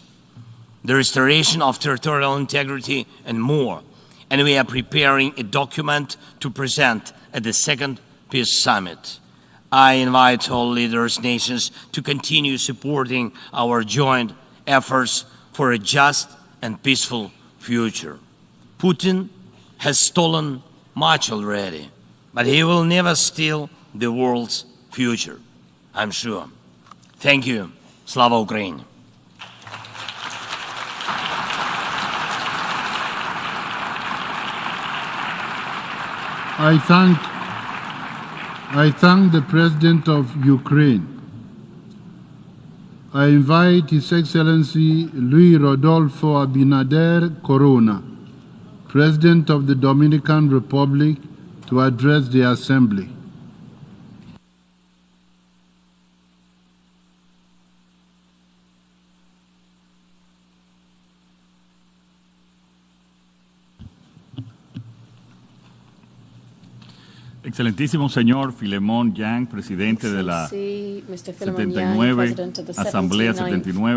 the restoration of territorial integrity, and more. And we are preparing a document to present at the second peace summit. I invite all leaders, nations to continue supporting our joint efforts for a just and peaceful future. Putin has stolen much already, but he will never steal the world's future, I'm sure. Thank you. Slava Ukraini. I thank the President of Ukraine. I invite His Excellency Luis Rodolfo Abinader Corona, President of the Dominican Republic, to address the Assembly. Excelentísimo señor Filemón Yang, presidente de la 79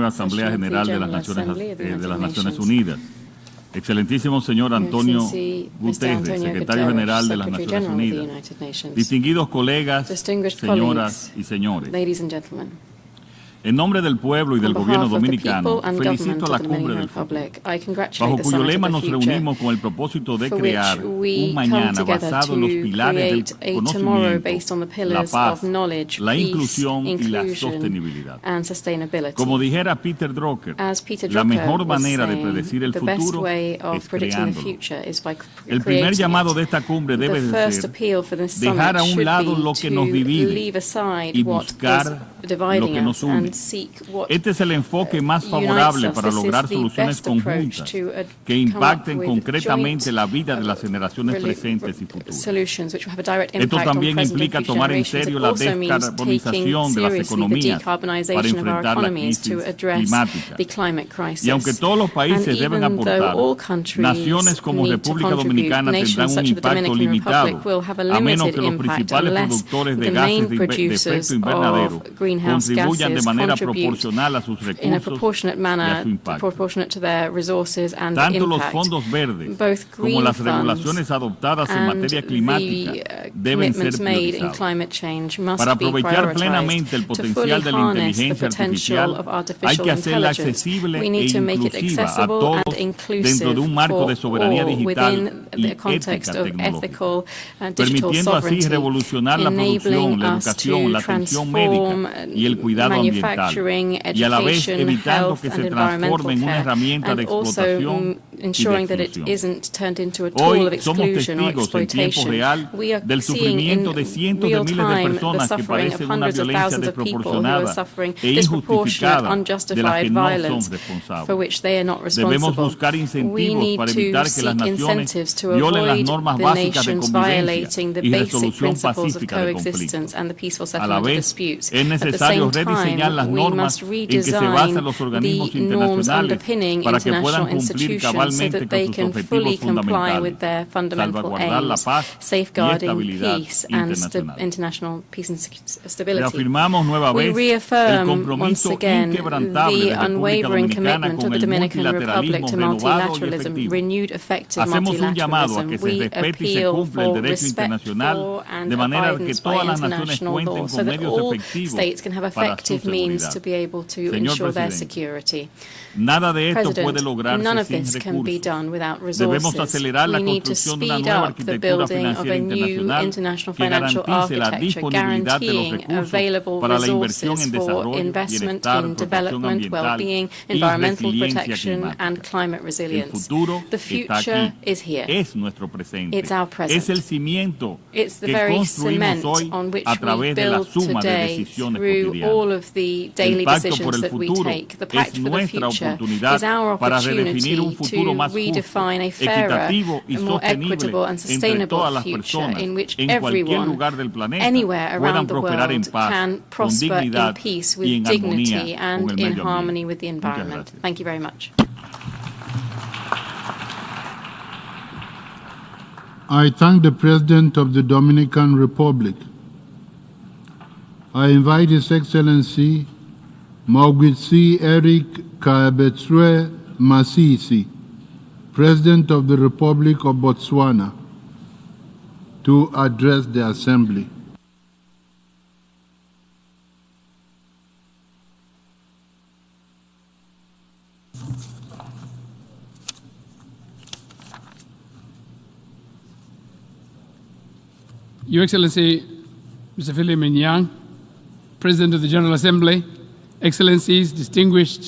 Asamblea General de las Naciones Unidas. Excelentísimo señor Antonio Guterres, secretario general de las Naciones Unidas. Distinguidos colegas, señoras y señores. En nombre del pueblo y del gobierno dominicano, felicito a la Cumbre del Futuro, bajo cuyo lema nos reunimos con el propósito de crear un mañana basado en los pilares del conocimiento, la paz, la inclusión y la sostenibilidad. Como dijera Peter Drucker, la mejor manera de predecir el futuro es creándolo. El primer llamado de esta cumbre debe de ser dejar a un lado lo que nos divide y buscar lo que nos une. Este es el enfoque más favorable para lograr soluciones conjuntas que impacten concretamente la vida de las generaciones presentes y futuras. Esto también implica tomar en serio la descarbonización de las economías para enfrentar la crisis climática. Y aunque todos los países deben aportar, naciones como República Dominicana tendrán un impacto limitado, a menos que los principales productores de gases de efecto invernadero greenhouse contribuyan de gases manera contribute proporcional a sus in a recursos proportionate y a manner, su impacto. proportionate to their resources and Tanto los impact. fondos verdes Both como green las funds regulaciones adoptadas en and materia climática the deben ser commitments made in priorizados. climate change must Para be aprovechar prioritized. plenamente el To fully potencial de la harness the inteligencia potential of artificial, hay que artificial hacerla intelligence, accesible we e need to make it inclusiva a accessible todos and inclusive dentro de un marco for de soberanía all digital within y the context ética of tecnológica, ethical and digital permitiendo así sovereignty, revolucionar la producción, enabling la us educación, to la atención transform médica y el cuidado ambiental, manufacturing, y a la vez education, evitando health que and se environmental transforme en una care, herramienta de and also explotación y de ensuring that it exclusión. isn't turned into a tool of Hoy somos exclusion or testigos en tiempo exploitation. real We are del seeing in sufrimiento de cientos de real miles de time the personas que suffering of padecen una hundreds of violencia thousands of people who are desproporcionada suffering e disproportionate, injustificada de la unjustified que no son violence for responsables. which they are not Debemos responsible. buscar We incentivos need para to evitar que las seek naciones incentives to violen las avoid normas the básicas de nations convivencia violating the y basic resolución principles of pacífica de conflictos. coexistence and the peaceful A la settlement of vez, disputes. es At the necesario same rediseñar las time, we normas must en que se basan redesign los organismos the norms internacionales underpinning para que puedan international cumplir institutions so cabalmente that they con sus can fully objetivos comply fundamentales, with their fundamental salvaguardar la aims, paz y safeguarding estabilidad peace and internacional. international peace and stability. Reafirmamos nueva We vez el reaffirm compromiso once again inquebrantable the de República unwavering Dominicana commitment con of the el Dominican Republic multilateralismo to renovado y multilateralism, efectivo. renewed effective Hacemos un llamado a que multilateralism. se We respete y se appeal cumpla el for derecho respect internacional for and de manera que abidance todas by las naciones international cuenten law so con that medios all efectivos states can have para su effective means seguridad. to be able to Señor ensure their Presidente, security. nada de esto puede President, lograrse none of sin this can be recursos. done without Debemos resources. acelerar la We need to construcción de una speed nueva up the arquitectura building of financiera a new internacional international que financial garantice la architecture, disponibilidad de los guaranteeing recursos available para la inversión resources en for desarrollo, investment bienestar, in protección development, ambiental well-being, y environmental resiliencia protection, climática. and climate El resilience. futuro The está future aquí. is here. Es nuestro presente. It's our present. Es el cimiento It's the que very construimos cement hoy on which a we través de la build suma de today decisiones through all cotidianas. of the El daily pacto por decisions el that we futuro take. The Pact es for the nuestra Future oportunidad is our para redefinir un opportunity futuro to más justo, redefine a fairer, equitativo y more sostenible equitable and entre sustainable todas las future personas in which en cualquier everyone, lugar del planeta anywhere puedan around the prosperar en world, paz, can con prosper in dignidad peace y with en dignity armonía con and el in medio harmony ambiente. with the Muchas environment. gracias. Thank you very much. I thank the President of the Dominican Republic. I invite His Excellency Maugwitsi Eric Kabetrwe Masisi, President of the Republic of Botswana, to address the Assembly. Your Excellency, Mr. Philemon Yang, President of the General Assembly, Excellencies, distinguished